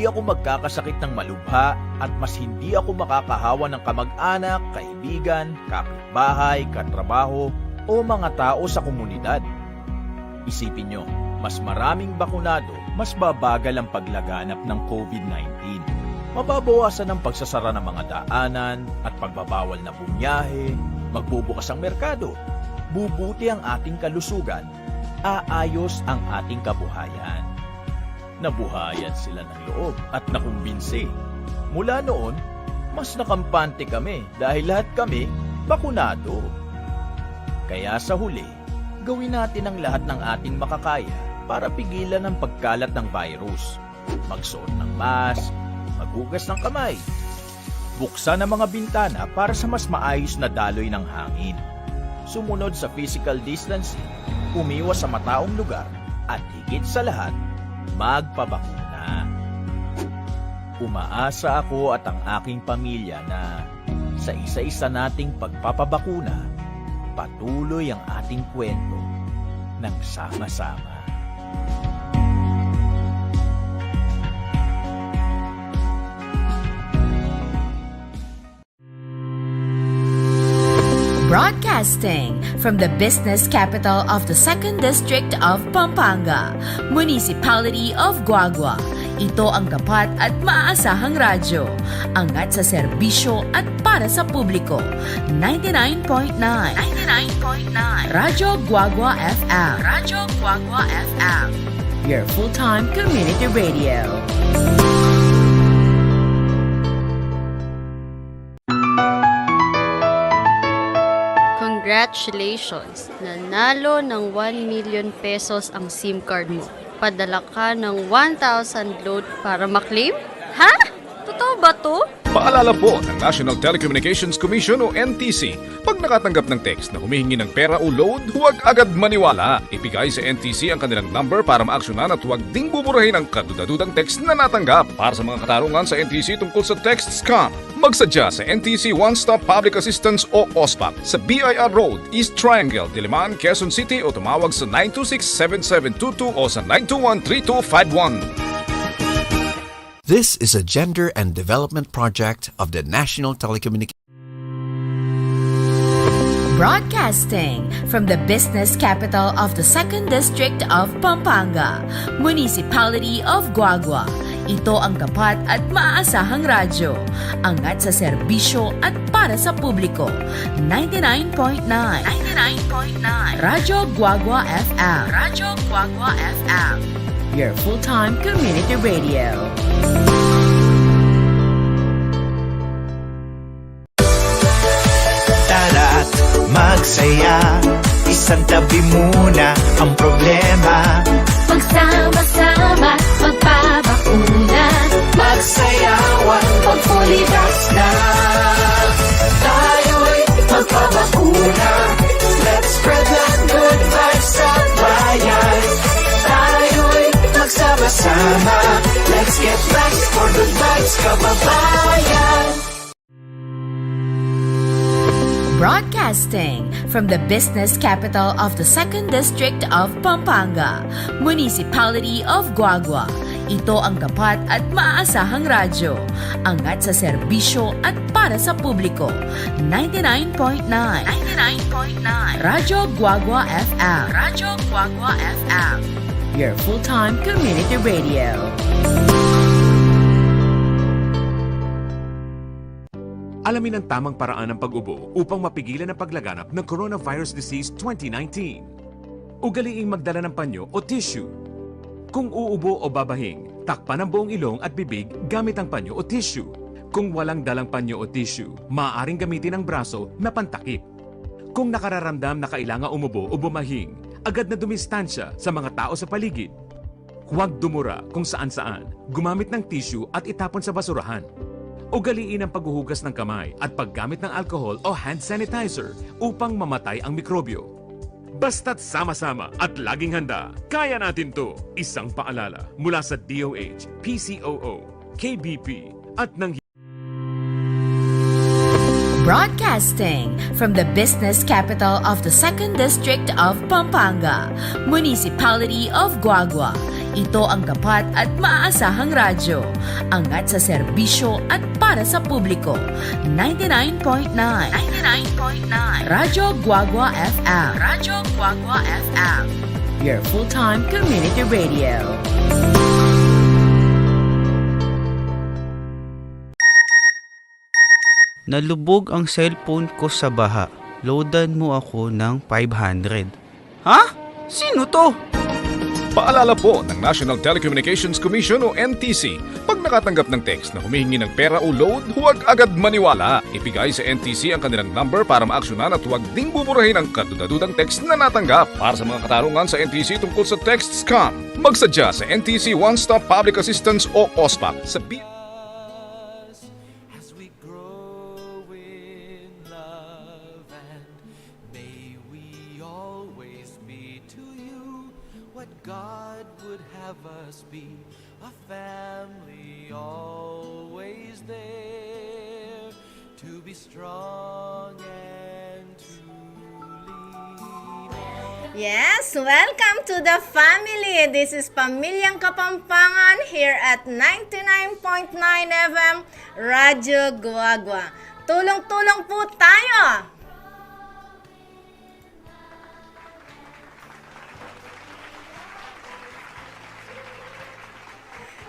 hindi ako magkakasakit ng malubha at mas hindi ako makakahawa ng kamag-anak, kaibigan, kapitbahay, katrabaho o mga tao sa komunidad. Isipin nyo, mas maraming bakunado, mas babagal ang paglaganap ng COVID-19. Mababawasan ang pagsasara ng mga daanan at pagbabawal na bumiyahe, magbubukas ang merkado, bubuti ang ating kalusugan, aayos ang ating kabuhayan. Nabuhayan sila ng loob at nakumbinsi. Mula noon, mas nakampante kami dahil lahat kami bakunado. Kaya sa huli, gawin natin ang lahat ng ating makakaya para pigilan ang pagkalat ng virus. Magsuot ng mask, maghugas ng kamay, buksan ang mga bintana para sa mas maayos na daloy ng hangin. Sumunod sa physical distancing, umiwas sa mataong lugar, at higit sa lahat, magpabakuna. Umaasa ako at ang aking pamilya na sa isa-isa nating pagpapabakuna, patuloy ang ating kwento ng sama-sama. Broadcasting from the business capital of the 2nd District of Pampanga, Municipality of Guagua. Ito ang tapat at maaasahang radyo. Angat sa serbisyo at para sa publiko. 99.9 Radyo Guagua FM. Radyo Guagua FM. Your full-time community radio. Congratulations! Nanalo ng 1 million pesos ang SIM card mo. Padala ka ng 1,000 load para maklaim? Ha? Totoo ba to? Paalala po ng National Telecommunications Commission o NTC, pag nakatanggap ng text na humihingi ng pera o load, huwag agad maniwala. Ibigay sa NTC ang kanilang number para maaksyonan at huwag ding buburahin ang kadudadudang text na natanggap. Para sa mga katarungan sa NTC tungkol sa text scam, magsadya sa NTC One Stop Public Assistance o OSPAP sa BIR Road, East Triangle, Diliman, Quezon City o tumawag sa 926-7722 o sa 921-3251. This is a gender and development project of the National Telecommunications. Broadcasting from the business capital of the 2nd District of Pampanga, Municipality of Guagua. Ito ang tapat at maaasahang radyo. Angat sa serbisyo at para sa publiko. 99.9 Radyo Guagua FM. Radyo Guagua FM. Your full-time community radio. Tara't magsaya, isang tabi muna ang problema. Magsama-sama, magpabakuna, Magsayawan, magpulitas na. Tayo'y magpabakuna. Let's spread the good vibes sa bayan. Tayo'y magsama-sama. Let's get back for good vibes, kababayan. Broadcasting from the business capital of the 2nd District of Pampanga, Municipality of Guagua. Ito ang tapat at maaasahang radyo. Angat sa serbisyo at para sa publiko. 99.9 Radyo Guagua FM. Radyo Guagua FM. Your full-time community radio. Alamin ang tamang paraan ng pag-ubo upang mapigilan ang paglaganap ng Coronavirus Disease 2019. Ugaliing magdala ng panyo o tissue. Kung uubo o babahing, takpan ang buong ilong at bibig gamit ang panyo o tissue. Kung walang dalang panyo o tissue, maaaring gamitin ang braso na pantakip. Kung nakararamdam na kailangan umubo o bumahing, agad na dumistansya sa mga tao sa paligid. Huwag dumura kung saan-saan, gumamit ng tissue at itapon sa basurahan. Ugaliin ang paghuhugas ng kamay at paggamit ng alcohol o hand sanitizer upang mamatay ang mikrobyo. Basta't sama-sama at laging handa, kaya natin to! Isang paalala mula sa DOH, PCOO, KBP at ng Broadcasting from the business capital of the 2nd District of Pampanga, Municipality of Guagua. Ito ang tapat at maaasahang radyo. Angat sa serbisyo at para sa publiko. 99.9 Radyo Guagua FM. Radyo Guagua FM. Your full-time community radio. Nalubog ang cellphone ko sa baha. Loadan mo ako ng 500. Ha? Sino to? Paalala po ng National Telecommunications Commission o NTC, pag nakatanggap ng text na humihingi ng pera o load, huwag agad maniwala. Ibigay sa NTC ang kanilang number para maaksyonan at huwag ding buburahin ang kadudadudang text na natanggap. Para sa mga katarungan sa NTC tungkol sa text scam, magsadya sa NTC One Stop Public Assistance o OSPAP sa As we grow in love, and may we always be to you what God would have us be, a family always there to be strong and to lean on. Yes, welcome to the family. This is Pamilyang Kapampangan here at 99.9 FM Radyo Guagua. Tulong-tulong po tayo!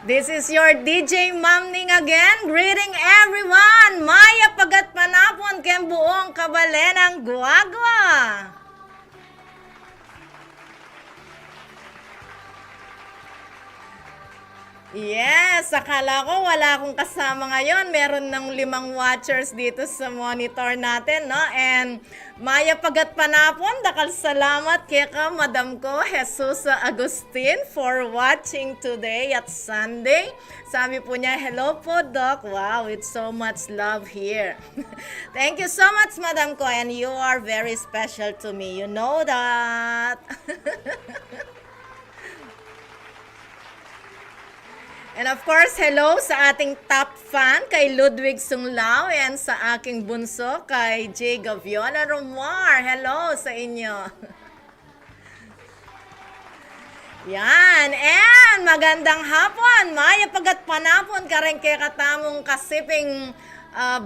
This is your DJ Mamning again, greeting everyone. Maya pagat panapon ken buong kabalenang Guagua. Yes, akala ko wala akong kasama ngayon. Meron ng 5 watchers dito sa monitor natin, no? And Maya pagat panapon, dakal salamat kay ka, Madam ko, Jesus Agustin, for watching today at Sunday. Sabi po niya, hello po, Doc. Wow, it's so much love here. Thank you so much, Madam ko, and you are very special to me. You know that. And of course, hello sa ating top fan kay Ludwig Sunglao and sa aking bunso kay J. Gaviola Romar. Hello sa inyo. Yan. And magandang hapon. Maya pagat panapon ka rin kay katamong kasiping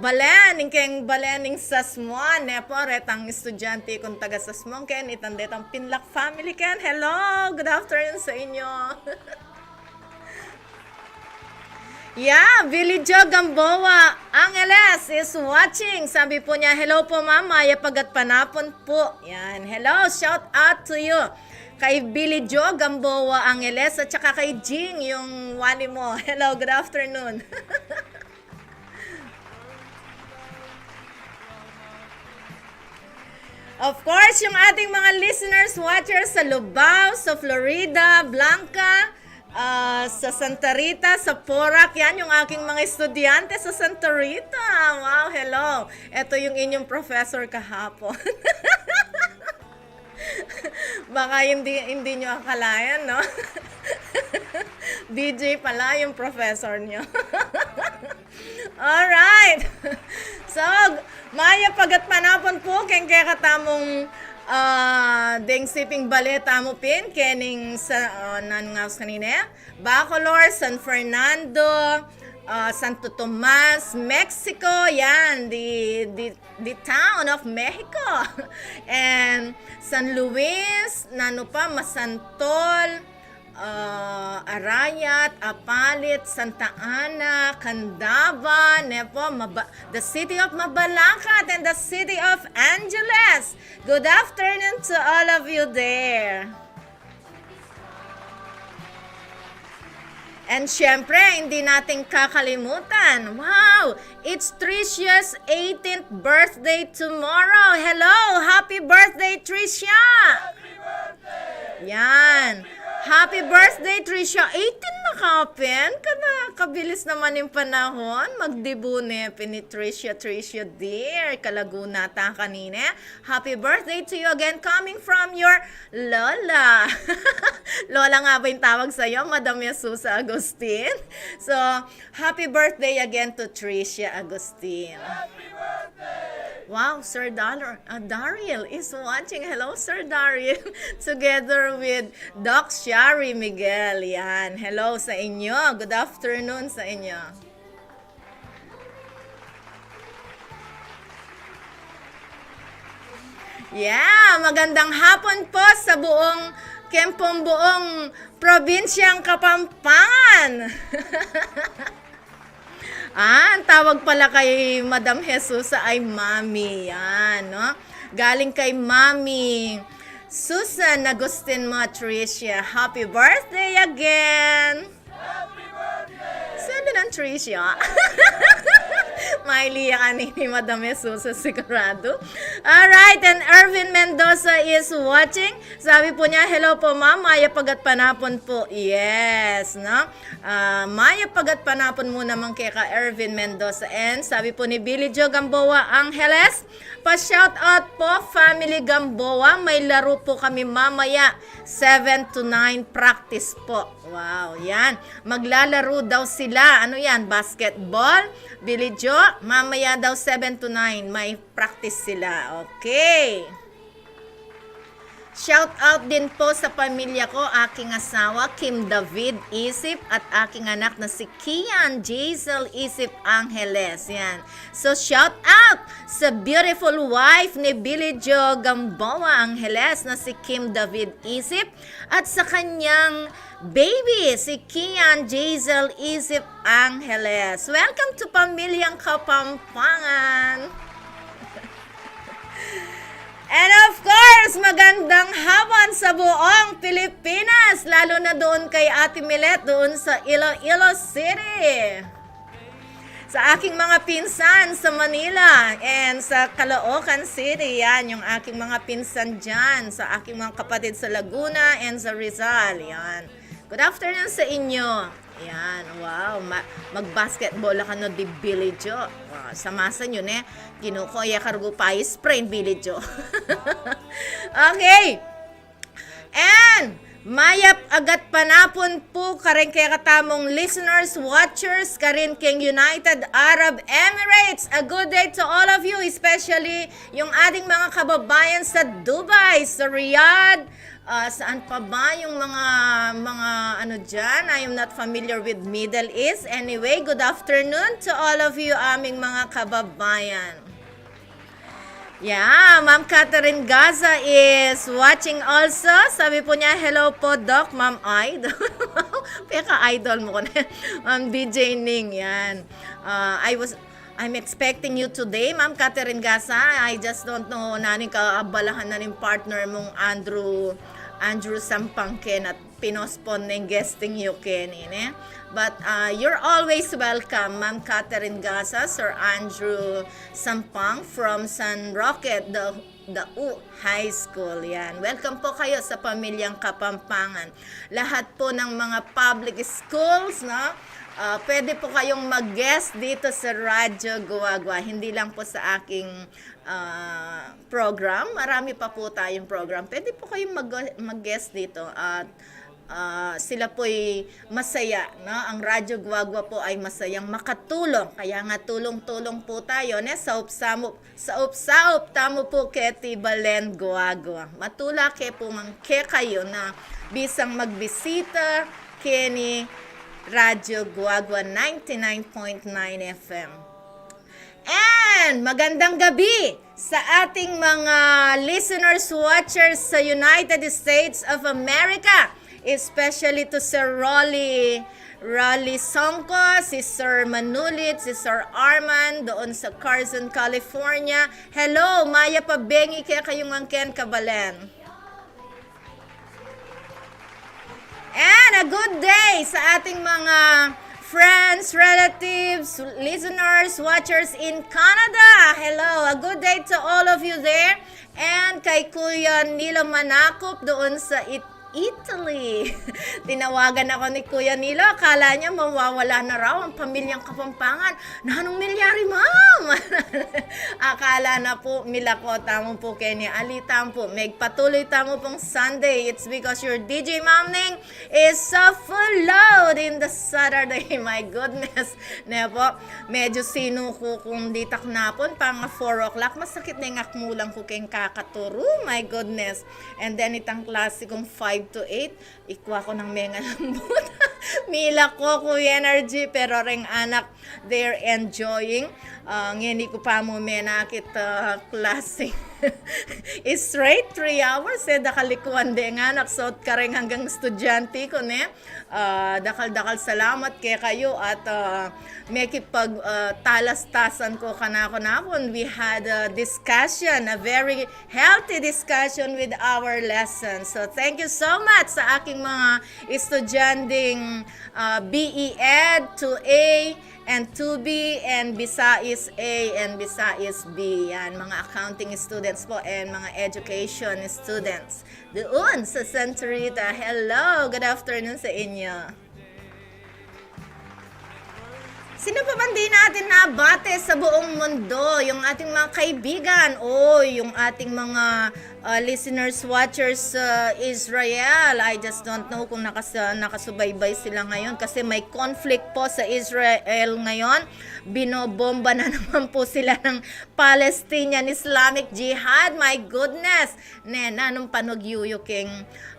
balen. Ingkeng balening sasmuan. Nepo, retang estudyante kung taga sasmuan. Ken, itandetang Pinlak family. Ken, hello. Good afternoon sa inyo. Yeah, Billy Jo Gamboa Angeles is watching. Sabi po niya, hello po ma'am, Maya pagat panapon po. Yan, hello, shout out to you. Kay Billy Jo Gamboa Angeles at saka kay Jing, yung wali mo. Hello, good afternoon. Of course, yung ating mga listeners, watchers sa Lubao, sa Florida, Blanca, sa Santa Rita, sa Porac, yan yung aking mga estudyante sa Santa Rita. Wow, hello. Ito yung inyong professor kahapon. Baka hindi nyo akalayan, no? DJ pala yung professor nyo. Alright. So, Maya pagat panapon po, keng kaya katamong deng siping baleta mo pin kening sa nangaws kanina Bacolor, San Fernando, Santo Tomas, Mexico, yan the town of Mexico. And San Luis, nano pa, Masantol, Arayat, Apalit, Santa Ana, Candaba, Nepo, the city of Mabalacat and the city of Angeles. Good afternoon to all of you there. And syempre, hindi natin kakalimutan. Wow! It's Tricia's 18th birthday tomorrow. Hello! Happy birthday, Tricia! Happy birthday! Yan. Happy birthday, Tricia. 18 na kapin. Kabilis naman yung panahon. Magdibu ni Tricia dear. Kalaguna ta kanina. Happy birthday to you again, coming from your Lola. Lola nga ba yung tawag sa'yo? Madam Yesusa Agustin. So, happy birthday again to Tricia Agustin. Happy birthday! Wow, Sir Daryl is watching. Hello, Sir Daryl. Together with Doc Shari Miguel. Yan. Hello sa inyo. Good afternoon sa inyo. Yeah, magandang hapon po sa buong buong probinsyang Kapampangan. Ang tawag pala kay Madam Jesusa ay Mami. Yan, no? Galing kay Mami Susan Agustin Matricia. Happy birthday again! Happy birthday! Sabi ng Tricia. Mailiya ka ni Madam Jesusa sigurado. Alright, and Ervin Mendoza is watching. Sabi po niya, hello po ma'am, maya pagat panapon po. Yes, no? Maya pagat panapon mo naman kay ka Ervin Mendoza. And sabi po ni Billy Joe Gamboa Angeles, pa-shout out po family Gamboa. May laro po kami mamaya 7 to 9 practice po. Wow, yan. Maglalaro daw sila. Ano yan? Basketball? Billy Joe? Mamaya daw 7 to 9. May practice sila. Okay. Shout out din po sa pamilya ko, aking asawa, Kim David Isip, at aking anak na si Kian Jaisel Isip Angeles. Yan. So, shout out sa beautiful wife ni Billy Joe Gamboa Angeles na si Kim David Isip at sa kanyang baby, si Kian Jaisel Isip Angeles. Welcome to Pamilyang Kapampangan! And of course, magandang hapon sa buong Pilipinas, lalo na doon kay Ate Milet, doon sa Iloilo City. Sa aking mga pinsan sa Manila and sa Caloocan City, yan, yung aking mga pinsan dyan, sa aking mga kapatid sa Laguna and sa Rizal, yan. Good afternoon sa inyo. Yan, wow, mag-basketball ka no di Billy Joe. Wow, samasan yun ginukoya kargo pa sprain Billy Joe. Okay. And mayap agat panapon po karing kay katamong listeners, watchers, karin keng United Arab Emirates. A good day to all of you, especially yung ating mga kababayan sa Dubai, sa Riyadh, saan pa ba yung mga ano dyan? I am not familiar with Middle East. Anyway, good afternoon to all of you aming mga kababayan. Yeah, Ma'am Catherine Gaza is watching also. Sabi po niya, hello po Doc, Ma'am Idol. Peka idol mo ko na. Ma'am DJ Ning, yan. I'm expecting you today, Ma'am Catherine Gaza. I just don't know naning kaabalahan na rin partner mong Andrew Sampangken at pinospon ng guesting you kanine. But you're always welcome, Ma'am Catherine Gaza, Sir Andrew Sampang from San Roque, the High School. Yan. Welcome po kayo sa Pamilyang Kapampangan. Lahat po ng mga public schools, no? Pwede po kayong mag-guest dito sa Radyo Guagua. Hindi lang po sa aking program. Marami pa po tayong program. Pwede po kayong mag-guest dito. At sila po'y masaya. No? Ang Radyo Guagua po ay masayang makatulong. Kaya nga tulong-tulong po tayo. Saup-saup tamo po keti Balen Guagua. Matula ke po ke kayo na bisang magbisita keni Radyo Guagua 99.9 FM. And magandang gabi sa ating mga listeners, watchers sa United States of America. Especially to Sir Rolly Songko, si Sir Manulit, si Sir Arman, doon sa Carson, California. Hello, Maya Pabengi, kaya kayong angken kabalen. And a good day sa ating mga friends, relatives, listeners, watchers in Canada. Hello, a good day to all of you there. And kay Kuya Nilo Manakop doon sa Italy. Tinawagan ako ni Kuya Nilo, akala niya mawawala na raw ang pamilyang Kapampangan. Nanong milyari, ma'am? Akala na po, milako, tamo po Kenya. Alitam po, magpatuloy tamo pong Sunday. It's because your DJ Ma'am Ning is full load in the Saturday. My goodness. Na po, medyo sinuko kung ditak napon, pang 4 o'clock. Masakit na yung akmulang ko kayong kakaturo. My goodness. And then itang klase kong 5 to 8, ikuha ko ng menga lambot. Mila ko, Kuya Energy, pero ring anak, they're enjoying. Ngini ko pa mo menakit klase. Straight 3 hours, dakalikuan de nga, naksot ka rin hanggang estudyante ko, ne? Dakal-dakal salamat kay kayo at may kipag talastasan ko kanako-nakon. We had a discussion, a very healthy discussion with our lessons. So thank you so much sa aking mga estudyanteng BE Ed 2A and 2B and Visayas A and Visayas B. Yan, mga accounting students po and mga education students. Doon sa Santa Rita. Hello, good afternoon sa inyo. Sino pa man din natin nabate sa buong mundo? Yung ating mga kaibigan o yung ating mga listeners, watchers sa Israel. I just don't know kung nakasubaybay sila ngayon kasi may conflict po sa Israel ngayon. Binobomba na naman po sila ng Palestinian Islamic Jihad. My goodness! Nanong panugyuyuking,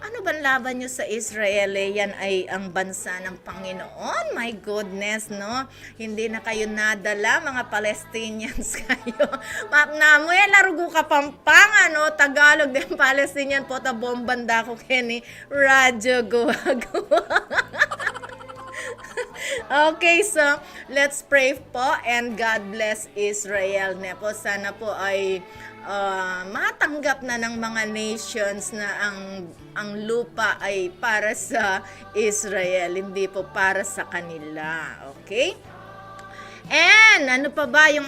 ano bang laban nyo sa Israel? Yan ay ang bansa ng Panginoon. My goodness, no? Hindi na kayo nadala, mga Palestinians kayo. Map na mo, larugo Kapampangan, no? Tagalog din Palestinian po, ta bombanda ko kini radyo guwa-guwa. Okay, so let's pray po and God bless Israel. Po, sana po ay matanggap na ng mga nations na ang lupa ay para sa Israel, hindi po para sa kanila. Okay? And ano pa ba yung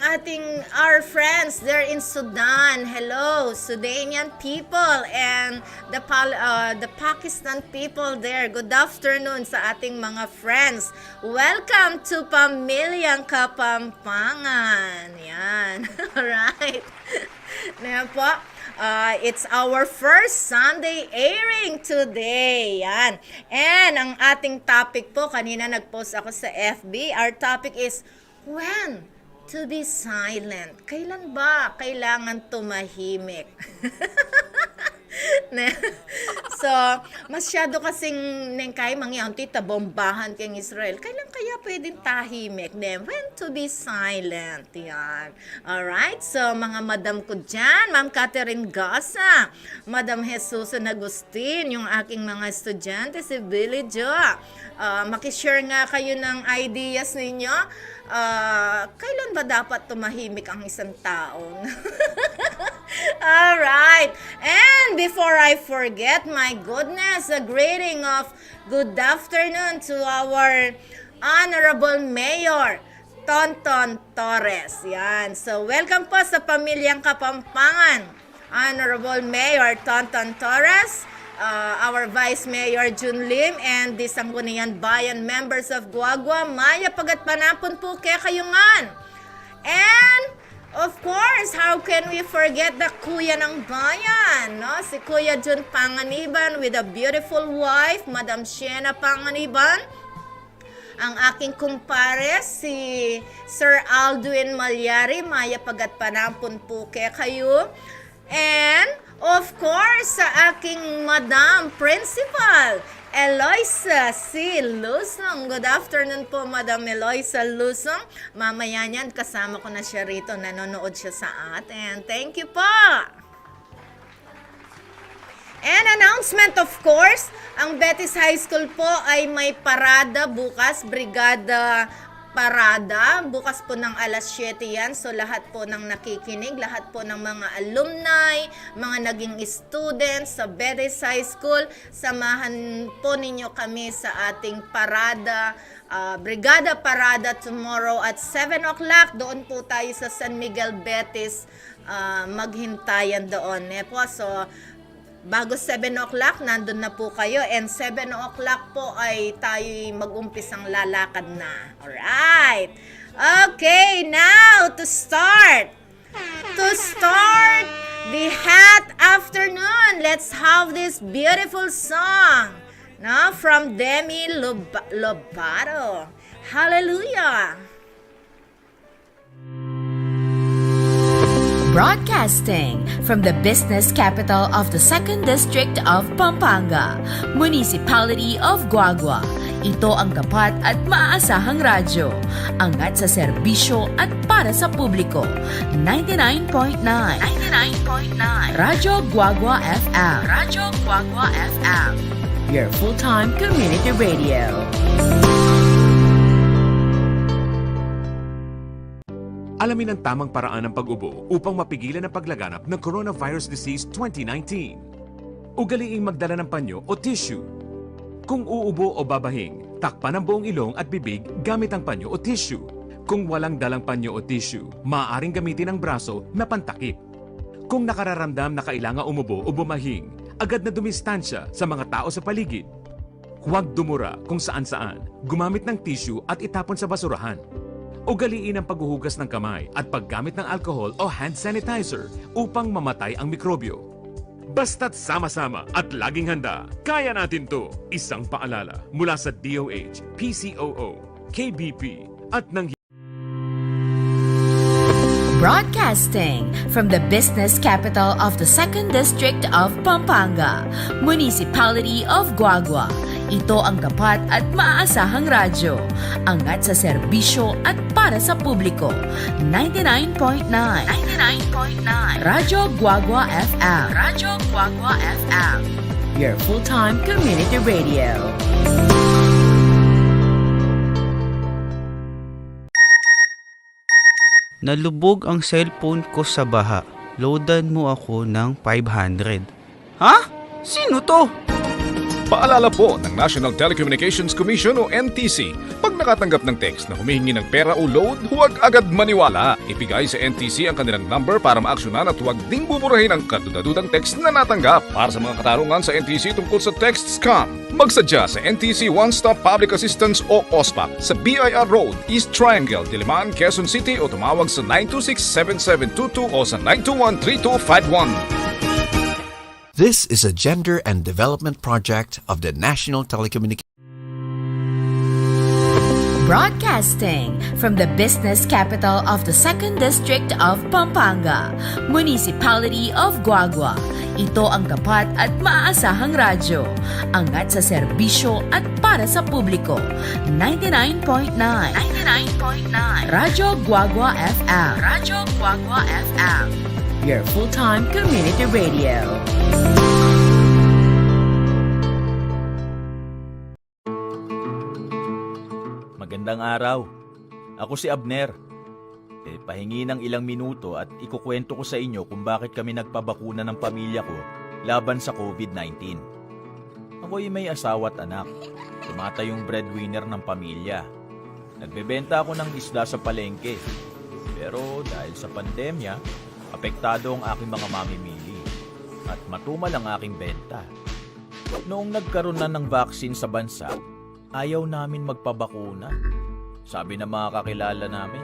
our friends there in Sudan? Hello, Sudanian people and the Pakistan people there. Good afternoon sa ating mga friends. Welcome to Pamilyang Kapampangan. Yan. Alright. Yan po. It's our first Sunday airing today. Yan. And ang ating topic po, kanina nag-post ako sa FB. Our topic is when to be silent. Kailan ba kailangan tumahimik? So, masyado kasing nengkay mangyaon tita bombahan kay Israel. Kailan kaya pwedeng tahimik? When to be silent. Yan. Alright? So, mga madam ko dyan, Ma'am Catherine Gasa, Madam Jesusan Agustin, yung aking mga estudyante, si Billy Jo. Makishare nga kayo ng ideas ninyo. Kailan ba dapat tumahimik ang isang tao? Alright. And before I forget, my goodness, a greeting of good afternoon to our Honorable Mayor, Tonton Torres. Yan. So, welcome po sa Pamilyang Kapampangan. Honorable Mayor Tonton Torres, our Vice Mayor Jun Lim, and the Sangguniang Bayan members of Guagua, Maya Pagatpanapon po kaya kayungan. And, of course, how can we forget the Kuya ng Bayan, no? Si Kuya Jun Panganiban with a beautiful wife, Madam Siena Panganiban. Ang aking kumpare, si Sir Alduin Malyari, Maya Pagatpanapon po kaya kayo. And, of course, sa aking Madam Principal, Eloisa C. Lusong. Good afternoon po, Madam Eloisa Lusong. Mamaya niyan, kasama ko na siya rito. Nanonood siya sa atin. Thank you po! And announcement, of course, ang Betis High School po ay may parada bukas, Brigada Parada. Bukas po ng alas 7 yan. So, lahat po ng nakikinig, lahat po ng mga alumni, mga naging students sa Betis High School, samahan po ninyo kami sa ating parada, Brigada Parada tomorrow at 7 o'clock. Doon po tayo sa San Miguel Betis, maghintayan doon. So, Bago 7 o'clock, nandun na po kayo. And 7 o'clock po ay tayo mag-umpisang lalakad na. Alright. Okay, now to start. The hot afternoon, let's have this beautiful song, no, from Demi Lovato. Hallelujah. Broadcasting from the business capital of the 2nd District of Pampanga, Municipality of Guagua. Ito ang tapat at maaasahang radyo. Angat sa serbisyo at para sa publiko. 99.9 Radyo Guagua FM. Radyo Guagua FM. Your full-time community radio. Alamin ang tamang paraan ng pag-ubo upang mapigilan ang paglaganap ng Coronavirus Disease 2019. Ugaliing magdala ng panyo o tissue. Kung uubo o babahing, takpan ang buong ilong at bibig gamit ang panyo o tissue. Kung walang dalang panyo o tissue, maaaring gamitin ang braso na pantakip. Kung nakararamdam na kailangan umubo o bumahing, agad na dumistansya sa mga tao sa paligid. Huwag dumura kung saan-saan, gumamit ng tissue at itapon sa basurahan. Ugaliin ang paghuhugas ng kamay at paggamit ng alcohol o hand sanitizer upang mamatay ang mikrobyo. Basta't sama-sama at laging handa, kaya natin to! Isang paalala mula sa DOH, PCOO, KBP at ng Broadcasting from the business capital of the 2nd District of Pampanga, Municipality of Guagua. Ito ang tapat at maaasahang radyo. Angat sa serbisyo at para sa publiko. 99.9 Radyo Guagua FM. Radyo Guagua FM. Your full-time community radio. Nalubog ang cellphone ko sa baha. Loadan mo ako ng 500. Ha? Sino to? Paalala po ng National Telecommunications Commission o NTC, pag nakatanggap ng text na humihingi ng pera o load, huwag agad maniwala. Ibigay sa NTC ang kanilang number para maaksyonan at huwag ding buburahin ang kadudadudang text na natanggap. Para sa mga katarungan sa NTC tungkol sa text scam, magsadya sa NTC One Stop Public Assistance o OSPAP sa BIR Road, East Triangle, Diliman, Quezon City o tumawag sa 926-7722 o sa 921-3251. This is a gender and development project of the National Telecommunications. Broadcasting from the business capital of the 2nd District of Pampanga, Municipality of Guagua. Ito ang tapat at maaasahang radyo. Angat sa serbisyo at para sa publiko. 99.9 Radyo Guagua FM. Radyo Guagua FM. Your full-time community radio. Magandang araw. Ako si Abner. Pahingi ng ilang minuto at ikukwento ko sa inyo kung bakit kami nagpabakuna ng pamilya ko laban sa COVID-19. Ako'y may asawa at anak. Tumatayong breadwinner ng pamilya. Nagbebenta ako ng isda sa palengke. Pero dahil sa pandemya, apektado ang aking mga mamimili at matumal ang aking benta. Noong nagkaroon na ng vaccine sa bansa, ayaw namin magpabakuna. Sabi ng mga kakilala namin,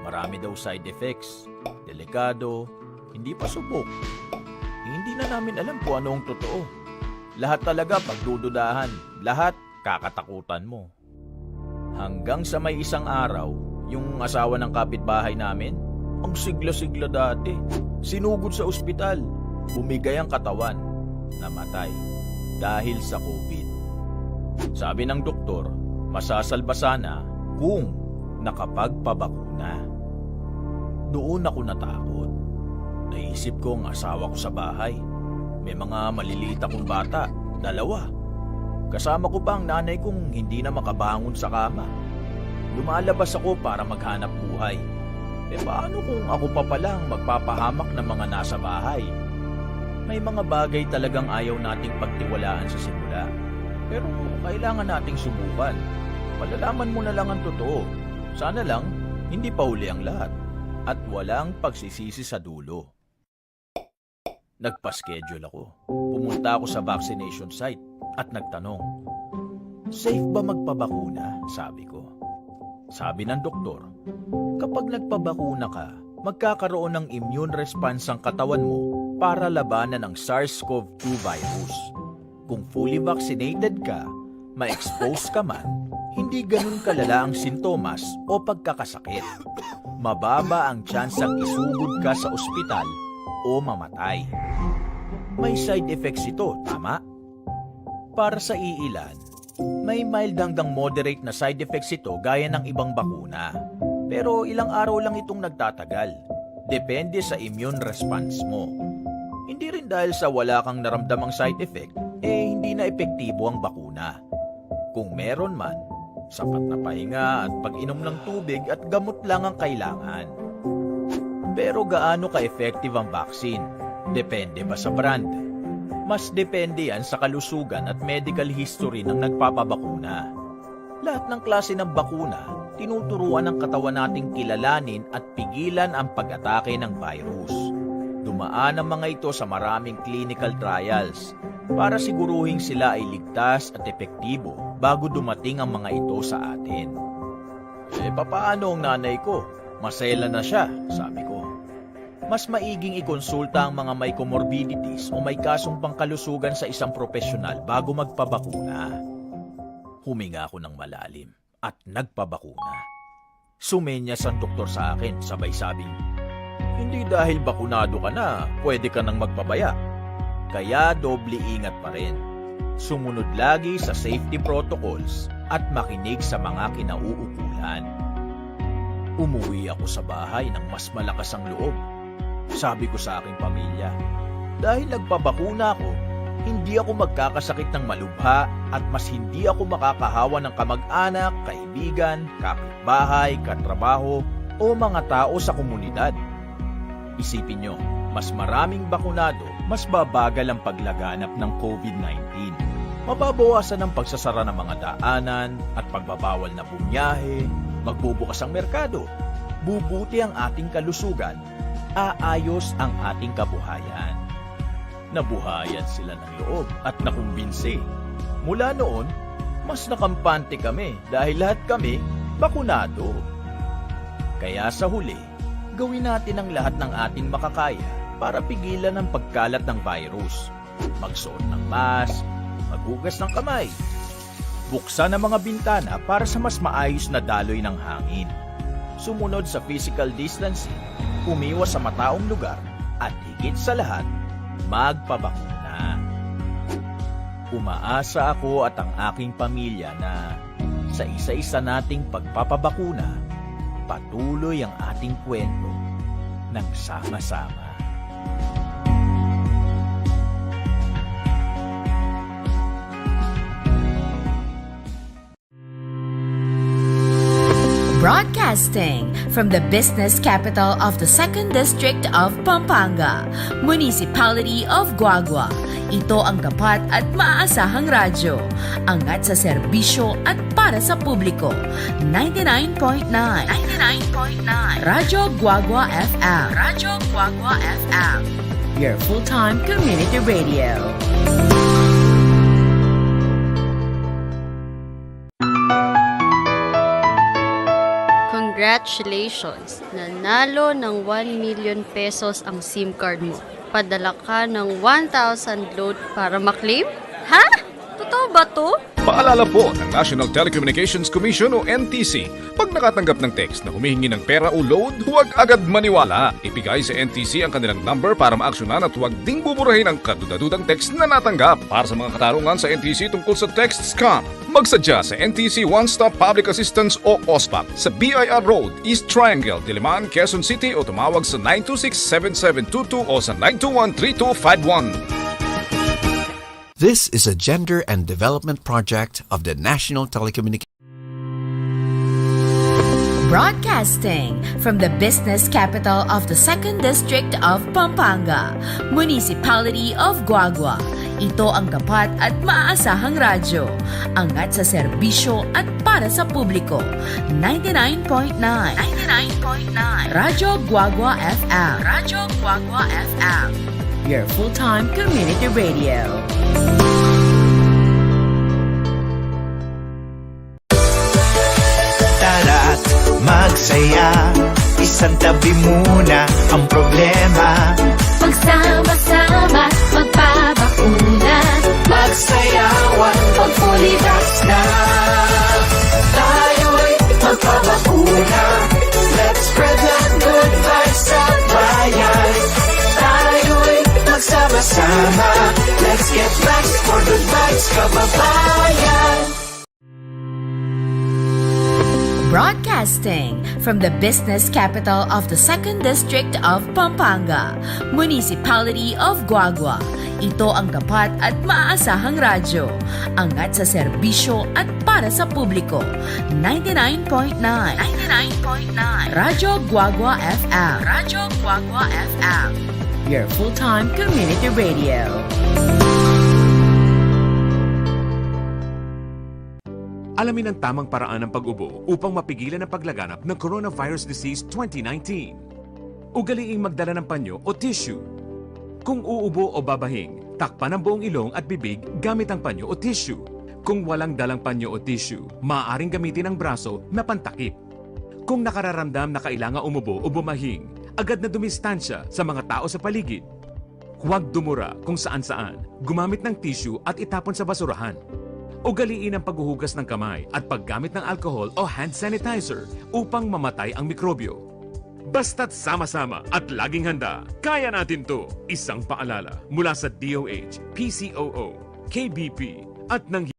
marami daw side effects, delikado, hindi pa subok. Hindi na namin alam kung ano ang totoo. Lahat talaga pagdududahan, lahat kakatakutan mo. Hanggang sa may isang araw, yung asawa ng kapitbahay namin, ang sigla-sigla dati, sinugod sa ospital, bumigay ang katawan, namatay dahil sa COVID. Sabi ng doktor, masasalba sana kung nakapagpabakuna. Doon ako natakot. Naisip ko ang asawa ko sa bahay. May mga maliliit akong bata, 2. Kasama ko pa ang nanay kong hindi na makabangon sa kama. Lumalabas ako para maghanap buhay. Paano kung ako pa palang magpapahamak ng mga nasa bahay? May mga bagay talagang ayaw nating pagtiwalaan sa simula. Pero kailangan nating subukan. Malalaman mo na lang ang totoo. Sana lang, hindi pa huli ang lahat. At walang pagsisisi sa dulo. Nagpa-schedule ako. Pumunta ako sa vaccination site at nagtanong, safe ba magpabakuna? Sabi ko. Sabi ng doktor, kapag nagpabakuna ka, magkakaroon ng immune response ang katawan mo para labanan ang SARS-CoV-2 virus. Kung fully vaccinated ka, ma-expose ka man, hindi ganun kalala ang sintomas o pagkakasakit. Mababa ang tsansang isugod ka sa ospital o mamatay. May side effects ito, tama? Para sa iilan, may mild hanggang moderate na side effects ito gaya ng ibang bakuna. Pero ilang araw lang itong nagtatagal. Depende sa immune response mo. Hindi rin dahil sa wala kang naramdamang side effect, hindi na epektibo ang bakuna. Kung meron man, sapat na pahinga at pag-inom ng tubig at gamot lang ang kailangan. Pero gaano ka-effective ang vaccine? Depende ba sa brand? Mas depende yan sa kalusugan at medical history ng nagpapabakuna. Lahat ng klase ng bakuna, tinuturuan ng katawan nating kilalanin at pigilan ang pag-atake ng virus. Dumaan ang mga ito sa maraming clinical trials para siguruhin sila ay ligtas at epektibo bago dumating ang mga ito sa atin. Papaano ang nanay ko? Masela na siya, sabi ko. Mas maiging ikonsulta ang mga may comorbidities o may kasong pangkalusugan sa isang profesional bago magpabakuna. Huminga ako ng malalim at nagpabakuna. Sumenyas ang doktor sa akin, sabay sabing, hindi dahil bakunado ka na, pwede ka nang magpabaya. Kaya doble ingat pa rin. Sumunod lagi sa safety protocols at makinig sa mga kinauukulan. Umuwi ako sa bahay ng mas malakas ang loob. Sabi ko sa aking pamilya, dahil nagpabakuna ako, hindi ako magkakasakit ng malubha at mas hindi ako makakahawa ng kamag-anak, kaibigan, kapitbahay, katrabaho o mga tao sa komunidad. Isipin nyo, mas maraming bakunado, mas babagal ang paglaganap ng COVID-19. Mababawasan ang pagsasara ng mga daanan at pagbabawal na bumiyahe, magbubukas ang merkado, bubuti ang ating kalusugan, aayos ang ating kabuhayan. Nabuhayan sila ng loob at nakumbinsi. Mula noon, mas nakampante kami dahil lahat kami bakunado. Kaya sa huli, gawin natin ang lahat ng ating makakaya para pigilan ang pagkalat ng virus. Magsuot ng mask, maghugas ng kamay, buksan ang mga bintana para sa mas maayos na daloy ng hangin. Sumunod sa physical distancing, umiwas sa mataong lugar, at higit sa lahat, magpabakuna. Umaasa ako at ang aking pamilya na sa isa-isa nating pagpapabakuna, patuloy ang ating kwento ng sama-sama. Broadcasting from the business capital of the 2nd District of Pampanga, Municipality of Guagua. Ito ang tapat at maaasahang radyo. Angat sa serbisyo at para sa publiko. 99.9 Radyo Guagua FM. Radyo Guagua FM. Your full-time community radio. Congratulations! Nanalo ng 1 million pesos ang SIM card mo. Padala ka ng 1,000 load para maklaim? Ha? Totoo ba to? Paalala po ng National Telecommunications Commission o NTC, pag nakatanggap ng text na humihingi ng pera o load, huwag agad maniwala. Ibigay sa NTC ang kanilang number para maaksyonan at huwag ding buburahin ang kadudadudang text na natanggap. Para sa mga katarungan sa NTC tungkol sa text scam, magsadya sa NTC One Stop Public Assistance o OSPAP sa BIR Road, East Triangle, Diliman, Quezon City o tumawag sa 926-7722 o sa 921-3251. This is a gender and development project of the National Telecommunications. Broadcasting from the business capital of the 2nd District of Pampanga, Municipality of Guagua. Ito ang tapat at maaasahang radyo. Angat sa serbisyo at para sa publiko. 99.9 Radyo Guagua FM. Radyo Guagua FM. your full-time community radio. Tara't magsaya, isang tabi muna ang problema. Magsama-sama, magpabakuna. Magsayawan, pag fully vax na. Tayo'y magpabakuna. Let's spread that good vibes sa bayan. Tayo'y magsama-sama. Let's get vaxxed for good vibes, kababayan. Broadcasting from the business capital of the 2nd District of Pampanga, Municipality of Guagua. Ito ang tapat at maaasahang radyo. Angat sa serbisyo at para sa publiko. 99.9 Radyo Guagua FM. Radyo Guagua FM. Your full-time community radio. Alamin ang tamang paraan ng pag-ubo upang mapigilan ang paglaganap ng Coronavirus Disease 2019. Ugaliing magdala ng panyo o tissue. Kung uubo o babahing, takpan ang buong ilong at bibig gamit ang panyo o tissue. Kung walang dalang panyo o tissue, maaaring gamitin ang braso na pantakip. Kung nakararamdam na kailangan umubo o bumahing, agad na dumistansya sa mga tao sa paligid. Huwag dumura kung saan-saan, gumamit ng tissue at itapon sa basurahan. Ugaliin ang paghuhugas ng kamay at paggamit ng alcohol o hand sanitizer upang mamatay ang mikrobyo. Basta't sama-sama at laging handa, kaya natin to! Isang paalala mula sa DOH, PCOO, KBP at ng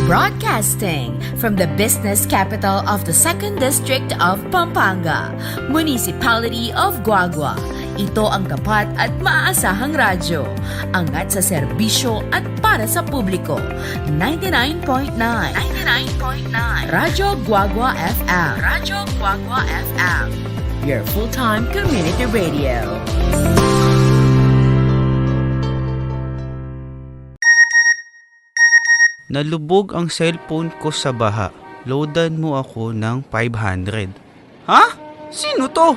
Broadcasting from the business capital of the 2nd District of Pampanga, Municipality of Guagua. Ito ang tapat at maaasahang radyo. Angat sa serbisyo at para sa publiko. 99.9 Radyo Guagua FM. Radyo Guagua FM. Your full-time community radio. Nalubog ang cellphone ko sa baha. Loadan mo ako ng 500. Ha? Sino to?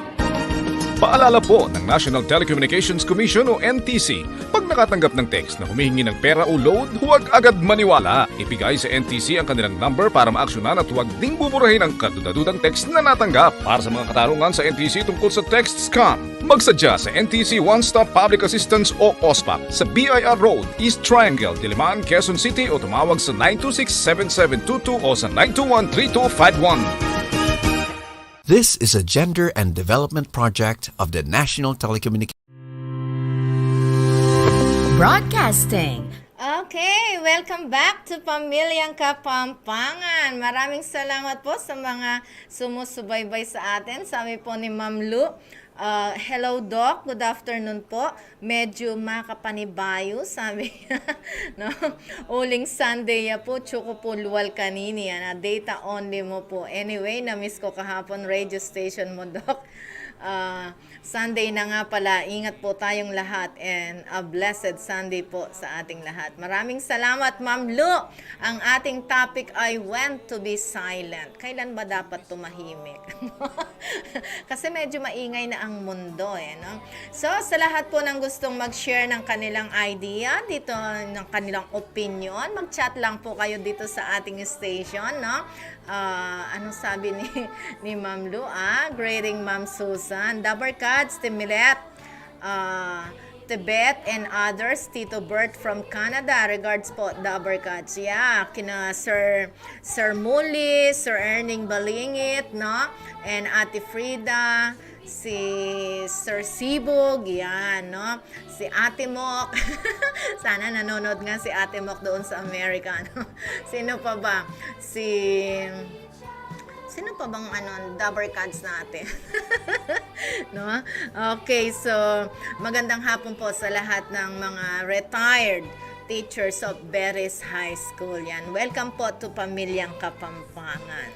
Paalala po ng National Telecommunications Commission o NTC, pag nakatanggap ng text na humihingi ng pera o load, huwag agad maniwala. Ibigay sa NTC ang kanilang number para maaksyonan at huwag ding buburahin ang kadudadudang text na natanggap. Para sa mga katarungan sa NTC tungkol sa text scam, magsadya sa NTC One Stop Public Assistance o OSPAP sa BIR Road, East Triangle, Diliman, Quezon City o tumawag sa 926-7722 o sa 921-3251. This is a gender and development project of the National Telecommunications. Broadcasting. Okay, welcome back to Pamilyang Kapampangan. Maraming salamat po sa mga sumusubaybay sa atin. Sabi po ni Ma'am Lu, hello Doc, good afternoon po. Medyo makapanibayo, sabi niya. No? Uling Sunday ya po, chuko po luwal kanini. Na data only mo po. Anyway, na-miss ko kahapon radio station mo, Doc. Sunday na nga pala, ingat po tayong lahat and a blessed Sunday po sa ating lahat. Maraming salamat, Ma'am Lu. Ang ating topic ay when to be silent. Kailan ba dapat tumahimik? Kasi medyo maingay na ang mundo no? So, sa lahat po ng gustong mag-share ng kanilang idea, dito ng kanilang opinion, mag-chat lang po kayo dito sa ating station, no? Anong sabi ni Ma'am Lu? Greeting Ma'am Susan, Dabarkads, Timilet, Tibet and others, Tito Bert from Canada. Regards po, Dabarkads. Yeah, kina Sir Muli, Sir Erning Balingit, no? And Ate Frida, si Sir Sibog, yan, no? Si Ate Mok. Sana nanonood nga si Ate Mok doon sa Amerika, no? Sino pa ba? Sino pa bang Dabarkads natin? No? Okay, so magandang hapon po sa lahat ng mga retired teachers of Beres High School. Yan. Welcome po to Pamilyang Kapampangan.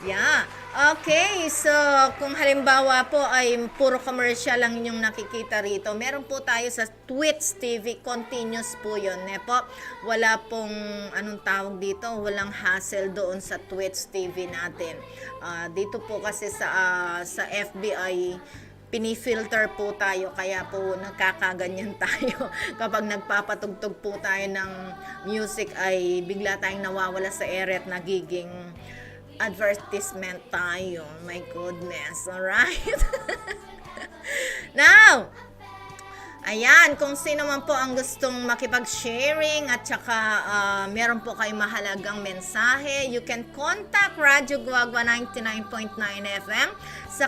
Yeah. Okay, so kung halimbawa po ay puro commercial lang inyong nakikita rito, meron po tayo sa Twitch TV, continuous po yun. Po. Wala pong anong tawag dito, walang hassle doon sa Twitch TV natin. Dito po kasi sa FBI, pinifilter po tayo, kaya po nagkakaganyan tayo. Kapag nagpapatugtog po tayo ng music ay bigla tayong nawawala sa ere at nagiging advertisement tayo. My goodness. Alright? Now, ayan, kung sino man po ang gustong makipag-sharing at saka meron po kayong mahalagang mensahe, you can contact Radyo Guagua 99.9 FM sa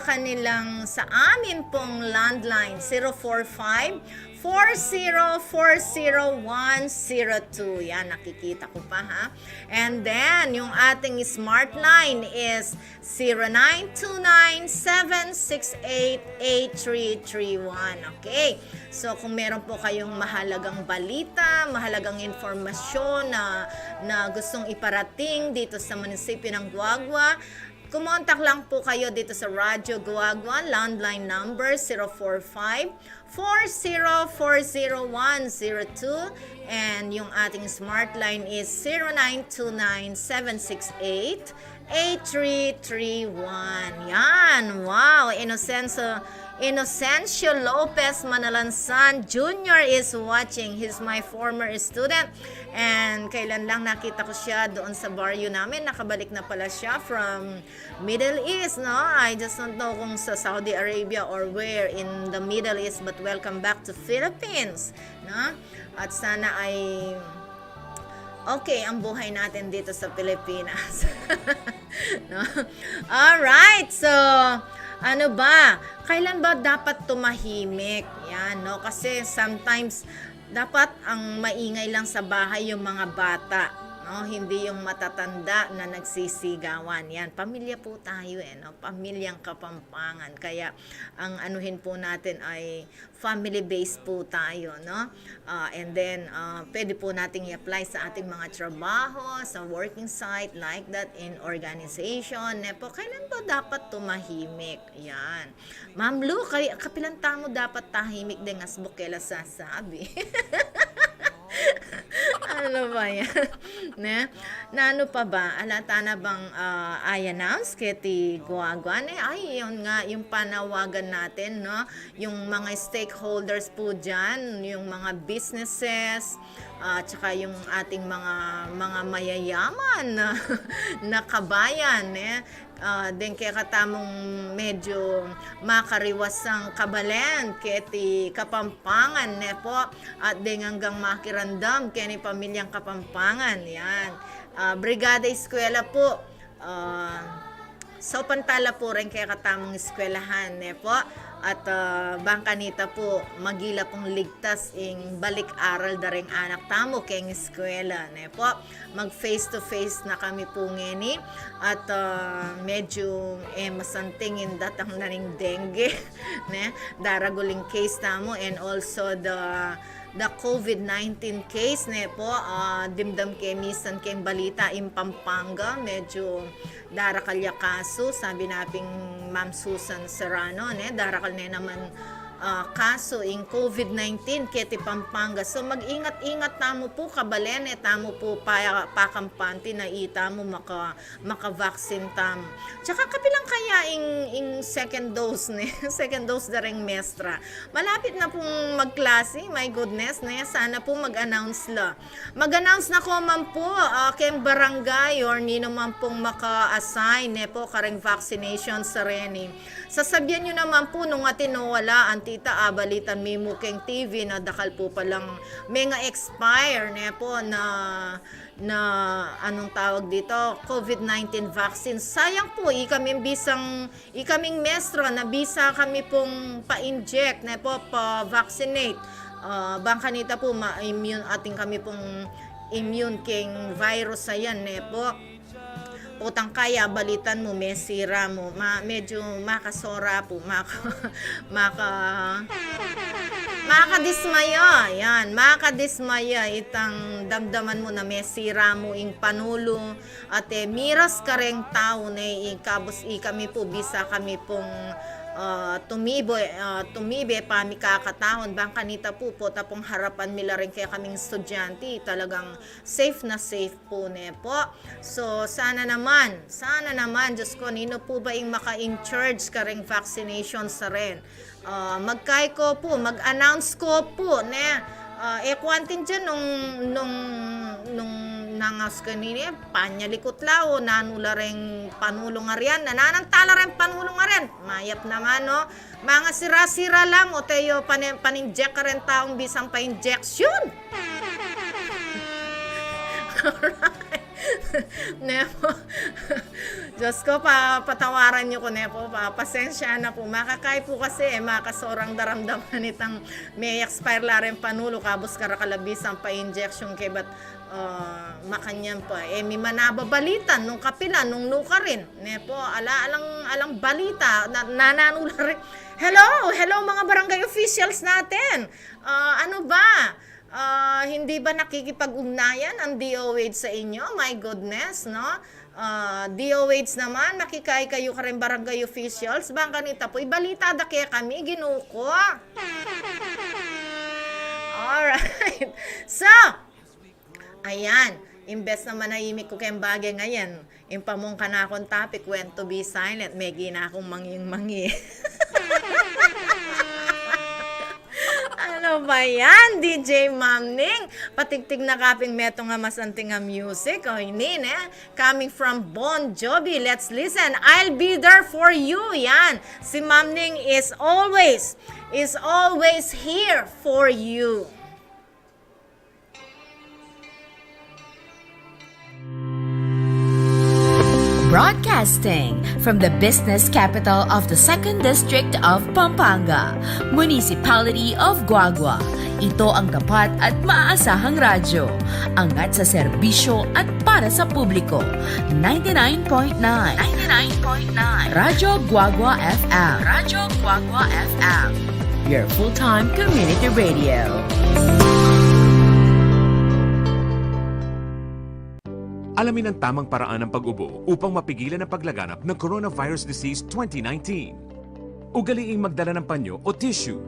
amin pong landline 045-4040-102. Yan, nakikita ko pa ha. And then, yung ating smart line is 0929-768-8331. Okay? So, kung meron po kayong mahalagang balita, mahalagang informasyon na gustong iparating dito sa munisipyo ng Guagua, kumontak lang po kayo dito sa Radyo Guagua, landline number 045-4040-102, and yung ating smart line is 0929-768-8331. Yan, wow, Inocencio Lopez Manalansan Jr. is watching. He's my former student. And kailan lang nakita ko siya doon sa barrio namin. Nakabalik na pala siya from Middle East, no? I just don't know kung sa Saudi Arabia or where in the Middle East. But welcome back to Philippines, no? At sana ay okay ang buhay natin dito sa Pilipinas. No? Alright, so ano ba? Kailan ba dapat tumahimik? Yan, no? Kasi sometimes dapat ang maingay lang sa bahay yung mga bata, no? Hindi yung matatanda na nagsisigawan. Yan, pamilya po tayo no? Pamilyang Kapampangan. Kaya ang anuhin po natin ay family-based po tayo, no? And then pwede po nating i-apply sa ating mga trabaho, sa working site like that, in organization. Po, kailan ba dapat tumahimik? Yan. Ma'am Lu, kapilang tamo dapat tahimik din as bukela sasabi. Ano ba yan? Na ano pa ba? Alata na bang i-announce kiti Guagua? Ay, yun nga, yung panawagan natin, no? Yung mga stakeholders po dyan, yung mga businesses, tsaka yung ating mga mayayaman na kabayan, din kaya katamong medyo makariwasang kabalen keti Kapampangan po, at din hanggang makirandam kaya pamilyang Kapampangan. Yan, Brigada Eskwela po, so pantala po rin kaya katamong eskwelahan po, at bangkanita po magila pong ligtas ing balik aral daring anak tamo keng eskwela po. Mag face to face na kami po ngeni, at medyo masantingin datang naring dengue daraguling case tamo, and also the COVID-19 case po, dimdam kemisan keng balita in Pampanga, medyo darakalya kaso, sabi naping Ma'am Susan Serrano, darakal na naman kaso in COVID-19 keti Pampanga. So mag-ingat-ingat tamo po kabalen, tamo po pakampante na itamo maka-vaccine tamo. Tsaka kapilang kaya ing second dose second dose daring mestra. Malapit na pong magklase, my goodness, sana po mag-announce la. Mag-announce na ko man po kem barangay or nino man pong maka-assign po kareng vaccination sa reni. Sasabihan nyo naman po nung atinowala tita balitan mimo keng TV na dakal po palang may nga expire po na anong tawag dito, COVID-19 vaccine. Sayang po, ikaming mestro na bisa kami pong pa-inject po, pa-vaccinate. Bangkanita po ma-immune ating kami pong immune keng virus ayan po. Utang kaya balitan mo, mesira mo, medyo makasora po, Makadismaya, yan, makadismaya itang damdaman mo na may sira mo ing panulo at miras ka ring tao na kabus kami po bisa kami pong tumibe pa mi kakataon bang kanita po tapong harapan mila rin kaya kaming estudyante talagang safe na safe po ne po. So sana naman Diyos ko nino po ba ing maka-in-charge ka ring vaccination sa rin. Magkay ko po, mag-announce ko po ne kwantin dyan nung nangas kanina panyalikot lao nanula ring panulong arian nananantala rin panulong arian mayap naman no mga sira-sira lang o tayo paninject ka rin taong bisang pa-injection. Alright. Nepo. Diyos ko, patawaran nyo ko, Nepo. Pasensya na po. Makakay po kasi, makasorang daramdaman itang may expire la rin panulo. Kabos karakalabisang pa-injection kay ba't makanyan pa. May manababalitan nung kapila, nung nuka rin. Nepo, alang balita, nananula rin. Hello mga barangay officials natin. Ano ba? Hindi ba nakikipag-ugnayan ang DOH sa inyo? My goodness, no? DOH naman, makikay kayo ka rin barangay officials. Bang kanita po, ibalita da kaya kami, ginuko. Alright. So, ayan. Imbes na manahimik ko kayong bagay ngayon, impamong ka na akong topic, when to be silent, may gina akong mangying-mangi. Ano ba yan, DJ Mamning? Patigtig na kaping meto nga masanting nga music. O, hindi, coming from Bon Jovi. Let's listen. I'll be there for you. Yan. Si Mamning is always here for you. Broadcasting from the business capital of the 2nd District of Pampanga, Municipality of Guagua. Ito ang tapat at maaasahang radyo. Angat sa serbisyo at para sa publiko. 99.9 Radyo Guagua FM. Radyo Guagua FM. Your full-time community radio. Alamin ang tamang paraan ng pag-ubo upang mapigilan ang paglaganap ng Coronavirus Disease 2019. Ugaliing magdala ng panyo o tissue.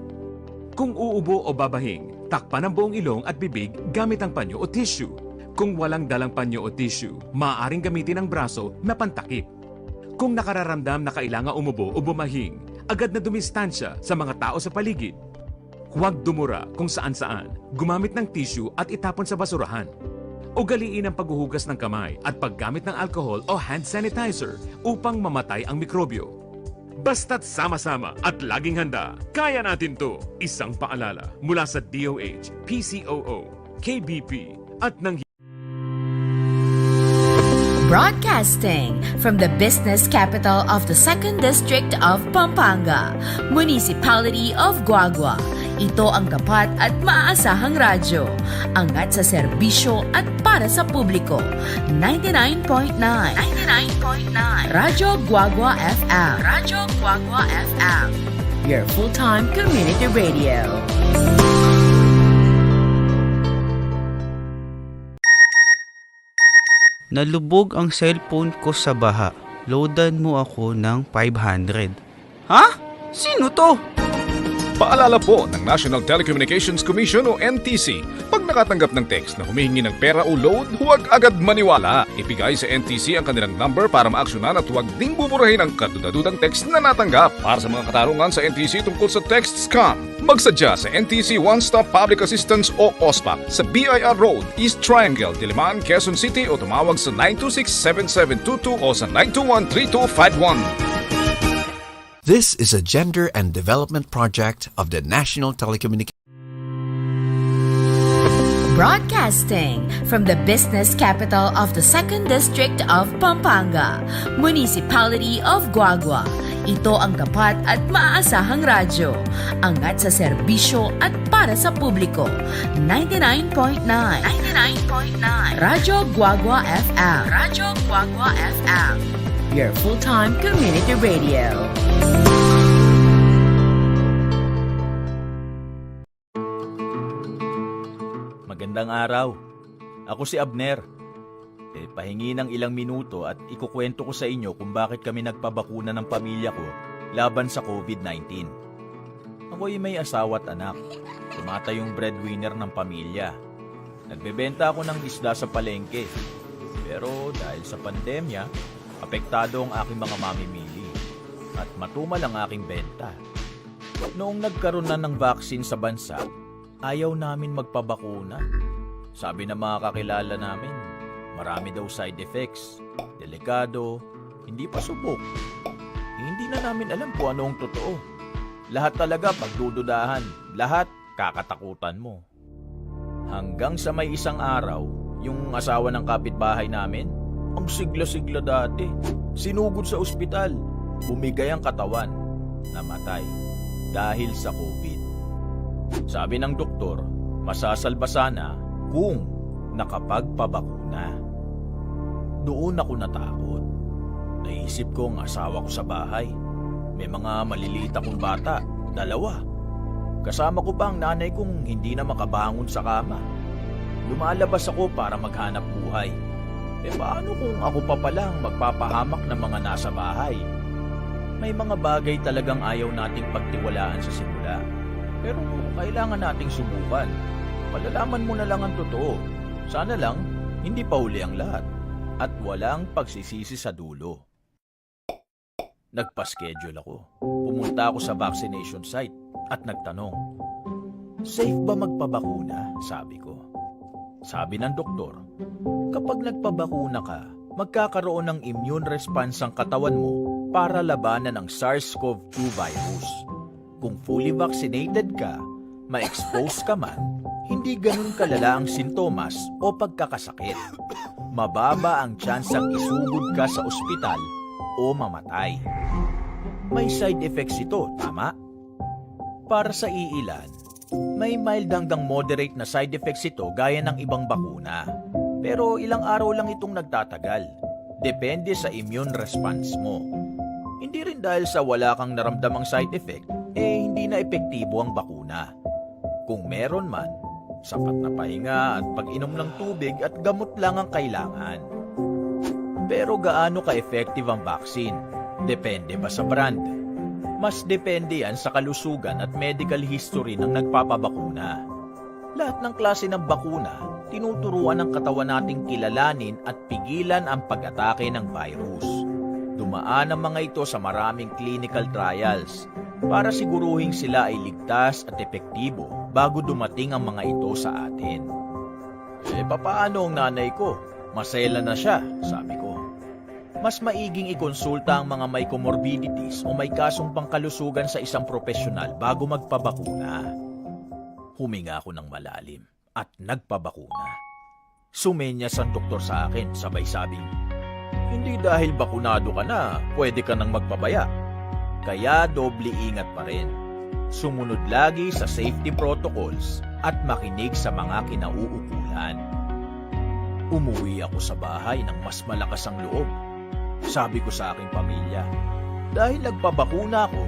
Kung uubo o babahing, takpan ang buong ilong at bibig gamit ang panyo o tissue. Kung walang dalang panyo o tissue, maaaring gamitin ang braso na pantakip. Kung nakararamdam na kailangan umubo o bumahing, agad na dumistansya sa mga tao sa paligid. Huwag dumura kung saan-saan, gumamit ng tissue at itapon sa basurahan. Ugaliin ang paghuhugas ng kamay at paggamit ng alcohol o hand sanitizer upang mamatay ang mikrobyo. Basta't sama-sama at laging handa, kaya natin to! Isang paalala mula sa DOH, PCOO, KBP at ng Broadcasting from the business capital of the 2nd District of Pampanga, Municipality of Guagua. Ito ang tapat at maaasahang radyo. Angat sa serbisyo at para sa publiko. 99.9 Radyo Guagua FM. Radyo Guagua FM. Your full-time community radio. Nalubog ang cellphone ko sa baha. Loadan mo ako ng 500. Ha? Sino to? Paalala po ng National Telecommunications Commission o NTC, pag nakatanggap ng text na humihingi ng pera o load, huwag agad maniwala. Ibigay sa NTC ang kanilang number para maaksyonan at huwag ding buburahin ang kadudadudang text na natanggap. Para sa mga katarungan sa NTC tungkol sa text scam, magsadya sa NTC One Stop Public Assistance o OSPAP sa BIR Road, East Triangle, Diliman, Quezon City o tumawag sa 926-7722 o sa 921-3251. This is a gender and development project of the National Telecommunications. Broadcasting from the business capital of the 2nd District of Pampanga, Municipality of Guagua. Ito ang tapat at maaasahang radyo. Angat sa serbisyo at para sa publiko. 99.9 Radyo Guagua FM. Radyo Guagua FM. Your full-time community radio. Magandang araw. Ako si Abner. Pahingi ng ilang minuto at ikukwento ko sa inyo kung bakit kami nagpabakuna ng pamilya ko laban sa COVID-19. Ako'y may asawa at anak. Tumatayong breadwinner ng pamilya. Nagbebenta ako ng isda sa palengke. Pero dahil sa pandemya, apektado ang aking mga mamimili at matumal ang aking benta. Noong nagkaroon na ng vaccine sa bansa, ayaw namin magpabakuna. Sabi ng mga kakilala namin, marami daw side effects, delikado, hindi pa subok. Hindi na namin alam kung ano ang totoo. Lahat talaga pagdududahan, lahat kakatakutan mo. Hanggang sa may isang araw, yung asawa ng kapitbahay namin, ang sigla-sigla dati, sinugod sa ospital, bumigay ang katawan, namatay dahil sa COVID. Sabi ng doktor, masasalba sana kung nakapagpabakuna. Doon ako natakot. Naisip ko ang asawa ko sa bahay. May mga maliliit akong bata, 2. Kasama ko pa ang nanay kong hindi na makabangon sa kama. Lumalabas ako para maghanap buhay. Paano kung ako pa palang magpapahamak ng mga nasa bahay? May mga bagay talagang ayaw nating pagtiwalaan sa simula. Pero kailangan nating subukan. Malalaman mo na lang ang totoo. Sana lang, hindi pa huli ang lahat. At walang pagsisisi sa dulo. Nagpa-schedule ako. Pumunta ako sa vaccination site at nagtanong, safe ba magpabakuna? Sabi ko. Sabi ng doktor, kapag nagpabakuna ka, magkakaroon ng immune response ang katawan mo para labanan ang SARS-CoV-2 virus. Kung fully vaccinated ka, ma-expose ka man, hindi ganun kalala ang sintomas o pagkakasakit. Mababa ang tsansang isugod ka sa ospital o mamatay. May side effects ito, tama? Para sa iilan, may mild hanggang moderate na side effects ito gaya ng ibang bakuna. Pero ilang araw lang itong nagtatagal. Depende sa immune response mo. Hindi rin dahil sa wala kang naramdamang side effect, hindi na epektibo ang bakuna. Kung meron man, sapat na pahinga at pag-inom ng tubig at gamot lang ang kailangan. Pero gaano ka-effective ang vaccine? Depende ba sa brand? Mas depende yan sa kalusugan at medical history ng nagpapabakuna. Lahat ng klase ng bakuna, tinuturuan ng katawan nating kilalanin at pigilan ang pag-atake ng virus. Dumaan ang mga ito sa maraming clinical trials para siguruhin sila ay ligtas at epektibo bago dumating ang mga ito sa atin. Papaano ang nanay ko? Masela na siya, sabi ko. Mas maiging ikonsulta ang mga may comorbidities o may kasong pangkalusugan sa isang profesional bago magpabakuna. Huminga ako ng malalim at nagpabakuna. Sumenyas ang doktor sa akin, sabay sabing, hindi dahil bakunado ka na, pwede ka nang magpabaya. Kaya doble ingat pa rin. Sumunod lagi sa safety protocols at makinig sa mga kinauukulan. Umuwi ako sa bahay ng mas malakas ang loob. Sabi ko sa aking pamilya, dahil nagpabakuna ako,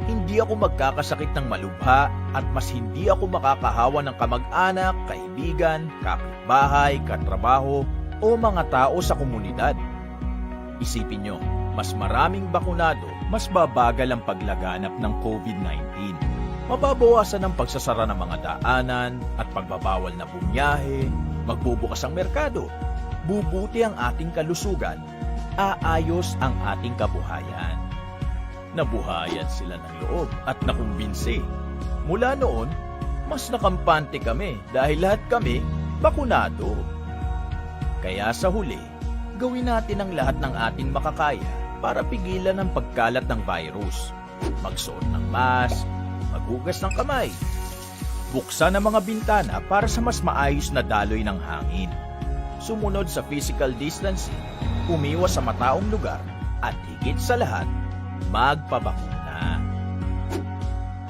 hindi ako magkakasakit ng malubha at mas hindi ako makakahawa ng kamag-anak, kaibigan, kapitbahay, katrabaho o mga tao sa komunidad. Isipin nyo, mas maraming bakunado, mas babagal ang paglaganap ng COVID-19. Mababawasan ang pagsasara ng mga daanan at pagbabawal na bumiyahe, magbubukas ang merkado, bubuti ang ating kalusugan, aayos ang ating kabuhayan. Nabuhayan sila ng loob at nakumbinsi. Mula noon, mas nakampante kami dahil lahat kami bakunado. Kaya sa huli, gawin natin ang lahat ng ating makakaya para pigilan ang pagkalat ng virus. Magsuot ng mask, maghugas ng kamay, buksan ang mga bintana para sa mas maayos na daloy ng hangin. Sumunod sa physical distancing, umiwas sa mataong lugar, at higit sa lahat, magpabakuna.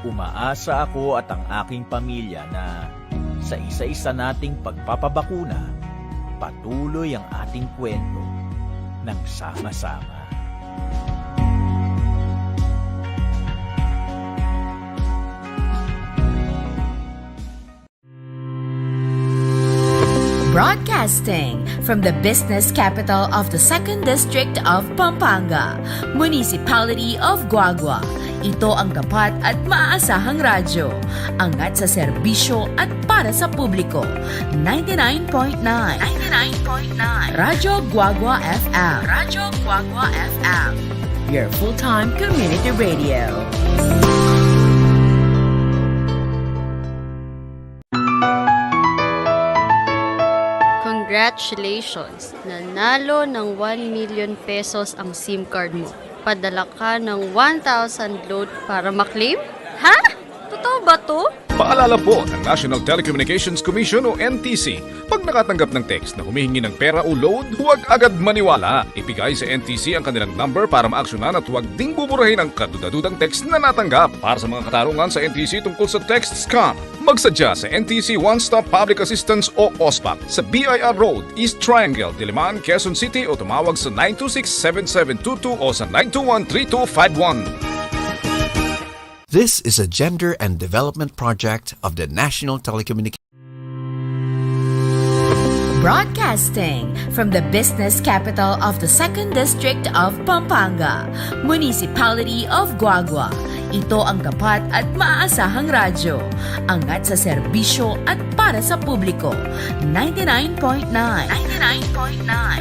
Umaasa ako at ang aking pamilya na sa isa-isa nating pagpapabakuna, patuloy ang ating kwento ng sama-sama. Broadcasting from the business capital of the 2nd District of Pampanga, Municipality of Guagua. Ito ang tapat at maaasahang radyo. Angat sa serbisyo at para sa publiko. 99.9 Radyo Guagua FM. Radyo Guagua FM. Your full-time community radio. Congratulations! Nanalo ng 1 million pesos ang SIM card mo. Padala ka ng 1,000 load para maklaim? Ha? Totoo ba to? Paalala po ng National Telecommunications Commission o NTC, pag nakatanggap ng text na humihingi ng pera o load, huwag agad maniwala. Ibigay sa NTC ang kanilang number para maaksyonan at huwag ding buburahin ang kadudadudang text na natanggap. Para sa mga katarungan sa NTC tungkol sa text scam, magsadya sa NTC One Stop Public Assistance o OSPAP sa BIR Road, East Triangle, Diliman, Quezon City o tumawag sa 926-7722 o sa 921-3251. This is a gender and development project of the National Telecommunications. Broadcasting from the business capital of the 2nd District of Pampanga, Municipality of Guagua. Ito ang tapat at maaasahang radyo. Angat sa serbisyo at para sa publiko. 99.9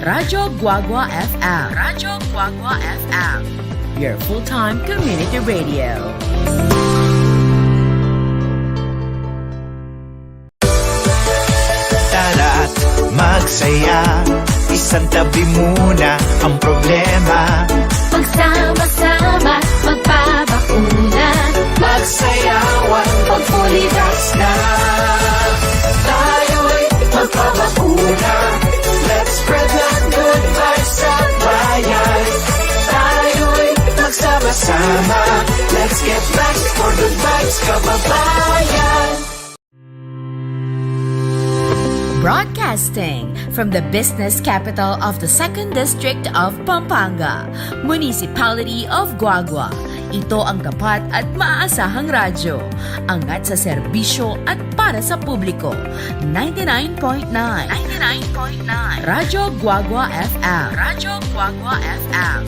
Radyo Guagua FM. Radyo Guagua FM. Your full-time community radio. Tara't magsaya, isang tabi muna ang problema. Magsama-sama, magpabakuna. Magsayawan pag fully vax na. Tayo'y magpabakuna. Let's spread the good vibes sa bayan. Tayo'y magsama-sama. Let's get back for good vibes, kababayan. Broadcasting from the business capital of the 2nd District of Pampanga, Municipality of Guagua. Ito ang tapat at maaasahang radyo. Angat sa serbisyo at para sa publiko. 99.9 Radyo Guagua FM. Radyo Guagua FM.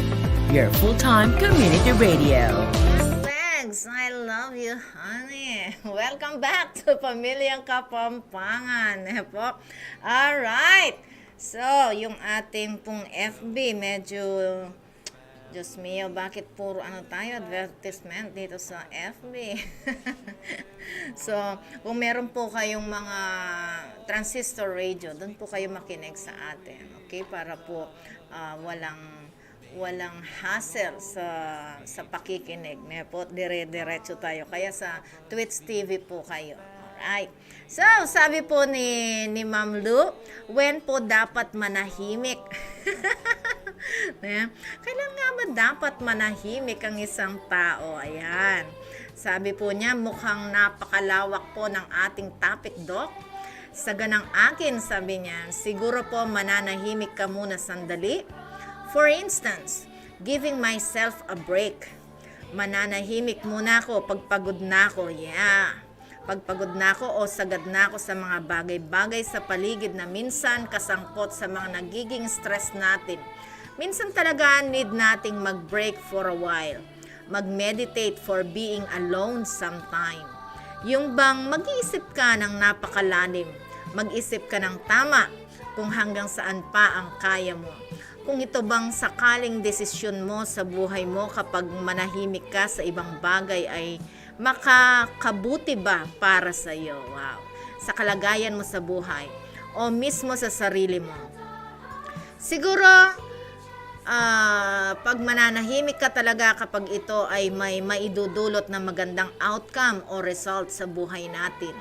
Your full-time community radio. Thanks, I love you, honey. Welcome back to Pamilyang Kapampangan. Po. Alright. So, yung ating pong FB, medyo, Diyos mio, bakit puro tayo, advertisement dito sa FB? So, kung meron po kayong mga transistor radio, doon po kayo makinig sa atin. Okay? Para po walang hassle sa pakikinig. Po, dire-diretso tayo. Kaya sa Twitch TV po kayo. Alright. So, sabi po ni Ma'am Lu, when po dapat manahimik? Kailan nga ba dapat manahimik ang isang tao? Ayan. Sabi po niya, mukhang napakalawak po ng ating topic, Doc. Sa ganang akin, sabi niya, siguro po mananahimik ka muna sandali. For instance, giving myself a break. Mananahimik muna ako pag pagod na ako. Yeah. Pag pagod na ako o sagad na ako sa mga bagay-bagay sa paligid na minsan kasangkot sa mga nagiging stress natin. Minsan talaga need nating mag-break for a while. Mag-meditate for being alone sometime. Yung bang mag-iisip ka ng napakalalim. Mag-isip ka ng tama kung hanggang saan pa ang kaya mo. Kung ito bang sakaling desisyon mo sa buhay mo kapag manahimik ka sa ibang bagay ay makakabuti ba para sa iyo? Wow. Sa kalagayan mo sa buhay o mismo sa sarili mo. Siguro, pag mananahimik ka talaga kapag ito ay may maidudulot na magandang outcome o result sa buhay natin.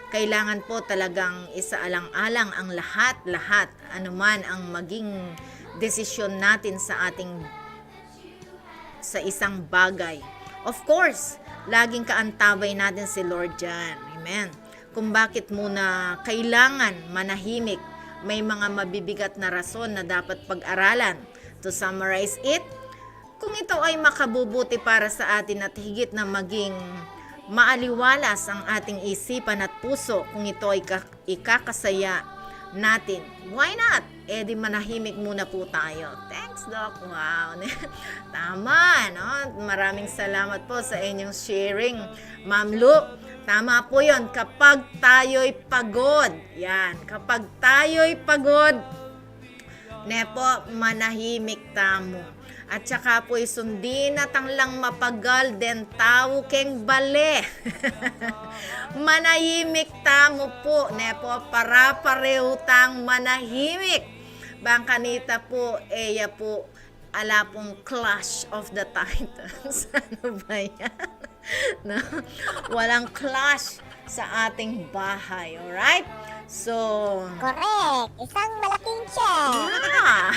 Kailangan po talagang isaalang-alang ang lahat-lahat, anuman ang maging desisyon natin sa isang bagay. Of course, laging kaantabay natin si Lord dyan. Amen. Kung bakit muna kailangan manahimik, may mga mabibigat na rason na dapat pag-aralan. To summarize it, kung ito ay makabubuti para sa atin at higit na maging maaliwalas ang ating isipan at puso, kung ito ay ikakasaya natin. Why not? Eh di manahimik muna po tayo. Thanks, Doc. Wow. Tama, no? Maraming salamat po sa inyong sharing, Ma'am Lu. Tama po yun. Kapag tayo'y pagod, yan. Kapag tayo'y pagod, nepo, manahimik tamo. At saka po'y sundin at ang lang mapagal den tao keng bale. Manahimik tamo po, nepo, para pareho tang manahimik. Bangkanita po, eya po, ala pong Clash of the Titans. Ano ba yan? No? Walang clash sa ating bahay, alright? So, correct. Isang malaking check. Yeah.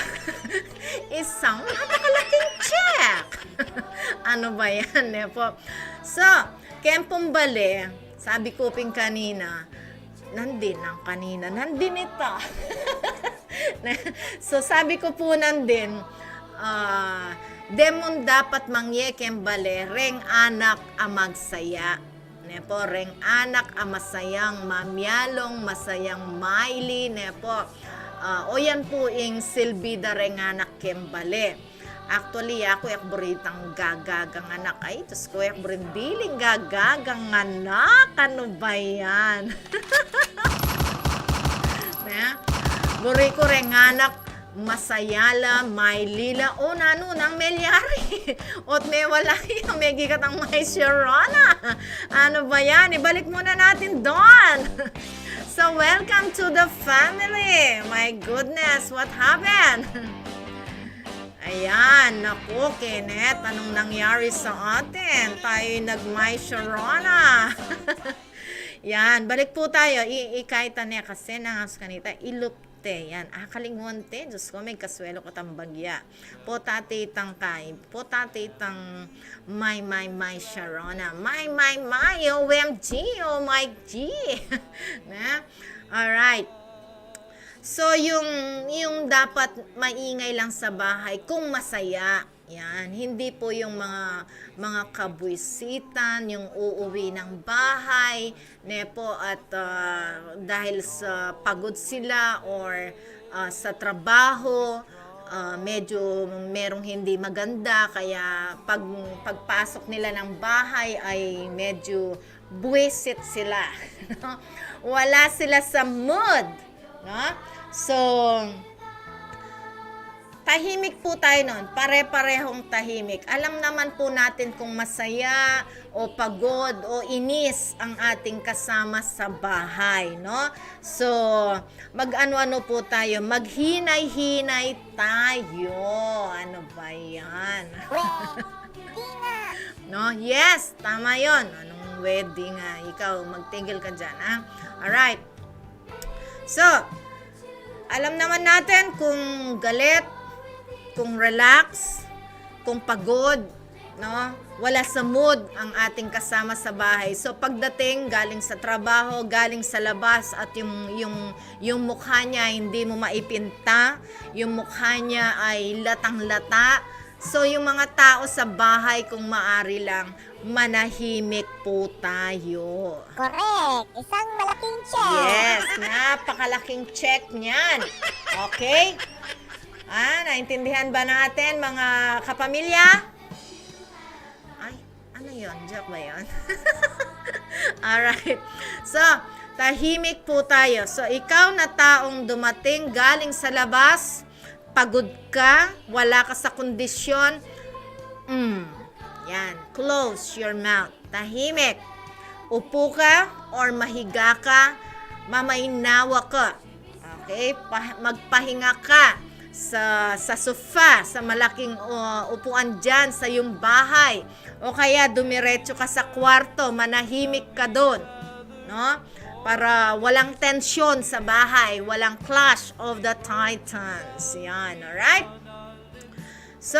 Isang napakalaking check. Ano ba yan, Nepo? So, Kempong Bale, sabi ko ping kanina, nandin ito. So, sabi ko po nandin, demon dapat mangye Kembale, reng anak amagsaya. Nepo, reng anak amasayang mamyalong, masayang maili, nepo. O yan po ing silbida reng anak Kembale. Actually, ako yak buritang gagagang anak. Ay, tos ko yak burindiling gagagang anak. Ano ba yan? Buri ko reng anak masayala, may lila, o nano nang melyari. Ot may wala yung may gikat ang may sharona. Ano ba yan? Ibalik muna natin doon. So, welcome to the family. My goodness, what happened? Ayan, naku, Kenneth, anong nangyari sa atin? Tayo'y nag-may sharona. Yan, balik po tayo. Ikaita niya kasi nangas kanita, ilupte. Yan, kalingonte. Diyos ko, may kaswelo ko tambagya. Potate itang kain. Potate itang my, Sharona. My, OMG, oh my G. Na? Alright. So, yung dapat maingay lang sa bahay, kung masaya, yan, hindi po yung mga kabuisitan, yung uuwi ng bahay, nepo, at dahil sa pagod sila or sa trabaho, medyo merong hindi maganda, kaya pagpasok nila ng bahay ay medyo buwisit sila. Wala sila sa mood. No? So, tahimik po tayo nun. Pare-parehong tahimik. Alam naman po natin kung masaya o pagod o inis ang ating kasama sa bahay, no? So, mag-ano-ano po tayo. Maghinay-hinay tayo. Ano ba yan? No? Yes, tama yon. Anong wedding nga? Ikaw, magtigil ka dyan, ha? Alright. So, alam naman natin kung galit, kung relax, kung pagod, no? Wala sa mood ang ating kasama sa bahay. So pagdating galing sa trabaho, galing sa labas at yung mukha niya hindi mo maipinta, yung mukha niya ay latang-lata. So yung mga tao sa bahay kung maari lang, manahimik po tayo. Correct. Isang malaking check. Yes, napakalaking check niyan. Okay? Naintindihan ba natin mga kapamilya? Ay, ano yun? Joke ba yun? Alright. So, tahimik po tayo. So, ikaw na taong dumating galing sa labas, pagod ka, wala ka sa kondisyon, yan, close your mouth. Tahimik. Upo ka or mahiga ka, mamaynawa ka. Okay? Magpahinga ka sa sofa, sa malaking upuan dyan sa iyong bahay. O kaya dumiretso ka sa kwarto, manahimik ka doon. No? Para walang tensyon sa bahay, walang Clash of the Titans. Yan, alright? So,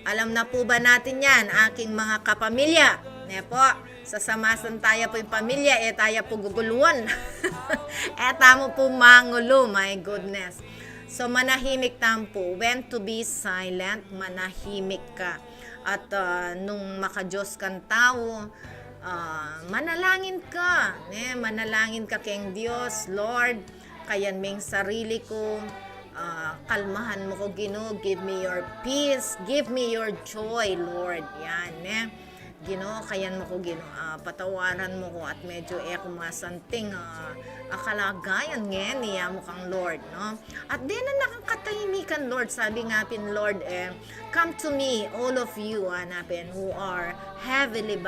alam na po ba natin yan, aking mga kapamilya? Nepo, sasamasan tayo po yung pamilya, tayo po guguluan. Tamo po mangulo, my goodness. So, manahimik tampo. When to be silent, manahimik ka. At nung makajos kang tao, manalangin ka. Manalangin ka keng Diyos, Lord, kayan ming sarili ko, kalmahan mo ko, Ginoo, give me your peace, give me your joy, Lord. Yan, Ginoo, kayan mo ko, Ginoo, patawaran mo ko at medyo kumasanting akalagayan ngayon niya mo kang Lord, no? At din na nakakatahimikan, Lord, sabi nga pin, Lord, come to me, all of you, hanapin, who are heavily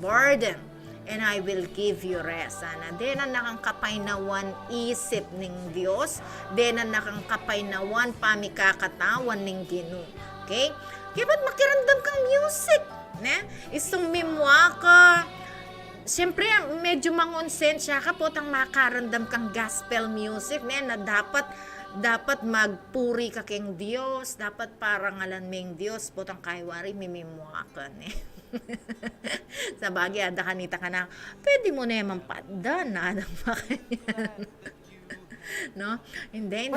burdened, and I will give you rest. Di na nakangkapaynawan isip ning Dios, di na nakangkapaynawan pamikakatawan ning Ginoo. Okay? Kaya ba't makiramdam kang music? Isang mimwa ka. Siyempre, medyo mangonsensya ka po tang makarandam kang gospel music na dapat magpuri ka keng Dios, dapat parangalan ming Dios po tang kaywari mimimwa ka sa bagay, ada kanita ka na, pwede mo na yung padda na no? Hindi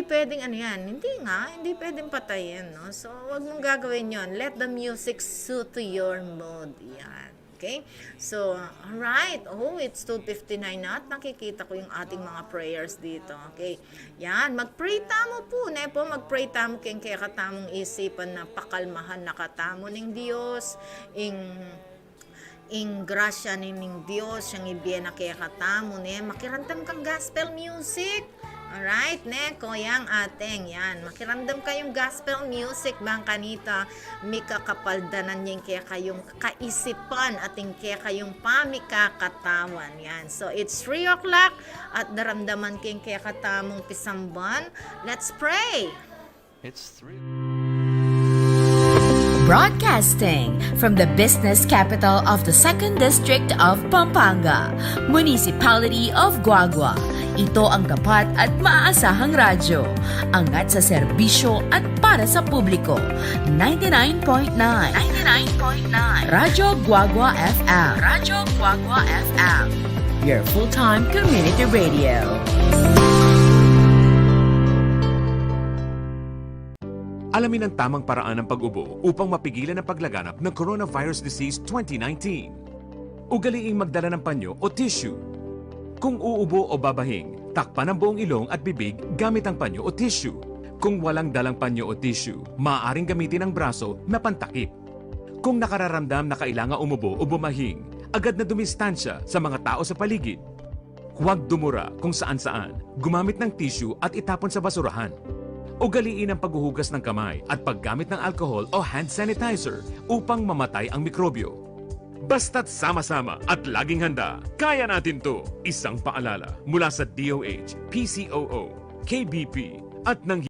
pwedeng ano yan. Hindi pwedeng patayin, no? So, wag mong gagawin yon. Let the music suit to your mood. Yan. Okay? So, alright. Oh, it's 2:59 na at nakikita ko yung ating mga prayers dito. Okay? Yan. Mag-pray tamo po. Mag-pray tamo kaya katamong isipan na pakalmahan na katamo ng Diyos. Ing grasya ning Diyos, yung ibiyan na kaya katamo. Makirantam kang gospel music. Alright, koyang ateng, yan. Makiramdam kayong gospel music, bang kanita, may kakapaldanan yung kaya kayong kaisipan at yung kaya kayong pamikakatawan, yan. So, it's 3 o'clock at daramdaman kayong kaya katamong pisamban. Let's pray! It's 3. Broadcasting from the business capital of the 2nd District of Pampanga, Municipality of Guagua. Ito ang tapat at maaasahang radyo, angat sa serbisyo at para sa publiko. 99.9 Radyo Guagua FM. Radyo Guagua FM. Your full-time community radio. Alamin ang tamang paraan ng pag-ubo upang mapigilan ang paglaganap ng Coronavirus Disease 2019. Ugaliing magdala ng panyo o tissue. Kung uubo o babahing, takpan ang buong ilong at bibig gamit ang panyo o tissue. Kung walang dalang panyo o tissue, maaaring gamitin ang braso na pantakip. Kung nakararamdam na kailangan umubo o bumahing, agad na dumistansya sa mga tao sa paligid. Huwag dumura kung saan-saan, gumamit ng tissue at itapon sa basurahan. Ugaliin ang paghuhugas ng kamay at paggamit ng alcohol o hand sanitizer upang mamatay ang mikrobyo. Basta't sama-sama at laging handa, kaya natin to! Isang paalala mula sa DOH, PCOO, KBP at ng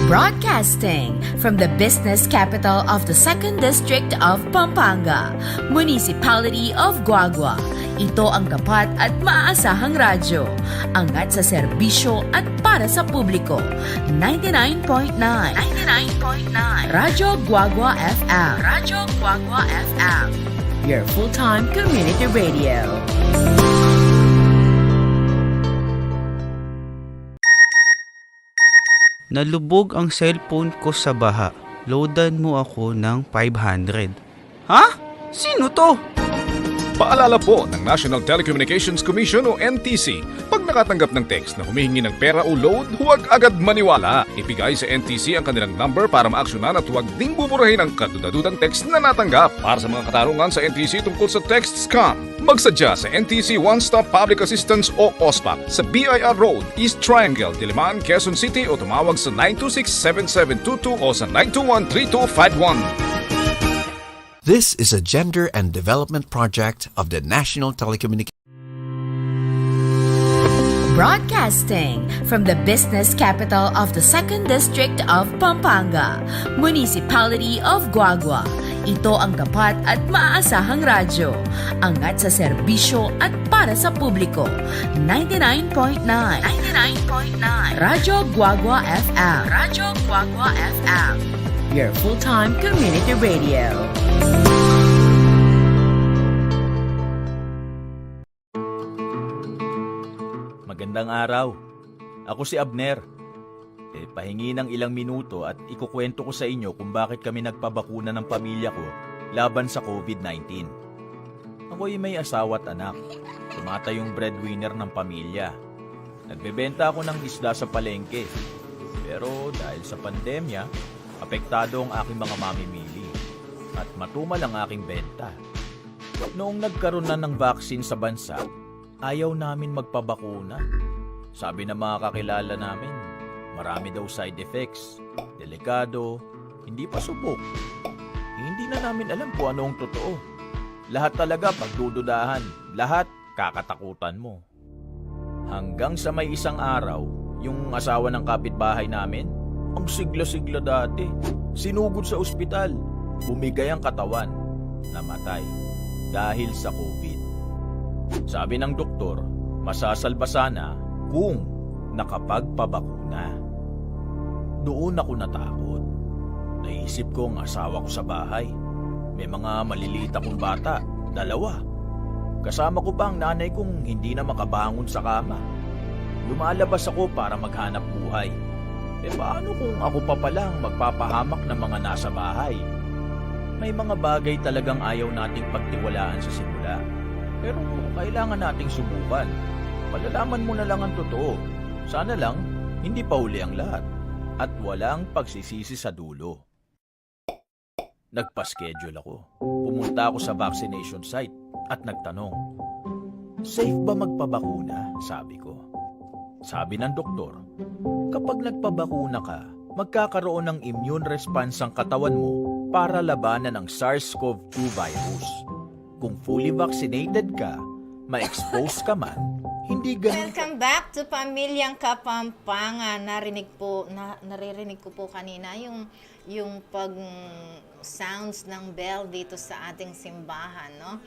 Broadcasting from the business capital of the 2nd District of Pampanga, Municipality of Guagua. Ito ang tapat at maaasahang radyo, angat sa serbisyo at para sa publiko. 99.9 Radyo Guagua FM. Radyo Guagua FM. Your full-time community radio. Nalubog ang cellphone ko sa baha. Loadan mo ako ng 500. Ha? Sino to? Paalala po ng National Telecommunications Commission o NTC, pag nakatanggap ng text na humihingi ng pera o load, huwag agad maniwala. Ibigay sa NTC ang kanilang number para maaksyonan at huwag ding buburahin ang kadudadudang text na natanggap. Para sa mga katarungan sa NTC tungkol sa text scam, magsadya sa NTC One Stop Public Assistance o OSPAP sa BIR Road, East Triangle, Diliman, Quezon City o tumawag sa 926-7722 o sa 921-3251. This is a gender and development project of the National Telecommunications. Broadcasting from the business capital of the 2nd District of Pampanga, Municipality of Guagua. Ito ang tapat at maaasahang radyo, angat sa serbisyo at para sa publiko. 99.9 Radyo Guagua FM. Radyo Guagua FM. Your full-time community radio. Magandang araw. Ako si Abner. pahingi ng ilang minuto at ikukwento ko sa inyo kung bakit kami nagpabakuna ng pamilya ko laban sa COVID-19. Ako'y may asawa at anak. Tumatayong breadwinner ng pamilya. Nagbebenta ako ng isda sa palengke. Pero dahil sa pandemya, apektado ang aking mga mamimili at matumal ang aking benta. Noong nagkaroon na ng vaccine sa bansa, ayaw namin magpabakuna. Sabi ng mga kakilala namin, marami daw side effects, delikado, hindi pa subok. Hindi na namin alam kung ano ang totoo. Lahat talaga pagdududahan, lahat kakatakutan mo. Hanggang sa may isang araw, yung asawa ng kapitbahay namin, ang sigla-sigla dati, sinugod sa ospital, bumigay ang katawan, namatay dahil sa COVID. Sabi ng doktor, masasalba sana kung nakapagpabakuna. Doon ako natakot. Naisip ko ang asawa ko sa bahay. May mga maliliit akong bata, 2. Kasama ko pa ang nanay kong hindi na makabangon sa kama. Lumalabas ako para maghanap buhay. Paano kung ako pa palang magpapahamak ng mga nasa bahay? May mga bagay talagang ayaw nating pagtiwalaan sa simula. Pero kailangan nating subukan. Malalaman mo na lang ang totoo. Sana lang, hindi pa huli ang lahat. At walang pagsisisi sa dulo. Nagpa-schedule ako. Pumunta ako sa vaccination site at nagtanong, safe ba magpabakuna? Sabi ko. Sabi ng doktor, kapag nagpabakuna ka, magkakaroon ng immune response ang katawan mo para labanan ang SARS-CoV-2 virus. Kung fully vaccinated ka, ma-expose ka man, hindi ganun. Welcome back to Pamilyang Kapampangan. Naririnig ko po kanina yung pag sounds ng bell dito sa ating simbahan, no?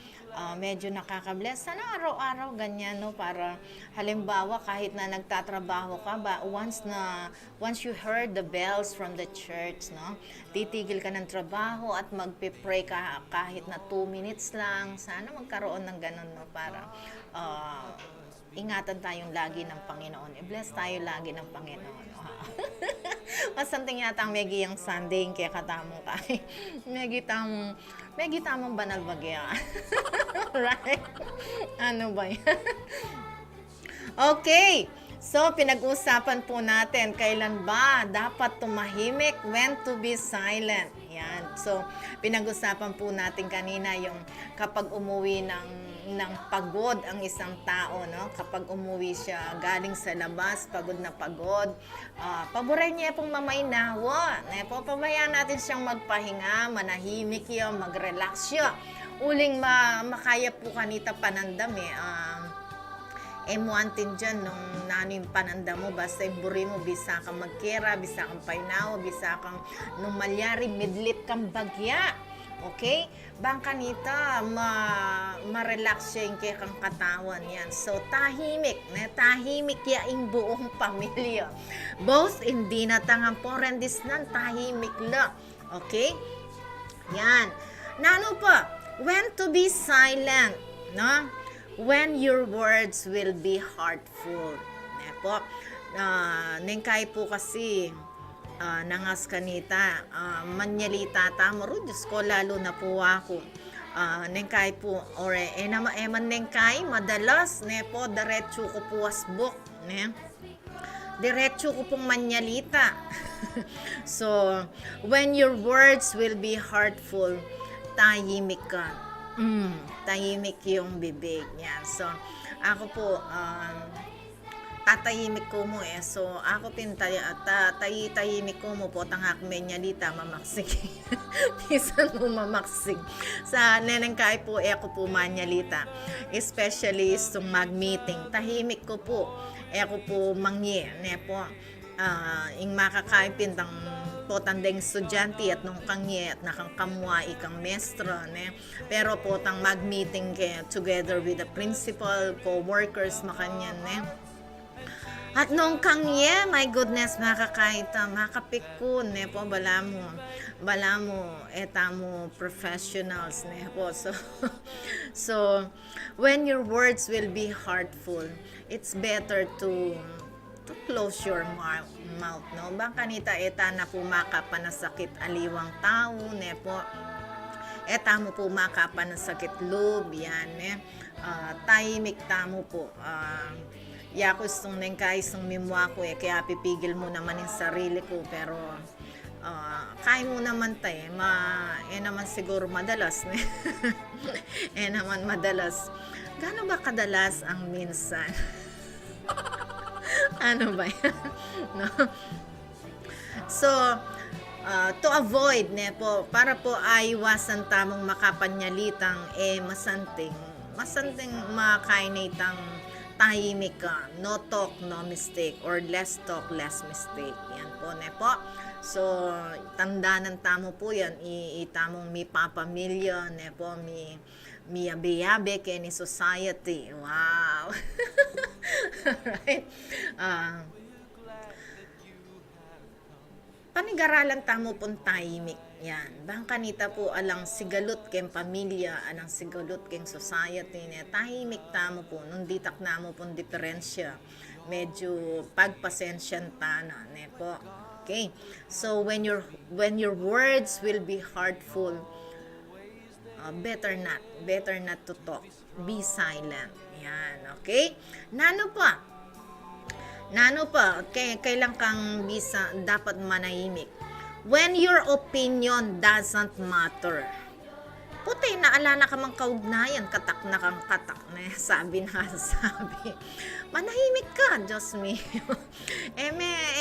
Medyo nakaka-bless. Sana araw-araw ganyan, no? Para halimbawa kahit na nagtatrabaho ka ba, once you heard the bells from the church, no? Titigil ka ng trabaho at magpe-pray ka kahit na 2 minutes lang. Sana magkaroon ng ganun, no? Para ingatan tayong lagi ng Panginoon. I-bless tayo lagi ng Panginoon. Masanting yata ang megiyang Sunday kaya katamong kay. Megitamong banal bagya. Right? Ano ba yan? Okay. So, pinag-usapan po natin kailan ba dapat tumahimik, when to be silent. Yan. So, pinag-usapan po natin kanina yung kapag umuwi ng pagod ang isang tao, no? Kapag umuwi siya galing sa labas, pagod na pagod, paboray niya pong mamaynawa. Pabayaan natin siyang magpahinga, manahimik yun, mag-relax siya. Uling makaya po kanita panandam muantin dyan nung nanin pananda mo, basta iburi mo, bisa kang magkera, bisa kang painawa, bisa kang nung malyari, midlit kang bagya. Okay? Bang kanita, ma-relax siya yung kaya kang katawan yan. So, tahimik. Tahimik yaing buong pamilya. Both hindi na tangang porendis nan, tahimik lang. Okay? Yan. Nano pa, when to be silent, no? When your words will be heartful. Po, nengkay po kasi nangas kanita, manyalita tamo, Diyos ko, lalo na po ako. Nengkay po, or eman nengkay, madalas, po, diretso ko po asbok, diretso ko pong manyalita. So, when your words will be heartful, tahimik ka. Tahimik yung bibig niya. So, ako po, tatahimik ko mo So, ako tahimik ko mo po, tangak menyalita, mamaksig. Pisan mo mamaksig. Sa nenengkay po, ako po manyalita. Especially itong mag-meeting. Tahimik ko po. Ako po mangye. Po, yung makakain pintang po tandeng estudyante at nung kangye at nakangkamwa ikang mestra, pero po tang mag-meeting together with the principal, co-workers, makanyan, At nung kangye, my goodness, makakaita, makapikun, po, bala mo, eta mo, professionals, po. So, when your words will be heartful, it's better to to close your mouth, no? Bang kanita eta na pumaka panasakit aliwang tao, ne po. Eta mo pumaka panasakit loob, yan, ne? Tahimik tamo po. Yako istong nengkay istong mimwa ko kaya pipigil mo naman yung sarili ko, pero kaya mo naman tayo, naman siguro madalas, ne? Naman madalas. Gaano ba kadalas ang minsan? Ano ba yan? No? So, to avoid, ne po, para po aiwasan tamong makapanyalitang masanting makainitang tahimik ka, no talk, no mistake, or less talk, less mistake. Yan po, ne po. So, tandaan ng tamo po yan, itamong mi papamilya, ne po, mi yabe-yabe kay ni society. Wow! Right? Panigaralan tamo pong tahimik. Yan. Bang kanita po alang sigalot keng pamilya, alang sigalot keng society, ne tahimik tamo po, nung ditak namo pong diferensya. Medyo pagpasensyan tana, ne po. Okay? So when your words will be hurtful, better not to talk. Be silent. Yan, okay? Nano pa, kailan kang dapat manahimik? When your opinion doesn't matter. Puti, naalala ka mang kaugnayan, katak na kang katak na, sabi. Manahimik ka, Diyos me.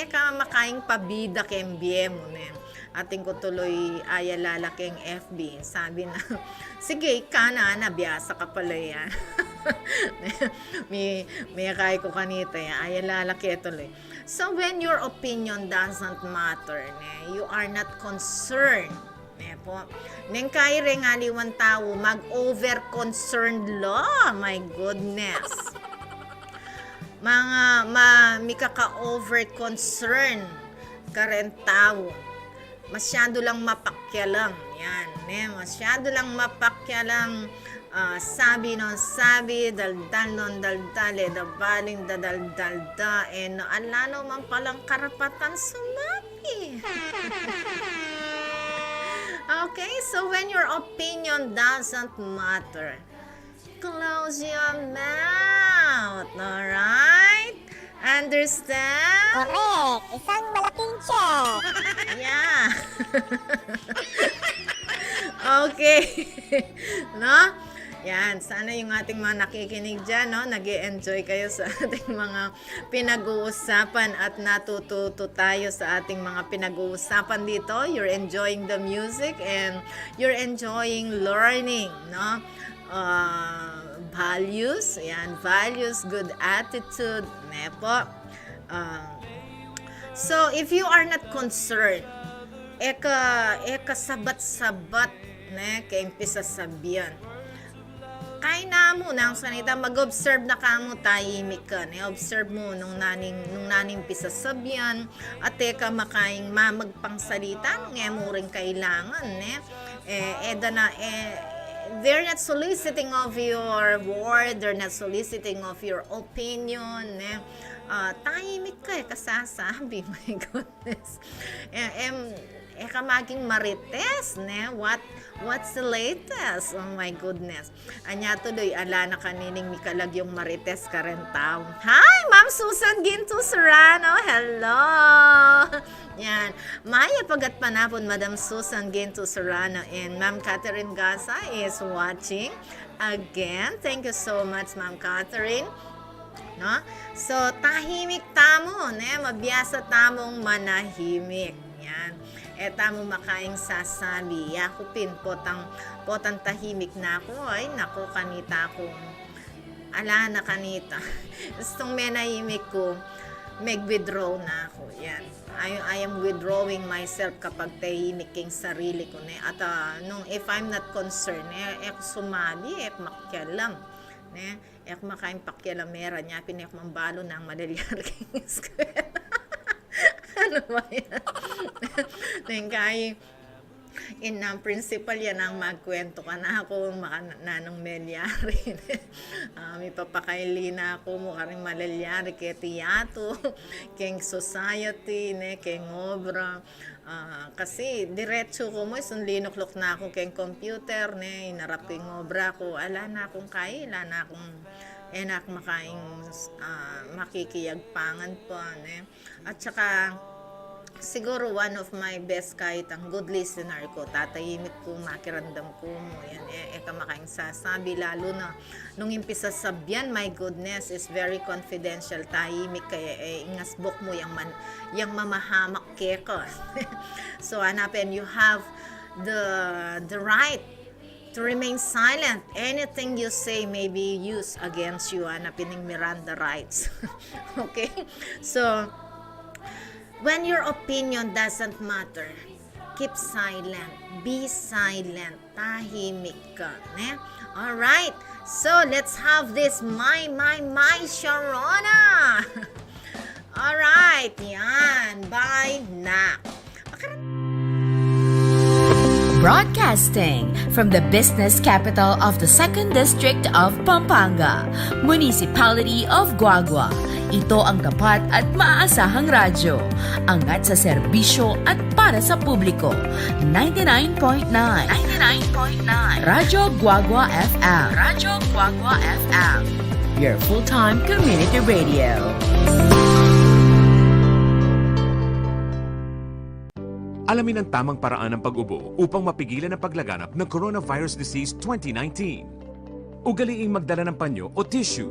Ka makaing pabida kembye mo, ne. Ating ko tuloy ayalala keng FB, sabi na, sige, ka na, nabiyasa ka pala yan. may kaya ko kanita yan, ayalala kaya tuloy. So when your opinion doesn't matter, ne, you are not concerned, ne po. Neng kaya rin aliwan tao, mag-over-concerned law, my goodness. May kaka-over-concern ka rin tao. Masyado lang mapakyalang. Yan, ne, masyado lang mapakyalang. Sabi non sabi, daldal non daldale, dabaling dadaldalda, alano man palang karapatan sumabi. Okay, so when your opinion doesn't matter, close your mouth, alright? Understand? Correct! Isang malaking check! Yeah. Okay. No? Yan, sana yung ating mga nakikinig dyan, no, nag-e-enjoy kayo sa ating mga pinag-uusapan at natututo tayo sa ating mga pinag-uusapan dito. You're enjoying the music and you're enjoying learning, no? Values, yan, values, good attitude, nepo. So, if you are not concerned, sabat-sabat, ne, kaimpisa sabihan. Kaya na mo nang sanita, mag-observe na ka mo, tahimik ka, ne? Observe mo nung naning pisasabihan, at teka makaing mamagpangsalita, nung mo rin kailangan, ne? They're not soliciting of your word, they're not soliciting of your opinion, ne? Tahimik ka, kasasabi, my goodness. Ka maging marites, ne? What's the latest? Oh my goodness. Anya tuloy, ala na kanining mikalag yung marites ka rin tao. Hi, Ma'am Susan Ginto Serrano. Hello! Yan. Maya pagat panapon, Madam Susan Ginto Serrano and Ma'am Catherine Gasa is watching. Again, thank you so much, Ma'am Catherine. No? So, tahimik tamo, ne? Mabiyasa tamong manahimik. Yan. Tamo makaing sasabi, yakupin, potang tahimik na ako, ay, nako, kanita akong, ala na kanita. Gustong menahimik ko, mag-withdraw na ako. Yan. I am withdrawing myself kapag tahimik king sarili ko. Ne? At if I'm not concerned, sumabi, makyalam. Ne? Makaing pakyalamera niya, pinek mambalo ng madalyar king square. Ano ba yan? principal yan ang magkwento ka na ako, nanong melyari. May papakaili na ako mo karing malalyari kay tiyato, kay society, kay obra. Kasi diretso ko mo, linok-lok na ako kay computer, inarap ko yung obra ko, ala na akong kaya, ala na akong enak makaing makikiyagpangan po. At saka, siguro one of my best kahit ang good listener ko, tatahimik ko, makirandam ko mo, yan, makaing sasabi, lalo na nung impisa sabyan, my goodness, is very confidential, tahimik, kaya ingasbok mo yung mamahamak keko. So, hanapin, you have the right to remain silent. Anything you say may be used against you. Hanapin ng Miranda rights. Okay? So, when your opinion doesn't matter, keep silent. Be silent. Tahimik ka. Alright. So, let's have this my Sharona. Alright. Yan. Bye na. Broadcasting from the business capital of the 2nd District of Pampanga, Municipality of Guagua. Ito ang tapat at maaasahang radyo. Angat sa serbisyo at para sa publiko. 99.9 Radyo Guagua FM. Radyo Guagua FM. Your full-time community radio. Alamin ang tamang paraan ng pag-ubo upang mapigilan ang paglaganap ng Coronavirus Disease 2019. Ugaliing magdala ng panyo o tissue.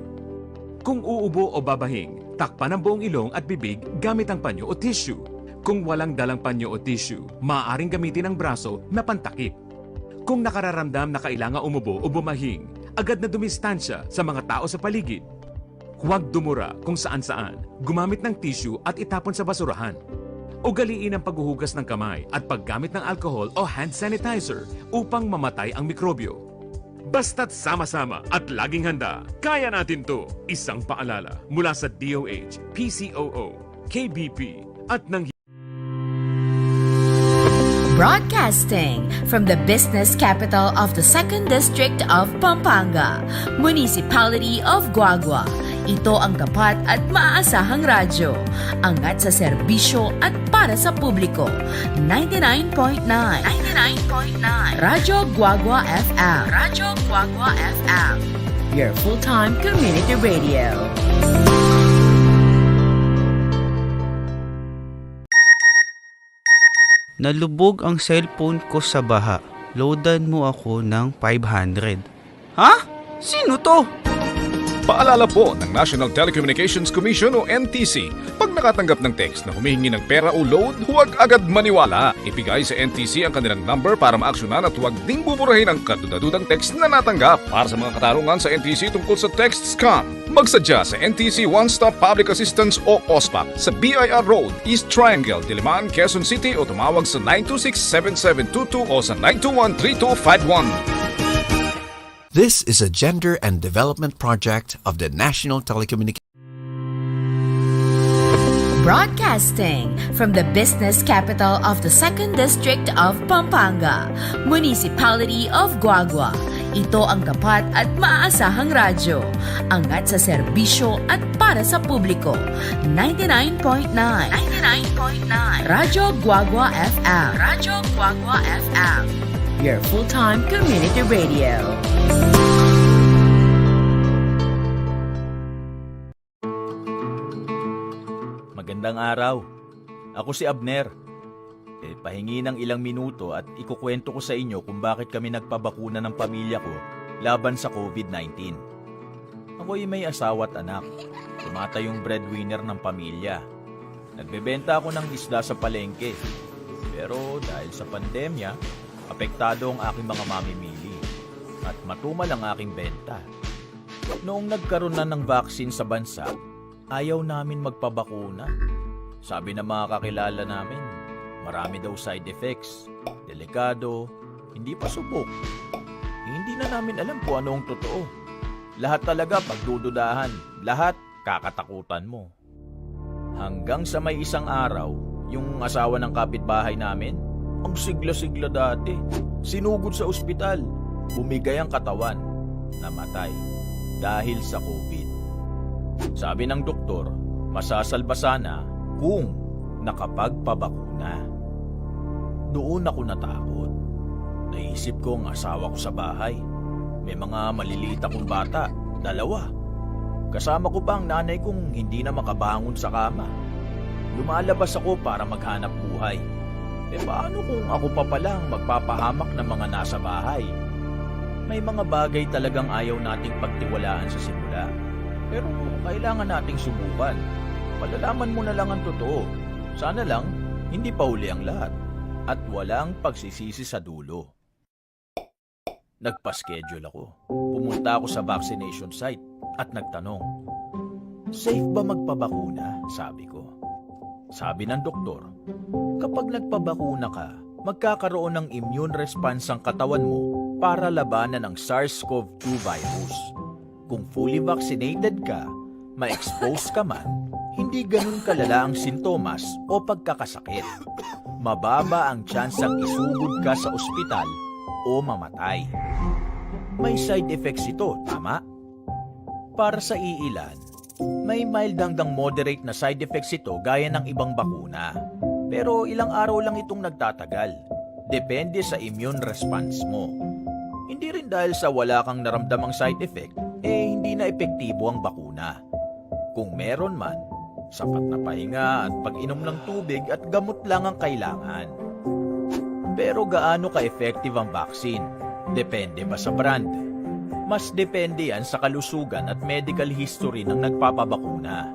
Kung uubo o babahing, takpan ang buong ilong at bibig gamit ang panyo o tissue. Kung walang dalang panyo o tissue, maaaring gamitin ang braso na pantakip. Kung nakararamdam na kailangan umubo o bumahing, agad na dumistansya sa mga tao sa paligid. Huwag dumura kung saan-saan, gumamit ng tissue at itapon sa basurahan. Ugaliin ang paghuhugas ng kamay at paggamit ng alcohol o hand sanitizer upang mamatay ang mikrobyo. Basta't sama-sama at laging handa, kaya natin to! Isang paalala mula sa DOH, PCOO, KBP at ng Broadcasting from the business capital of the 2nd District of Pampanga, Municipality of Guagua. Ito ang tapat at maaasahang radyo. Angat sa serbisyo at para sa publiko. 99.9 Radyo Guagua FM. Radyo Guagua FM. Your full-time community radio. Nalubog ang cellphone ko sa baha. Loadan mo ako ng 500. Ha? Sino to? Paalala po ng National Telecommunications Commission o NTC, pag nakatanggap ng text na humihingi ng pera o load, huwag agad maniwala. Ibigay sa NTC ang kanilang number para maaksyonan at huwag ding buburahin ang kadudadudang text na natanggap. Para sa mga katarungan sa NTC tungkol sa text scam, magsadya sa NTC One Stop Public Assistance o OSPAP sa BIR Road, East Triangle, Diliman, Quezon City o tumawag sa 926-7722 o sa 921-3251. This is a gender and development project of the National Telecommunications. Broadcasting from the business capital of the 2nd District of Pampanga, Municipality of Guagua. Ito ang tapat at maaasahang radyo. Angat sa serbisyo at para sa publiko. 99.9 Radyo Guagua FM. Radyo Guagua FM. Your full-time community radio. Magandang araw. Ako si Abner. Pahingi ng ilang minuto at ikukwento ko sa inyo kung bakit kami nagpabakuna ng pamilya ko laban sa COVID-19. Ako'y may asawa at anak. Tumatayong breadwinner ng pamilya. Nagbebenta ako ng isda sa palengke. Pero dahil sa pandemya, apektado ang aking mga mamimili at matumal ang aking benta. Noong nagkaroon na ng vaccine sa bansa, ayaw namin magpabakuna. Sabi ng mga kakilala namin, marami daw side effects, delikado, hindi pa subok. Hindi na namin alam kung ano ang totoo. Lahat talaga pagdududahan, lahat kakatakutan mo. Hanggang sa may isang araw, yung asawa ng kapitbahay namin, Ang sigla-sigla dati. Sinugod sa ospital. Bumigay ang katawan. Namatay. Dahil sa COVID. Sabi ng doktor, masasalba sana kung nakapagpabakuna. Doon ako natakot. Naisip ko ang asawa ko sa bahay. May mga maliliit akong bata, 2. Kasama ko pa ang nanay kong hindi na makabangon sa kama. Lumalabas ako para maghanap buhay. Paano kung ako pa palang magpapahamak ng mga nasa bahay? May mga bagay talagang ayaw nating pagtiwalaan sa simula. Pero kailangan nating subukan. Malalaman mo na lang ang totoo. Sana lang, hindi pa huli ang lahat. At walang pagsisisi sa dulo. Nagpa-schedule ako. Pumunta ako sa vaccination site at nagtanong, safe ba magpabakuna? Sabi ko. Sabi ng doktor, kapag nagpabakuna ka, magkakaroon ng immune response ang katawan mo para labanan ang SARS-CoV-2 virus. Kung fully vaccinated ka, ma-expose ka man, hindi ganun kalala ang sintomas o pagkakasakit. Mababa ang tsansang isugod ka sa ospital o mamatay. May side effects ito, tama? Para sa iilan, may mild hanggang moderate na side effects ito gaya ng ibang bakuna. Pero ilang araw lang itong nagtatagal. Depende sa immune response mo. Hindi rin dahil sa wala kang naramdamang side effect, hindi na epektibo ang bakuna. Kung meron man, sapat na pahinga at pag-inom ng tubig at gamot lang ang kailangan. Pero gaano ka-effective ang vaccine? Depende ba sa brand? Mas depende yan sa kalusugan at medical history ng nagpapabakuna.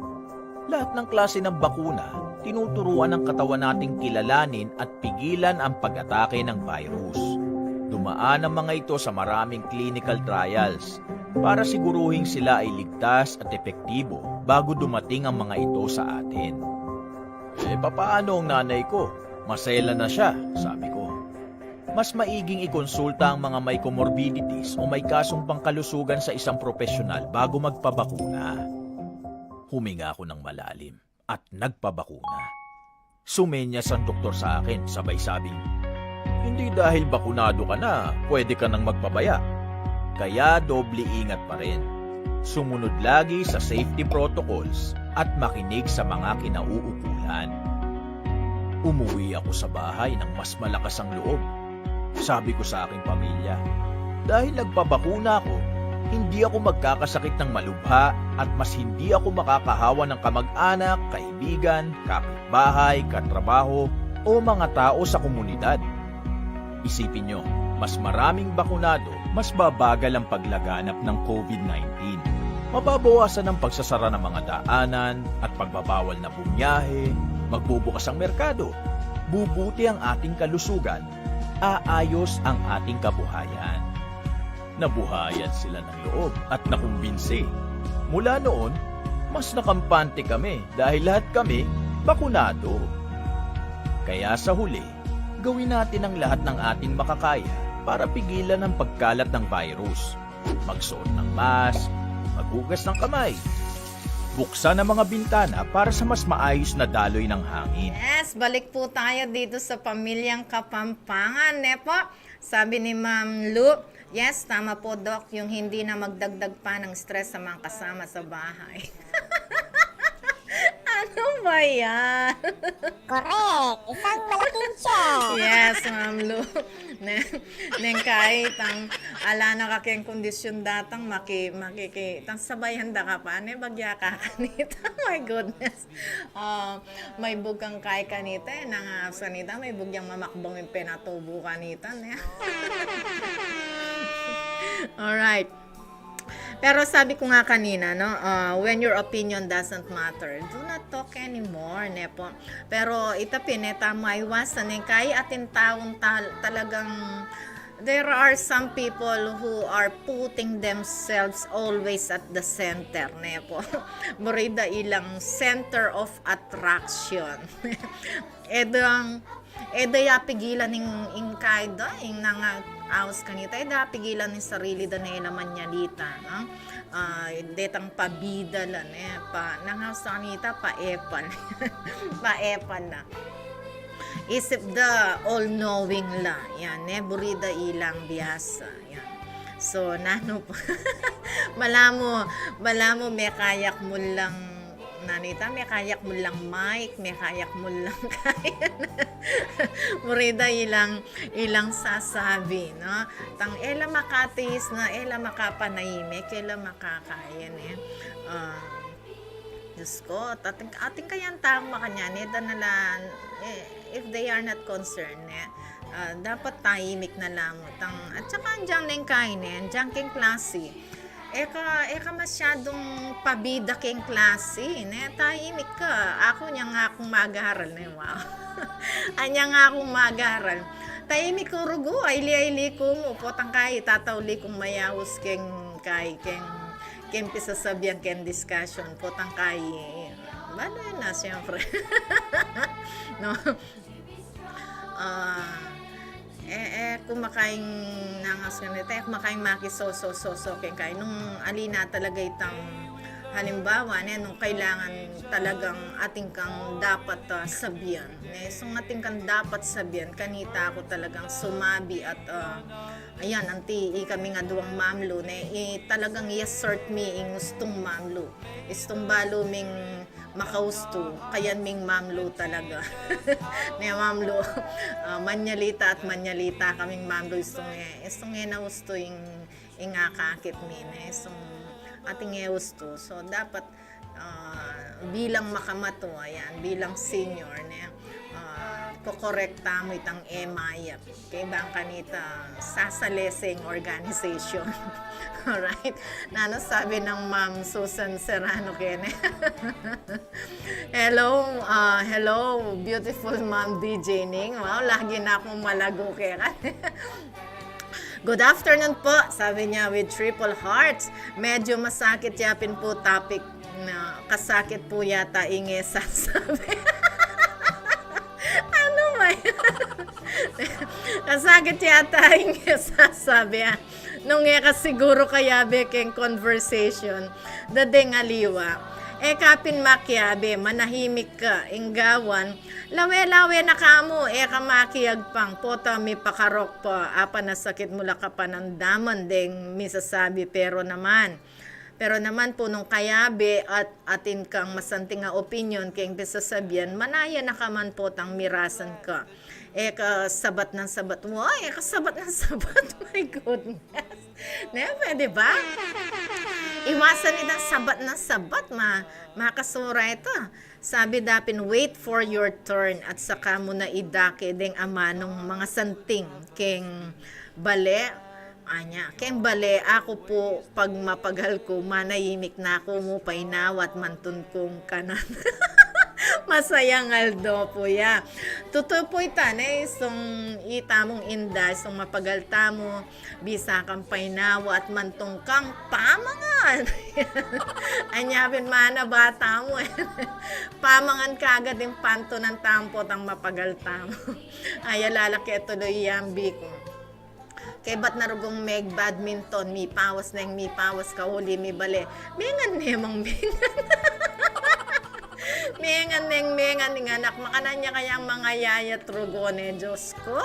Lahat ng klase ng bakuna, tinuturuan ng katawan nating kilalanin at pigilan ang pag-atake ng virus. Dumaan ang mga ito sa maraming clinical trials para siguruhin sila ay ligtas at epektibo bago dumating ang mga ito sa atin. Papaano ang nanay ko? Masela na siya, sabi ko. Mas maiging ikonsulta ang mga may comorbidities o may kasong pangkalusugan sa isang profesional bago magpabakuna. Huminga ako ng malalim at nagpabakuna. Sumenyas ang doktor sa akin, sabay sabing, hindi dahil bakunado ka na, pwede ka nang magpabaya. Kaya doble ingat pa rin. Sumunod lagi sa safety protocols at makinig sa mga kinauukulan. Umuwi ako sa bahay ng mas malakas ang loob. Sabi ko sa aking pamilya, dahil nagpabakuna ako, hindi ako magkakasakit ng malubha at mas hindi ako makakahawa ng kamag-anak, kaibigan, kapitbahay, katrabaho o mga tao sa komunidad. Isipin nyo, mas maraming bakunado, mas babagal ang paglaganap ng COVID-19. Mababawasan ang pagsasara ng mga daanan at pagbabawal na bumiyahe, magbubukas ang merkado, bubuti ang ating kalusugan, aayos ang ating kabuhayan. Nabuhayan sila ng loob at nakumbinsi. Mula noon, mas nakampante kami dahil lahat kami bakunado. Kaya sa huli, gawin natin ang lahat ng ating makakaya para pigilan ang pagkalat ng virus. Magsuot ng mask, maghugas ng kamay, buksan ang mga bintana para sa mas maayos na daloy ng hangin. Yes, balik po tayo dito sa Pamilyang Kapampangan, po. Sabi ni Ma'am Lu, yes, tama po, Doc, yung hindi na magdagdag pa ng stress sa mga kasama sa bahay. Ano ba yan? Correct. Isang malaking check. Yes, Ma'am Lu. Neng kahit ang ala na kakeng kondisyon datang makikitang sabay handa ka pa. Ano bagya ka kanita? My goodness. May bugang kay kanita. Nang sanita, may bugyang mamakbong yung penatubo kanita. Alright. Pero sabi ko nga kanina, no, when your opinion doesn't matter, do not talk anymore, nepo. Pero itapin, maiwasan, kaya atin taong talagang, there are some people who are putting themselves always at the center, nepo. Burida ilang center of attraction. Edo ya pigilan ing kayda, ing aos kanita, pigilan ng sarili da na naman niya dita, no? Detang pabida lang, pa nangaos kanita, paepan. Paepan na. Isip the all-knowing la. Yan, burida ilang biasa. Yan. So, nano po. Malamo may kayak mo lang nanita, may kayak mo lang mic, may kayak mo lang kaya burida ilang sasabi, no? Tang ela makatis na ela makapanahimik, ela makakayan Diyos ko, ating kayang taong makanyan, danalan, if they are not concerned, dapat tahimik na lamot. At saka andyan na yung kainin, andyan king klase. Eka masyadong pabida king klase, tahimik ka. Ako niya nga akong mag-aaral, wow. Anya nga akong mag-aaral. Tahimik ko rugo, ayli ko mo, potang kay, tatawli kong mayahos king pisasabihan ken discussion potang kay balo yun na siyempre no kumakain nangas ganito kumakain makisoso ken kay nung alina talaga itang halimbawa nung kailangan talagang ating kang dapat sabihan so ating kang dapat sabihan kanita ako talagang sumabi at ayan, anti kami nga duwang mamlo talagang i-assert mi gustong mamlo. Istong balo ming makausto, kaya ming mamlo talaga. Mamlo, manyalita at manyalita kaming mamlo istong na gusto ingakakit mi istong ating gusto. So dapat bilang makamato, ayan, bilang senior kokorekta mo itang emayap kay bang kanita sasalesing organization. Alright? Nano sabi ng Ma'am Susan Serrano kene. Hello, beautiful Ma'am DJ Ning. Wow, lagi na akong malago kaya. Good afternoon po, sabi niya with triple hearts. Medyo masakit yapin po topic na kasakit po yata inge sasabi. Kasakit yata yung sasabi nung siguro kaya bekeng conversation dadeng aliwa kapin makyabe manahimik ka inggawan lawe na kamo kamakiyag pang pota mi pakarok pa apa nasakit mula ka panandaman deng misasabi pero naman po nung kayabe at atin kang masanting nga opinion keng pisasabihan manaya na kaman po tang mirasan ka sabat ng sabat mo sabat ng sabat my goodness pwede ba iwasan itang sabat ng sabat makasura ito sabi dapin wait for your turn at saka mo na idake deng amanong mga santing keng bale keng bale ako po pag mapagal ko manayimik na ako mo painawat mantun kong kanan. Masayang aldo po ya. Totoo po itan isong itamong inda, isong mapagalta mo, bisa kang painawa at mantong kang pamangan. Anyapin mana bata mo pamangan kagad yung panto ng tampot ang mapagalta mo. Ay lalaki tuloy yambi ko. Kay ba't narugong meg badminton, mi pawas na yung mi pawas kahuli, mi bale. Mengan nemang mengan ng anak. Makanan niya kayang mga yaya trugone, Diyos ko.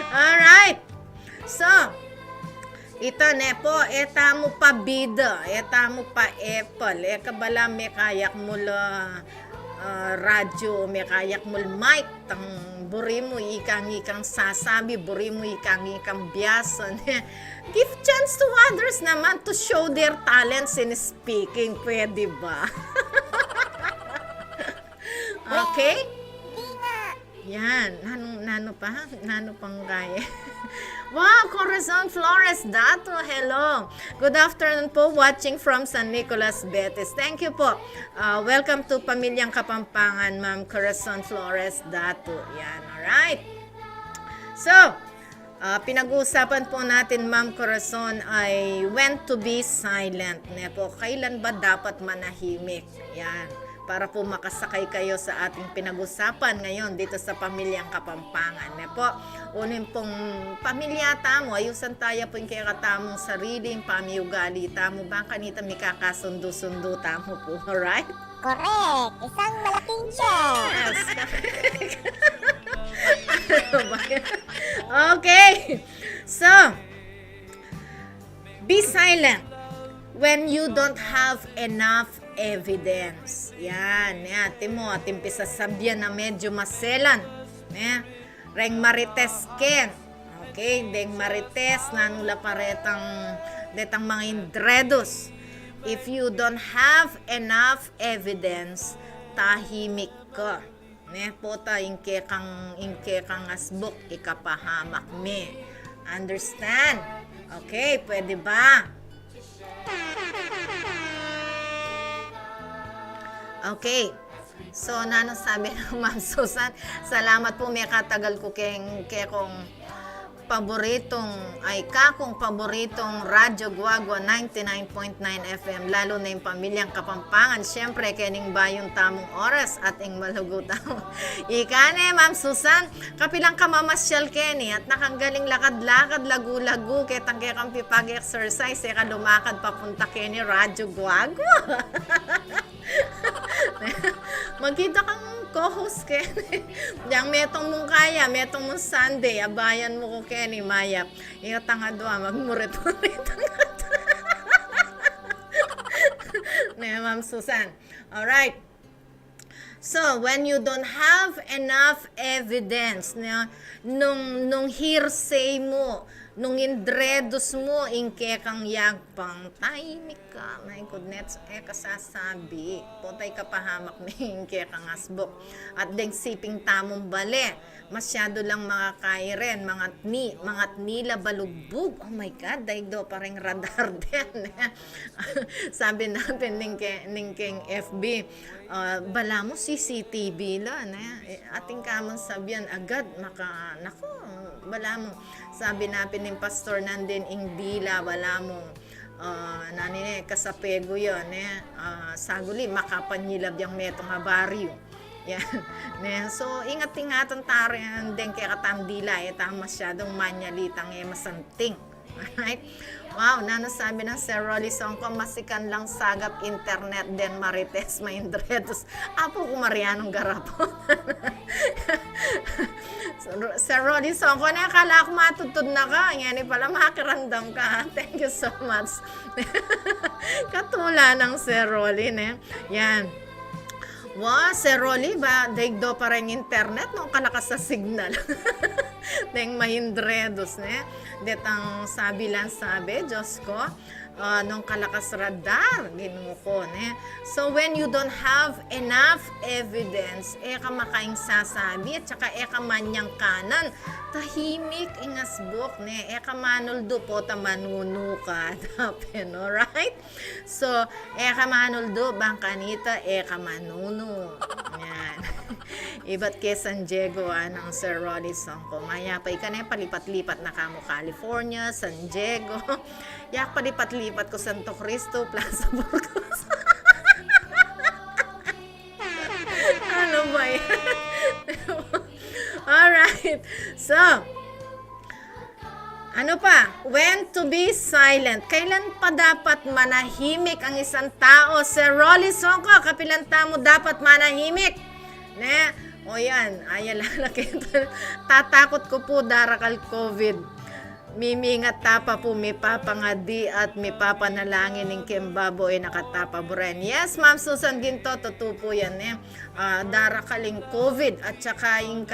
Alright. So, ito po, eta mo pa bida, eta mo pa apple, kabala may kayak mula radyo, may kayak mula mic, tang buri mo ikang sasabi, buri mo ikang biyasan. Give chance to others naman to show their talents in speaking, pwede ba? Okay? Yan, nano pang gaya. Wow, Corazon Flores Dato, hello. Good afternoon po, watching from San Nicolas, Betis. Thank you po. Welcome to Pamilyang Kapampangan, Ma'am Corazon Flores Dato. Yan, alright. So, pinag-uusapan po natin, Ma'am Corazon, ay when to be silent. Po, kailan ba dapat manahimik? Yan. Para po makasakay kayo sa ating pinag-usapan ngayon dito sa Pamilyang Kapampangan. Po, unin pong pamilya tamo, ayusan tayo po yung kaya katamong sariling pamiugali tamo. Baka kanita may kakasundo-sundo tamo po, alright? Correct! Isang malaking check! Yes, Correct. Ano ba yan? Okay. So, be silent when you don't have enough evidence. Yan. Timo, timpisa sabyan na medyo maselan. Reng marites ken. Okay, deng marites nanula paretang detang mga indredos. If you don't have enough evidence, tahimik ka. Pota ingke kang asbok ikapahamak me. Understand? Okay, pwede ba? Okay. So, nano sabi ng Ma'am Susan, salamat po, may katagal ko kong paboritong Radyo Guagua 99.9 FM, lalo na yung pamilyang Kapampangan. Siyempre, kening bayong tamong oras at ing malugutan. Ikane, Ma'am Susan, kapilang kamamasyal keni at nakanggaling lakad-lakad, lagu-lagu, ketang kekang pipag-exercise, ka lumakad papunta keni Radyo Guagua. Magkita kang co-host Kenny. Yang metong mong kaya, metong mong Sunday, abayan mo ko Kenny, Maya. Ingatanga doa, magmurit-murit. Ma'am Susan. Alright. So, when you don't have enough evidence, nung hearsay mo, nung indredos mo, ingke kang yagpang, tahimik ka, my goodness, kasasabi, potay ka pahamak ni ingke kang asbok, at deng siping tamong bale, masyado lang mga kairen, mga nila balugbog, oh my God, daigdo parang radar din. Sabi natin, ningking FB, bala mo CCTV lang, ating kamang sabihan agad, nako, bala mo, sabi natin ng pastor nandin ing dila, wala mo kasapego yun saguli makapanyilab yung metong abaryo yan. So ingat-ingatan tarin din kaya katandila tang masyadong manyalitang masanting. Alright? Wow, nanasabi ng Sir Rolly Songko, masikan lang sagat internet den marites maindretos. Apo kumarianong garapon. Sir Rolly Songko, nakakala ako matutod na ka. Yan pala makakirandam ka. Thank you so much. Katula ng Sir Rolly. Yan. Wow, Sir Rolly, ba daigdo pa rin internet nung kalakas sa signal. Deng mahindredos, detang sabi, Diyos ko, nung kalakas radar, ginuko, So, when you don't have enough evidence, ka makaing sasabi, at saka ka manyang kanan, tahimik, ingasbok, ka manuldo po, manuno ka, tapin, alright? So, ka manuldo, bangkanita, ka manuno. Yan. Iba't kay San Diego, ng Sir Rolly Songko. Maya pa palipat-lipat na kamo California, San Diego. Yak palipat-lipat ko Santo Cristo, Plaza Burgos. Ano ba yan? Alright. So, ano pa? When to be silent. Kailan pa dapat manahimik ang isang tao? Sir Rolly Songko, kapilanta mo dapat manahimik. O yan, ayala na kita. Tatakot ko po darakal COVID. Mimingat tapa po, may papangadi at may papanalangin ng Kembabo ay nakatapa buren. Yes, Ma'am Susan Ginto, totoo po yan. Darakaling COVID at saka yung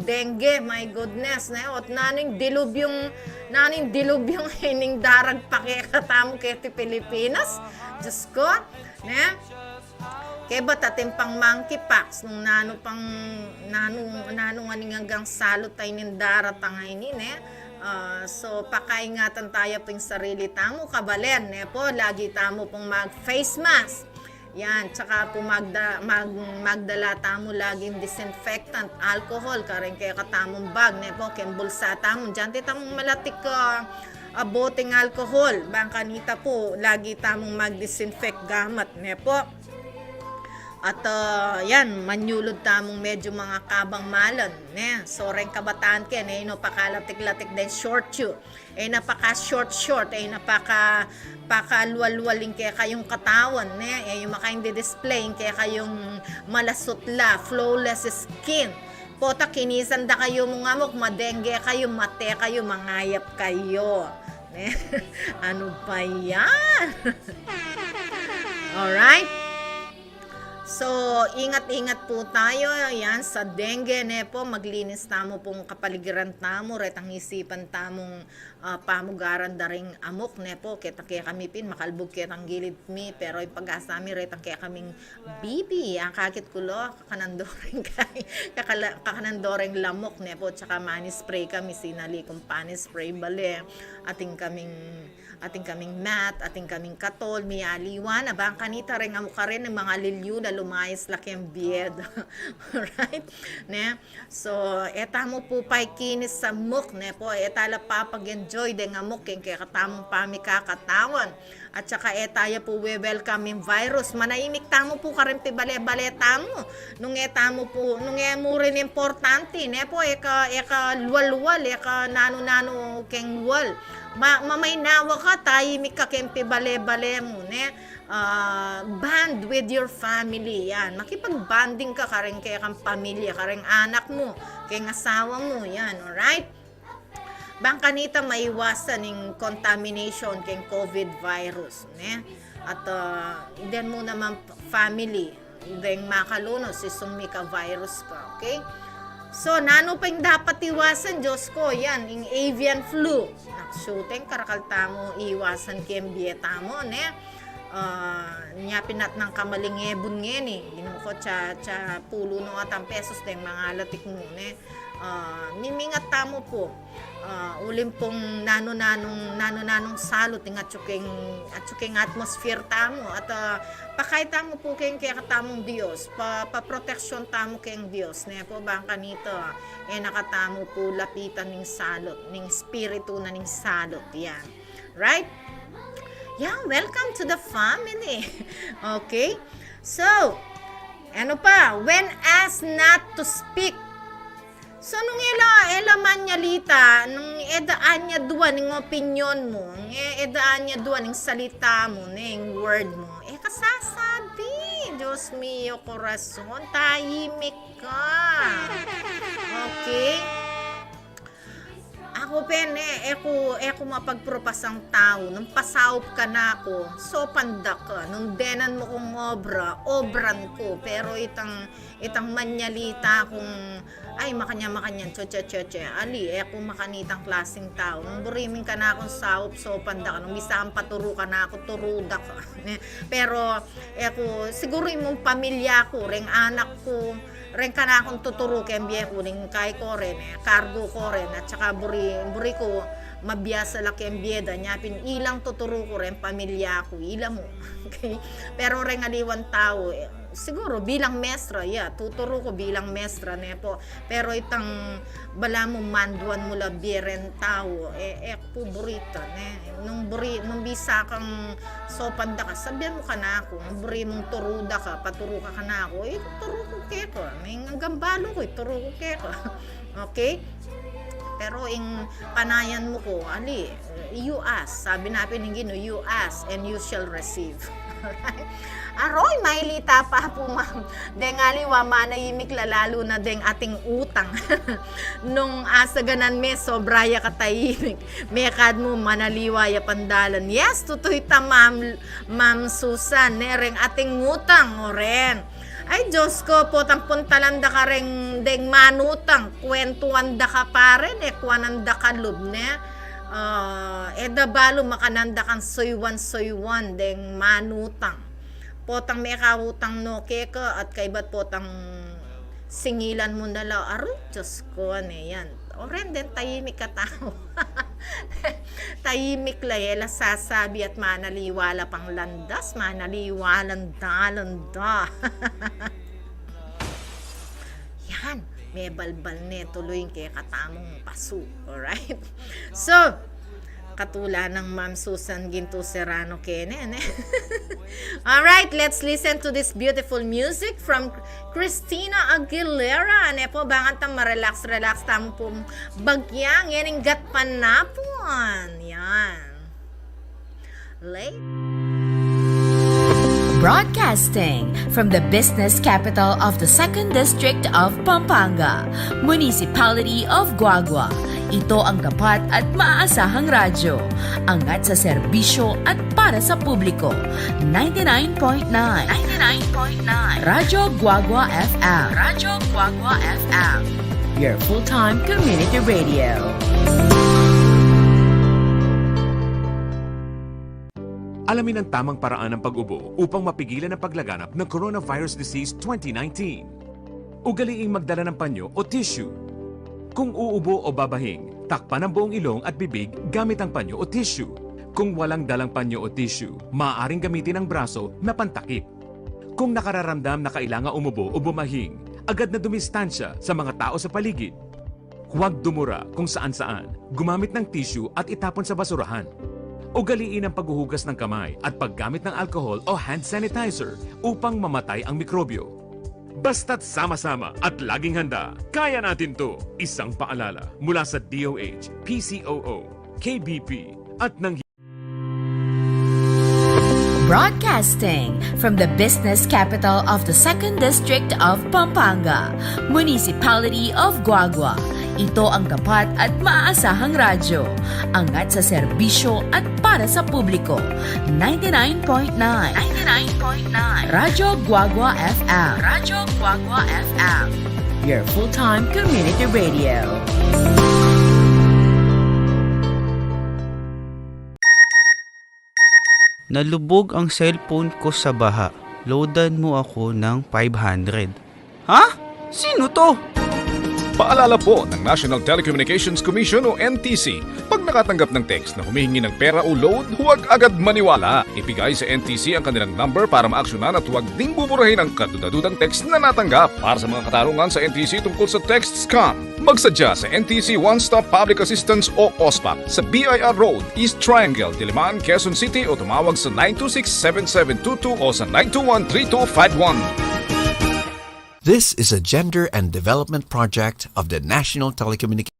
dengue, my goodness. At naning dilubyong hining darag pakikatamo kiti Pilipinas. Diyos ko, kaya ba tatim pang monkeypox nung nanong hanggang salot tayo nindara tangay so pakaingatan tayo pong sarili tamo kabalen po lagi tamo pong mag face mask yan tsaka po magdala tamo laging disinfectant alcohol karing kaya katamong bag po kembulsa tamo dyan tamong malatik boteng alcohol bangkanita po lagi tamong mag disinfect gamat po. At yan, manyulod tamong medyo mga kabang malan. Ne? So, rin kabataan ka, no, pakalatik-latik din short you. Napaka-short, napaka-luwal-luwaling kaya kayong katawan. Ne? Yung makaindi-display, kaya kayong malasutla, flawless skin. Pota, kinisan da kayo mga mok, madengge kayo, mate kayo, mangayap kayo. Ne? Ano ba yan? Alright? So, ingat-ingat po tayo yan sa dengue po, maglinis tamo pong kapaligiran tamo, retang isipan tamong pamugaran daring amok po, kita kaya kami pin, makalbog kitang gilid mi, pero yung pag-asami retang kaya kaming bibi, ang kakit kulo, kakanandoreng lamok po, tsaka money spray kami, sinali kong pani spray bale, ating kaming mat, ating kaming katol, miyaliwan, abang kanita rin amo ka rin ng mga lilyo na lumayas laki ang biyed. Alright? Ne? So, eta mo po pa'y kinis sa muk, ne po, eta la papag-enjoy din nga muk, kaya katamong pamikakatawan. At saka etaya po we welcome yung virus. Manahimik tamo po ka rin pibale-bale tamo. Nung etamo po, nung mo rin importante, ne po, eka luwal-luwal, eka nano-nano keng luwal. Mamay nawa ka, tahimik ka kempe bale-bale mo, ne? Band with your family, yan. Makipag-banding ka rin kaya kang pamilya, rin anak mo, kaya asawa mo, yan, alright? Bang kanita maiwasan ng contamination kay COVID virus, ne? At then mo naman family, then makaluno si sumika virus pa, okay? So, nano pa yung dapat iwasan, Diyos ko, yan, yung avian flu. Nakshooting, karakal mo, iwasan kiyembieta mo, ne? Nya pinat ng kamalingebon ngayon, eh. Ginuko, tsa pulo no at ang pesos, den mga latik mo, ne? Mimingat tamo po. Ulim pong nano-nanong salot ng atsuking atmosphere tamo at pakay tamo po kayong kaya katamong Diyos paproteksyon tamo kayong Diyos ne po bang kanito nakatamo po lapitan ng salot ng spiritu na ng salot yan right yeah welcome to the family okay so ano pa when asked not to speak. So, nung elaman niya lita, nung edaan niya duwan ng opinion mo, edaan niya duwan ng salita mo, ng word mo, kasasabi, Diyos mio, corazon, tahimik ka. Okay? Ako eko mapagpropasang tao, nung pasawp ka na ako, so panda ka, nung denan mo kong obran ko, pero itang manyalita kung, ay makanya, ali, eko makanitang klaseng tao, nung buriming ka na akong sawp, so panda ka, nung bisaan paturo ka na ako, turuda ka. Pero, siguro yung pamilya ko, ring anak ko, rin ka na akong tuturo kaya biya ko rin kay ko rin, cargo ko rin at saka buri ko mabiyasa laki ang biyeda niya ilang tuturo ko rin pamilya ko ilang mo okay? Pero rin aliwan tao siguro bilang mestra tuturo ko bilang mestra nepo pero itang bala mo manduan mo la biren tao po burita nung bisa kang sopanda ka sabihan mo ka na ako nung buri mong turuda ka paturo ka na ako turo ko keko may gambalo ko turo ko keko okay pero ing panayan mo ko ali you ask sabi natin ng you ask and you shall receive. Aroy, mailita pa po ma'am. Deng aliwa, manayimik lalalo na deng ating utang. Nung asaganan me, sobraya katahimik. Mekad mo, manaliwaya pandalan. Yes, tutoy ta ma'am Susan. Nereng ating utang, oren. Ay, Diyos ko po, tampuntalan da ka rin deng manutang. Kwentuan da ka pa rin, kwanan da ka lub, ne? Edabalo makananda kang soywan deng manutang. Potang may kautang no keka at kaibat potang singilan mo na lang. Aroy, Diyos ko, yan. Oren din, tahimik ka tao. Tahimik layela sasabi at manaliwala pang landas, manaliwalanda. Yan, may balbal ne, tuloy kaya katamong paso. Alright? So, makatula ng Ma'am Susan Ginto Serrano Kenen. Alright, let's listen to this beautiful music from Christina Aguilera. Ano po, bangat ang ma-relax tamo pong bagyang. Yan ang gatpan na po. Yan. Late. Broadcasting from the business capital of the 2nd District of Pampanga, Municipality of Guagua. Ito ang tapat at maaasahang radyo. Angat sa serbisyo at para sa publiko. 99.9 Radyo Guagua FM. Radyo Guagua FM. Your full-time community radio. Alamin ang tamang paraan ng pag-ubo upang mapigilan ang paglaganap ng Coronavirus Disease 2019. Ugaliing magdala ng panyo o tissue. Kung uubo o babahing, takpan ang buong ilong at bibig gamit ang panyo o tissue. Kung walang dalang panyo o tissue, maaaring gamitin ang braso na pantakip. Kung nakararamdam na kailangan umubo o bumahing, agad na dumistansya sa mga tao sa paligid. Huwag dumura kung saan-saan, gumamit ng tissue at itapon sa basurahan. Ugaliin ang paghuhugas ng kamay at paggamit ng alcohol o hand sanitizer upang mamatay ang mikrobyo. Basta't sama-sama at laging handa, kaya natin to! Isang paalala mula sa DOH, PCOO, KBP at ng Broadcasting from the business capital of the 2nd District of Pampanga, Municipality of Guagua. Ito ang tapat at maaasahang radyo. Angat sa serbisyo at para sa publiko. 99.9 Radyo Guagua FM. Radyo Guagua FM. Your full-time community radio. Nalubog ang cellphone ko sa baha. Loadan mo ako ng 500. Ha? Sino to? Paalala po ng National Telecommunications Commission o NTC, pag nakatanggap ng text na humihingi ng pera o load, huwag agad maniwala. Ibigay sa NTC ang kanilang number para maaksyonan at huwag ding buburahin ang kadudadudang text na natanggap. Para sa mga katarungan sa NTC tungkol sa text scam, magsadya sa NTC One Stop Public Assistance o OSPAP sa BIR Road, East Triangle, Diliman, Quezon City o tumawag sa 926-7722 o sa 921-3251. This is a gender and development project of the National Telecommunications.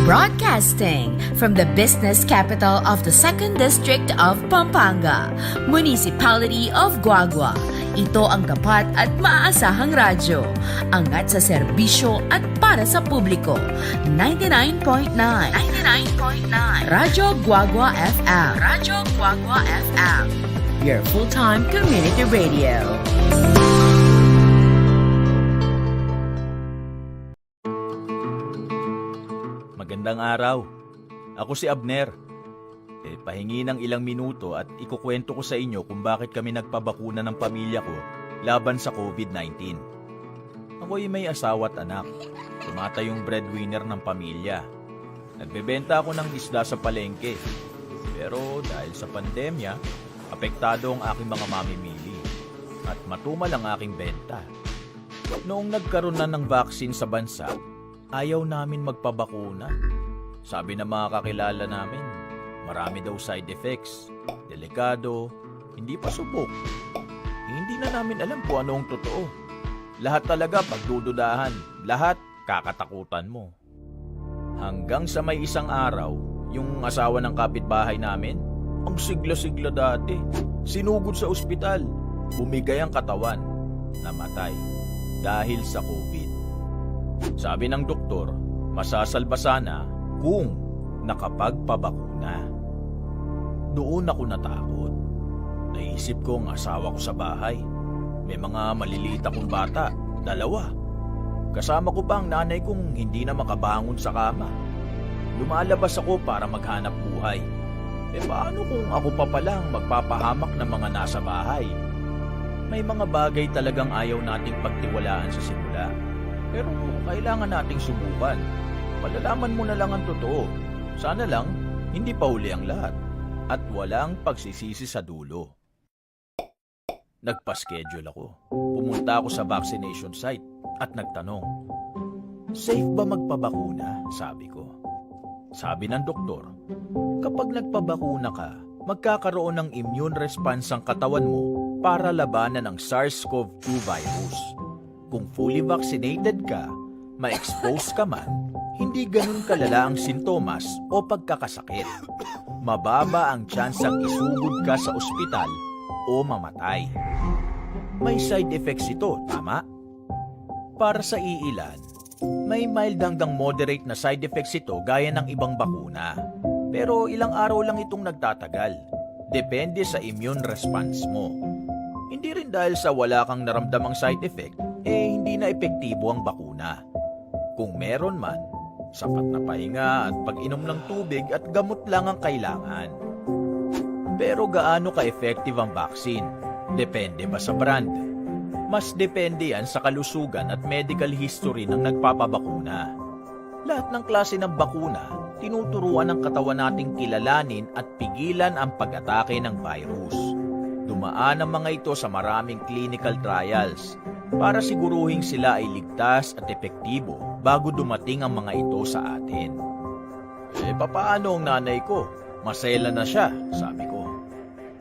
Broadcasting from the business capital of the 2nd District of Pampanga, Municipality of Guagua. Ito ang tapat at maaasahang radyo. Angat sa serbisyo at para sa publiko. 99.9 Radyo Guagua FM. Radyo Guagua FM. Your full-time community radio. Magandang araw. Ako si Abner. Pahingi ng ilang minuto at ikukwento ko sa inyo kung bakit kami nagpabakuna ng pamilya ko laban sa COVID-19. Ako'y may asawa at anak. Tumatayong breadwinner ng pamilya. Nagbebenta ako ng isda sa palengke. Pero dahil sa pandemya, apektado ang aking mga mamimili at matumal ang aking benta. Noong nagkaroon na ng vaccine sa bansa, ayaw namin magpabakuna. Sabi ng mga kakilala namin, marami daw side effects, delikado, hindi pa subok. Hindi na namin alam kung ano ang totoo. Lahat talaga pagdududahan, lahat kakatakutan mo. Hanggang sa may isang araw, yung asawa ng kapitbahay namin, ang sigla-sigla dati, sinugod sa ospital, bumigay ang katawan, namatay dahil sa COVID. Sabi ng doktor, masasalba sana kung nakapagpabakuna. Noon ako natakot. Naisip ko ang asawa ko sa bahay. May mga maliliit akong bata, 2. Kasama ko pa ang nanay kong hindi na makabangon sa kama. Lumalabas ako para maghanap buhay. Paano kung ako pa palang magpapahamak ng mga nasa bahay? May mga bagay talagang ayaw nating pagtiwalaan sa simula. Pero kailangan nating subukan. Malalaman mo na lang ang totoo. Sana lang, hindi pa huli ang lahat. At walang pagsisisi sa dulo. Nagpa-schedule ako. Pumunta ako sa vaccination site at nagtanong, safe ba magpabakuna? Sabi ko. Sabi ng doktor, kapag nagpabakuna ka, magkakaroon ng immune response ang katawan mo para labanan ang SARS-CoV-2 virus. Kung fully vaccinated ka, ma-expose ka man, hindi ganun kalala ang sintomas o pagkakasakit. Mababa ang tsansang isugod ka sa ospital o mamatay. May side effects ito, tama? Para sa iilan, may mild hanggang moderate na side effects ito gaya ng ibang bakuna. Pero ilang araw lang itong nagtatagal. Depende sa immune response mo. Hindi rin dahil sa wala kang naramdamang side effect, hindi na epektibo ang bakuna. Kung meron man, sapat na pahinga at pag-inom ng tubig at gamot lang ang kailangan. Pero gaano ka-effective ang vaccine? Depende ba sa brand? Mas depende yan sa kalusugan at medical history ng nagpapabakuna. Lahat ng klase ng bakuna, tinuturuan ng katawan nating kilalanin at pigilan ang pag-atake ng virus. Dumaan ang mga ito sa maraming clinical trials para siguruhin sila ay ligtas at epektibo bago dumating ang mga ito sa atin. Papaano ang nanay ko? Masela na siya, sabi ko.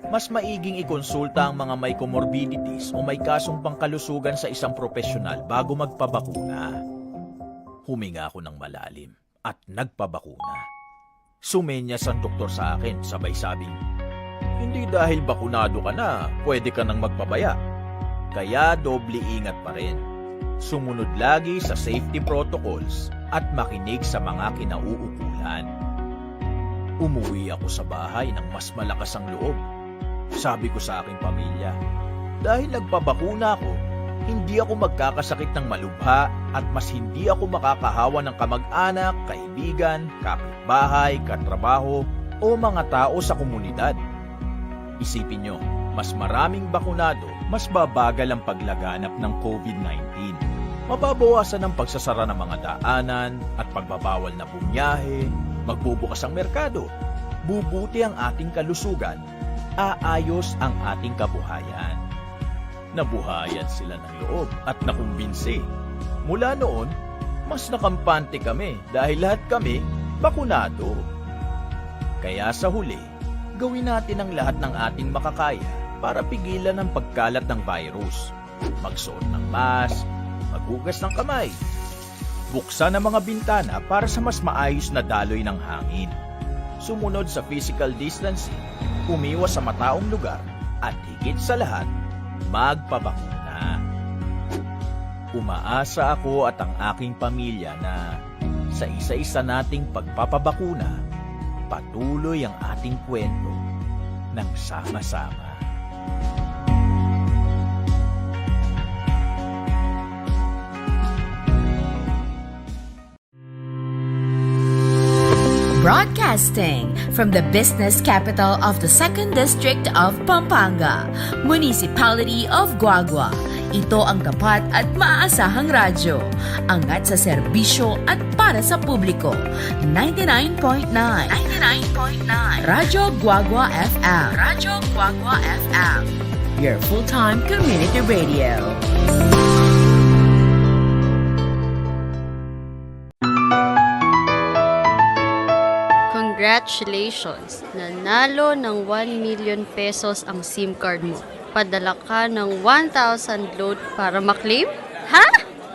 Mas maiging ikonsulta ang mga may comorbidities o may kasong pangkalusugan sa isang profesional bago magpabakuna. Huminga ako ng malalim at nagpabakuna. Sumenyas ang doktor sa akin, sabay sabing, hindi dahil bakunado ka na, pwede ka nang magpabaya. Kaya doble ingat pa rin. Sumunod lagi sa safety protocols at makinig sa mga kinauukulan. Umuwi ako sa bahay ng mas malakas ang loob. Sabi ko sa aking pamilya, dahil nagpabakuna ako, hindi ako magkakasakit ng malubha at mas hindi ako makakahawa ng kamag-anak, kaibigan, kapitbahay, katrabaho o mga tao sa komunidad. Isipin nyo, mas maraming bakunado, mas babagal ang paglaganap ng COVID-19. Mababawasan ang pagsasara ng mga daanan at pagbabawal na bumiyahe, magbubukas ang merkado, bubuti ang ating kalusugan, aayos ang ating kabuhayan. Nabuhayan sila ng loob at nakumbinsi. Mula noon, mas nakampante kami dahil lahat kami bakunado. Kaya sa huli, gawin natin ang lahat ng ating makakaya para pigilan ang pagkalat ng virus. Magsuot ng mask, maghugas ng kamay, buksan ang mga bintana para sa mas maayos na daloy ng hangin. Sumunod sa physical distancing, umiwas sa mataong lugar, at higit sa lahat, magpabakuna. Umaasa ako at ang aking pamilya na sa isa-isa nating pagpapabakuna, patuloy ang ating kwento ng sama-sama. Broadcasting from the business capital of the 2nd District of Pampanga, Municipality of Guagua. Ito ang tapat at maaasahang radyo. Angat sa serbisyo at para sa publiko. 99.9 Radyo Guagua FM. Radyo Guagua FM. Your full-time community radio. Congratulations! Nanalo ng 1 million pesos ang SIM card mo. Padala ka ng 1,000 load para maklaim? Ha?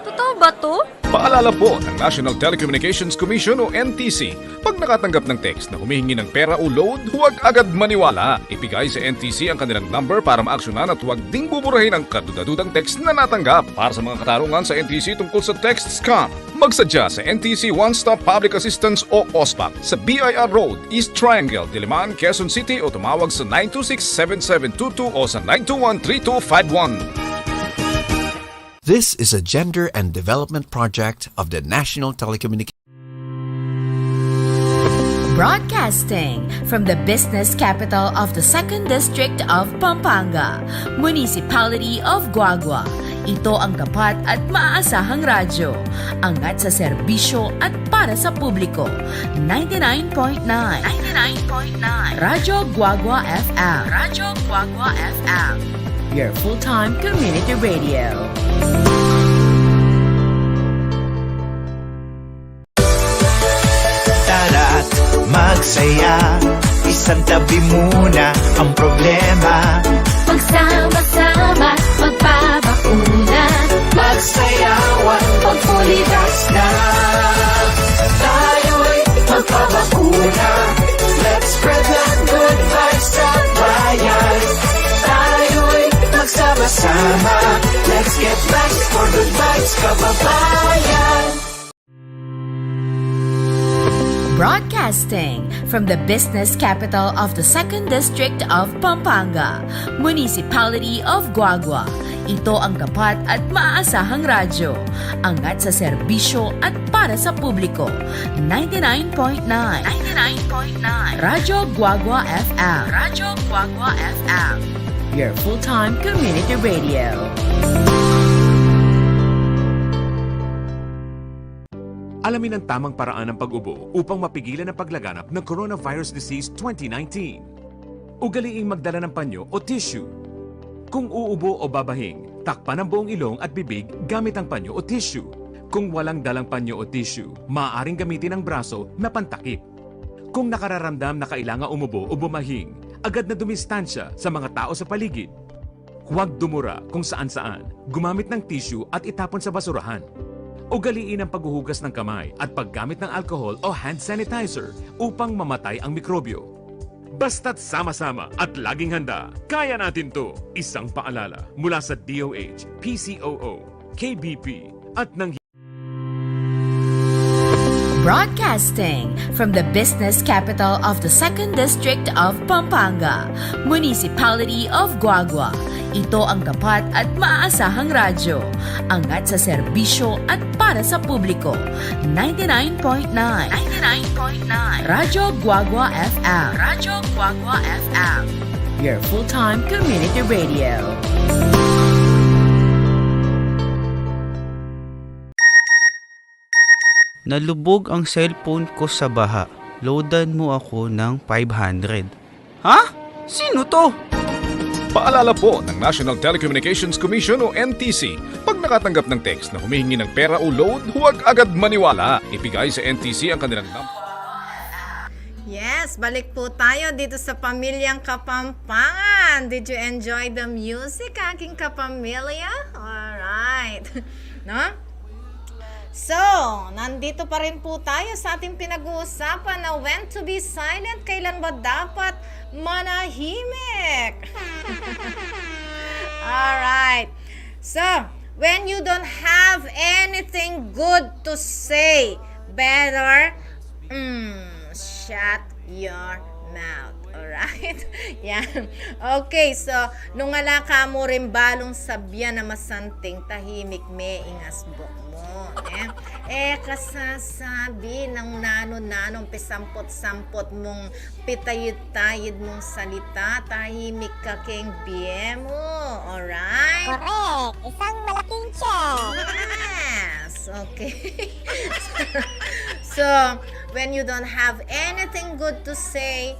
Totoo ba to? Paalala po ng National Telecommunications Commission o NTC, pag nakatanggap ng text na humihingi ng pera o load, huwag agad maniwala. Ibigay sa NTC ang kanilang number para maaksyonan at huwag ding buburahin ang kadudadudang text na natanggap. Para sa mga katarungan sa NTC tungkol sa text scam, magsadya sa NTC One Stop Public Assistance o OSPAC sa BIR Road, East Triangle, Diliman, Quezon City o tumawag sa 926-7722 o sa 921-3251. This is a gender and development project of the National Telecommunications. Broadcasting from the business capital of the 2nd District of Pampanga, Municipality of Guagua. Ito ang tapat at maaasahang radyo. Angat sa serbisyo at para sa publiko. 99.9 Radyo Guagua FM. Radyo Guagua FM. Your full-time community radio. Tara magsaya, isang tabi muna ang problema. Magsama-sama, magpabakuna. Magsayawan pag fully vaxxed na. Tayo'y magpabakuna. Let's spread the good vibes sa bayan. Tayo'y magsama-sama. Let's get vaxxed for good vibes, kababayan. Broadcasting from the business capital of the 2nd District of Pampanga, Municipality of Guagua. Ito ang tapat at maaasahang radyo. Angat sa serbisyo at para sa publiko. 99.9 Radyo Guagua FM. Radyo Guagua FM. Your full-time community radio. Alamin ang tamang paraan ng pag-ubo upang mapigilan ang paglaganap ng Coronavirus Disease 2019. Ugaliing magdala ng panyo o tissue. Kung uubo o babahing, takpan ang buong ilong at bibig gamit ang panyo o tissue. Kung walang dalang panyo o tissue, maaaring gamitin ang braso na pantakip. Kung nakararamdam na kailangan umubo o bumahing, agad na dumistansya sa mga tao sa paligid. Huwag dumura kung saan-saan, gumamit ng tissue at itapon sa basurahan. Ugaliin ang paghuhugas ng kamay at paggamit ng alcohol o hand sanitizer upang mamatay ang mikrobyo. Basta't sama-sama at laging handa, kaya natin to! Isang paalala mula sa DOH, PCOO, KBP at ng Broadcasting from the business capital of the 2nd District of Pampanga, Municipality of Guagua. Ito ang tapat at maaasahang radyo. Angat sa serbisyo at para sa publiko. 99.9 Radyo Guagua FM. Radyo Guagua FM. Your full-time community radio. Nalubog ang cellphone ko sa baha. Loadan mo ako ng 500. Ha? Sino to? Paalala po ng National Telecommunications Commission o NTC, pag nakatanggap ng text na humihingi ng pera o load, huwag agad maniwala. Ibigay sa NTC ang kanilang number. Yes, balik po tayo dito sa Pamilyang Kapampangan. Did you enjoy the music, aking kapamilya? Alright. No? So, nandito pa rin po tayo sa ating pinag-uusapan na when to be silent, kailan ba dapat manahimik? Alright. So, when you don't have anything good to say, better shut your mouth. Alright? Yan. Okay, so, nung alaka mo rin balong sabya na masanting, tahimik me ingasbok mo. Kasasabi ng nano-nanong pisampot-sampot mong pitayid-tayid mong salita, tahimik ka keng biye mo. Alright? Correct. Isang malaking check. Yes. Okay. So, when you don't have anything good to say,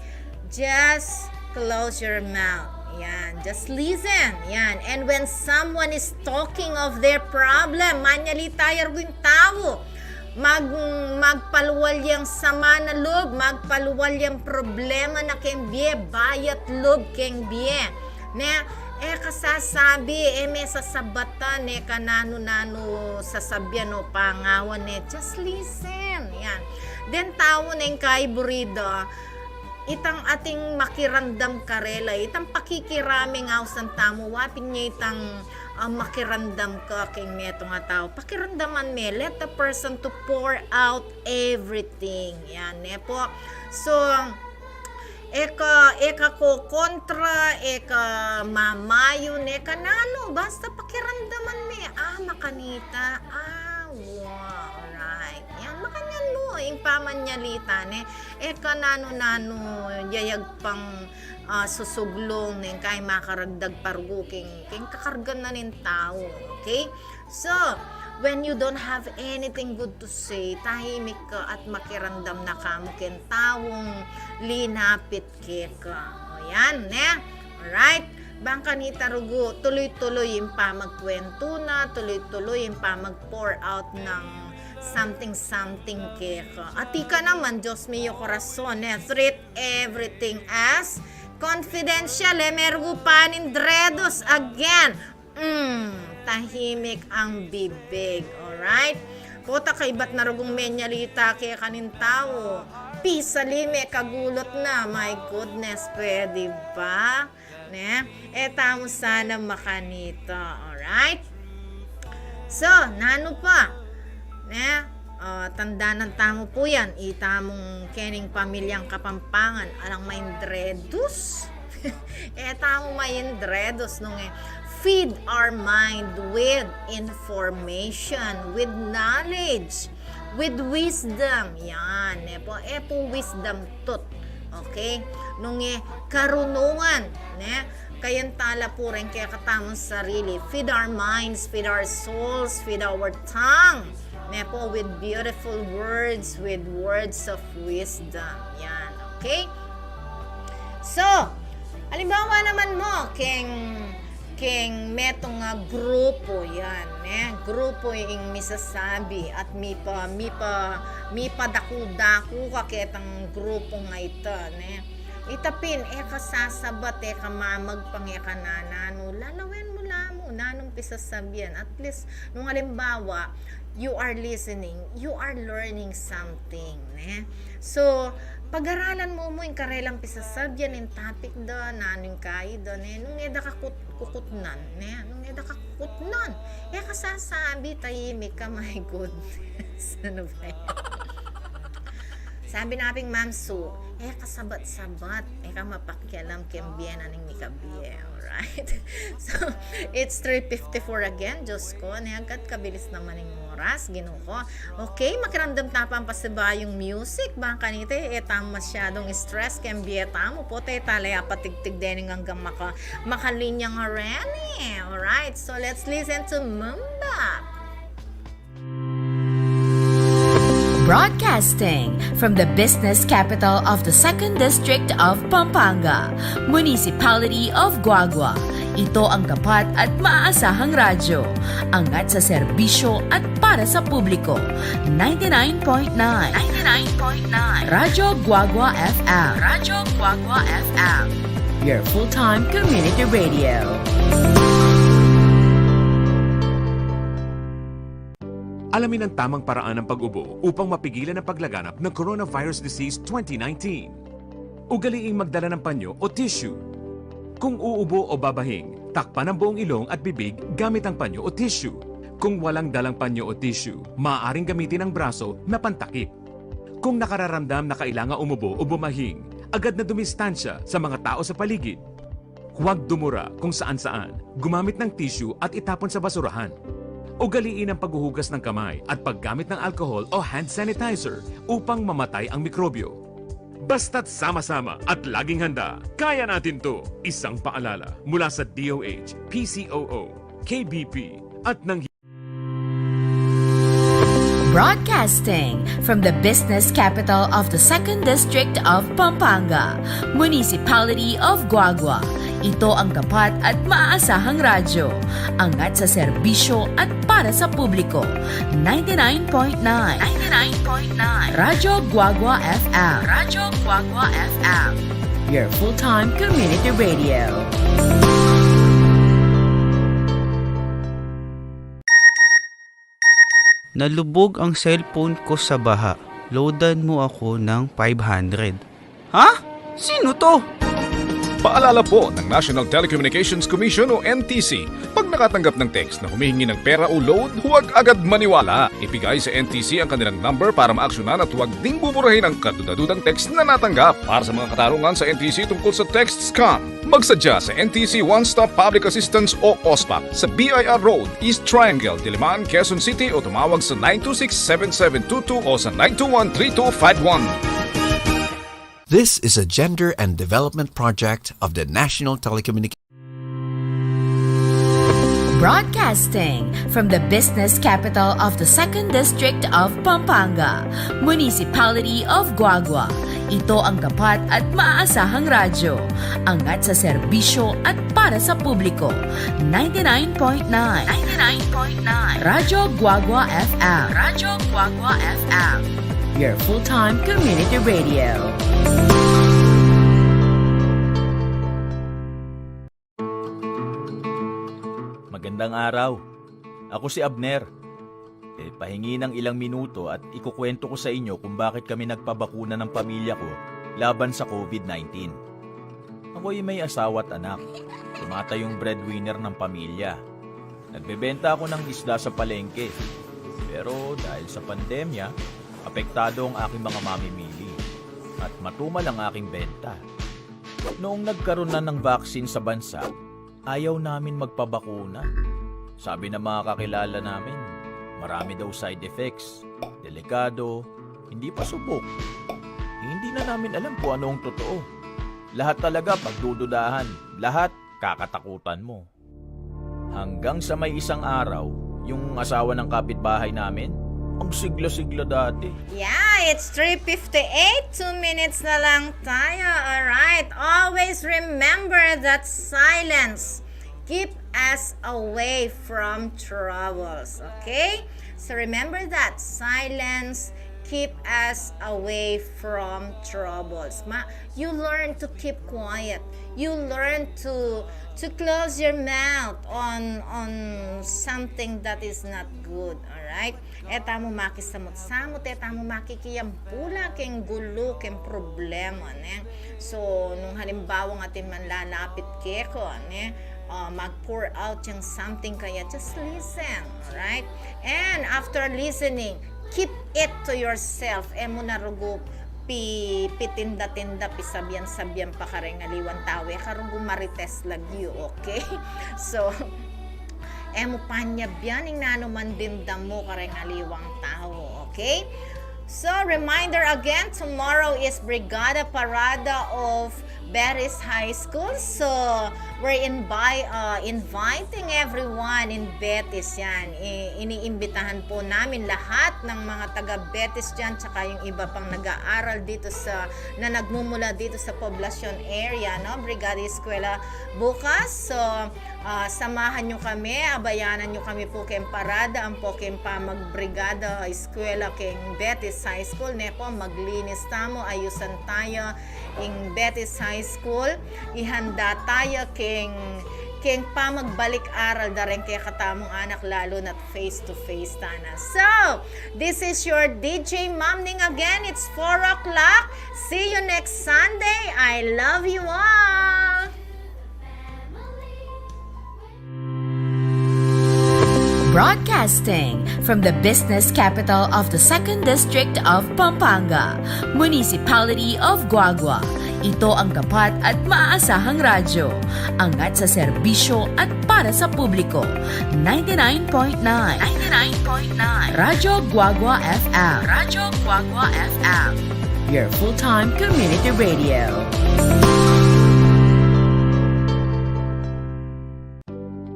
just close your mouth. Yan, just listen. Yan. And when someone is talking of their problem, manyali tayo rin tao. Magpaluwal yung sama na loob, magpaluwal yung problema na kembye, bayat loob kembye. Ne, kasasabi, may sasabatan, kanano-nano sasabyan o pangawan, just listen. Yan. Then tao na yung kaiburido, itang ating makirandam karela, itang pakikiraming ausan tamo, wapin niya itang makirandam ka kay meto nga tao. Pakiramdaman me, let the person to pour out everything. Yan, po. So, eka ko kontra, eka mamayo, eka nalo, basta pakiramdaman me, makanita, wow, alright. Yan, makanyan mo, yung pamanyalitan, eka nano-nano, yayag pang susuglong, kay makaragdag pargo, king kakargan na nin tao, okay? So, when you don't have anything good to say, tahimik ka at makirandam na ka mo ken tawong linapit ka. O yan, alright? Bangka ni Tarugo, tuloy-tuloy yung pamagkwento na, tuloy-tuloy yung pamag-pour out ng something keka. At ika naman, Diyos mio corazon, treat everything as confidential, merupanin dredos again. Tahimik ang bibig, alright? Kota kay ba't narugong menyalita kaya kanin tao? Pisalime kagulot na, my goodness, pwede ba? Ne? Tamo sana makanita, alright? So, nano pa? Ne? Tanda ng tamo po yan, itamong kening pamilyang Kapampangan, alang maindredos? Tamo maindredos nung feed our mind with information, with knowledge, with wisdom. Yan. Epo wisdom tut. Okay? Nung karunungan. Kayan tala po rin kaya katamang sarili. Feed our minds, feed our souls, feed our tongue. With beautiful words, with words of wisdom. Yan. Okay? So, halimbawa naman mo, keng metong grupo yan, grupo yung misasabi at mi pa daku-daku ka ketang grupo nga ito, itapin, kasasabat, kamamagpang, kananano, lalawin mo lamo, nanong pisasabihan, at least, nung halimbawa, you are listening, you are learning something, so, pag-aralan mo yung karelang pisasabyan yung topic do, nanong kayo do, nung kukutnan, nung kakukutnan, kasasabi, tahimik ka, my goodness, ano ba yan? Sabi nating Ma'am Sue, kasabat-sabat, mapakialam kembien aning mikabiye, alright? So, it's 3:54 again, Diyos ko, agad kabilis naman yung oras, Ginoo ko. Okay, makiramdam tapang pasiba yung music, baka kanita, tama masyadong stress, kembie tamo po, talaya patigtig din hanggang makalinyang areni, alright? So, let's listen to Mumba. Broadcasting from the business capital of the 2nd District of Pampanga, Municipality of Guagua. Ito ang tapat at maaasahang radyo. Angat sa serbisyo at para sa publiko. 99.9 Radyo Guagua FM. Radyo Guagua FM. Your full-time community radio. Alamin ang tamang paraan ng pag-ubo upang mapigilan ang paglaganap ng Coronavirus Disease 2019. Ugaliing magdala ng panyo o tissue. Kung uubo o babahing, takpan ang buong ilong at bibig gamit ang panyo o tissue. Kung walang dalang panyo o tissue, maaaring gamitin ang braso na pantakip. Kung nakararamdam na kailangan umubo o bumahing, agad na dumistansya sa mga tao sa paligid. Huwag dumura kung saan-saan, gumamit ng tissue at itapon sa basurahan. Ugaliin ang paghuhugas ng kamay at paggamit ng alcohol o hand sanitizer upang mamatay ang mikrobyo. Basta't sama-sama at laging handa, kaya natin to! Isang paalala mula sa DOH, PCOO, KBP at ng Broadcasting from the business capital of the 2nd District of Pampanga, Municipality of Guagua. Ito ang tapat at maaasahang radyo. Angat sa serbisyo at para sa publiko. 99.9 Radyo Guagua FM. Radyo Guagua FM. Your full-time community radio. Nalubog ang cellphone ko sa baha. Loadan mo ako ng 500. Ha? Sino to? Paalala po ng National Telecommunications Commission o NTC, pag nakatanggap ng text na humihingi ng pera o load, huwag agad maniwala. Ibigay sa NTC ang kanilang number para maaksyonan at huwag ding buburahin ang kadudadudang text na natanggap. Para sa mga katarungan sa NTC tungkol sa text scam, magsadya sa NTC One Stop Public Assistance o OSPAP sa BIR Road, East Triangle, Diliman, Quezon City o tumawag sa 926-7722 o sa 921-3251. This is a gender and development project of the National Telecommunications. Broadcasting from the business capital of the 2nd District of Pampanga, Municipality of Guagua. Ito ang tapat at maaasahang radyo. Angat sa serbisyo at para sa publiko. 99.9 Radyo Guagua FM. Radyo Guagua FM. Your full-time community radio. Magandang araw. Ako si Abner. Pahingi ng ilang minuto at ikukwento ko sa inyo kung bakit kami nagpabakuna ng pamilya ko laban sa COVID-19. Ako'y may asawa at anak. Tumata yung breadwinner ng pamilya. Nagbebenta ako ng isda sa palengke. Pero dahil sa pandemya, apektado ang aking mga mamimili at matumal ang aking benta. Noong nagkaroon na ng vaccine sa bansa, ayaw namin magpabakuna. Sabi ng mga kakilala namin, marami daw side effects, delikado, hindi pa subok. Hindi na namin alam kung ano ang totoo. Lahat talaga pagdududahan, lahat kakatakutan mo. Hanggang sa may isang araw, yung asawa ng kapitbahay namin, ang sigla-sigla dati. Yeah, it's 3:58. 2 minutes na lang tayo. Alright, always remember that silence keep us away from troubles. Okay? So remember that silence keep us away from troubles. You learn to keep quiet. You learn to close your mouth on something that is not good. Alright? Eta mo makisamot-samot, eta mo makikiyambula keng gulo, keng problema. Ne? So, nung halimbawa nga atin man lalapit keko, ne? Mag-pour out yung something kaya just listen. Alright? And after listening, keep it to yourself. Mo narugo pitinda-tinda, pisabyan-sabyan pa kareng aliwan tawe, karong marites lagyo, okay? So, mo panyabyan, ing nanuman din damo kareng aliwang tao, okay? So, reminder again, tomorrow is Brigada Parada of Beris High School. So, we're inviting everyone in Betis yan. Iniimbitahan po namin lahat ng mga taga Betis dyan, tsaka yung iba pang nag-aaral dito na nagmumula dito sa poblasyon area, no? Brigada Eskwela bukas. So, samahan nyo kami, abayanan nyo kami po kayong parada, ang po kayong pa magbrigada Eskwela kayong Betis High School. Nepo, maglinis tamo, ayusan tayo in Betis High School. Ihanda tayo keng pa magbalik aral da rin kaya katamong anak, lalo na face-to-face tana. So, this is your DJ Mamning again. It's 4 o'clock. See you next Sunday. I love you all. Broadcasting from the business capital of the 2nd District of Pampanga, Municipality of Guagua. Ito ang tapat at maaasahang radyo. Angat sa serbisyo at para sa publiko. 99.9 Radyo Guagua FM. Radyo Guagua FM. Your full-time community radio.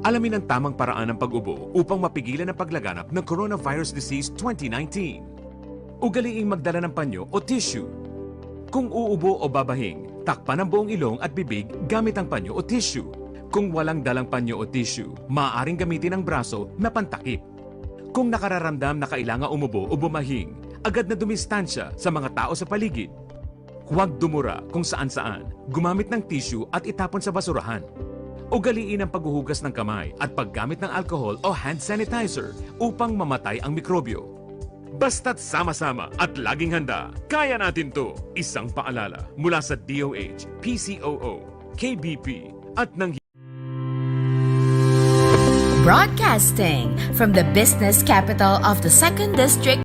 Alamin ang tamang paraan ng pag-ubo upang mapigilan ang paglaganap ng Coronavirus Disease 2019. Ugaliing magdala ng panyo o tissue. Kung uubo o babahing, takpan ang buong ilong at bibig gamit ang panyo o tissue. Kung walang dalang panyo o tissue, maaaring gamitin ang braso na pantakip. Kung nakararamdam na kailangan umubo o bumahing, agad na dumistansya sa mga tao sa paligid. Huwag dumura kung saan-saan, gumamit ng tissue at itapon sa basurahan. Ugaliin ang paghuhugas ng kamay at paggamit ng alcohol o hand sanitizer upang mamatay ang mikrobyo. Basta't sama-sama at laging handa, kaya natin to! Isang paalala mula sa DOH, PCOO, KBP at ng Broadcasting from the business capital of the 2nd District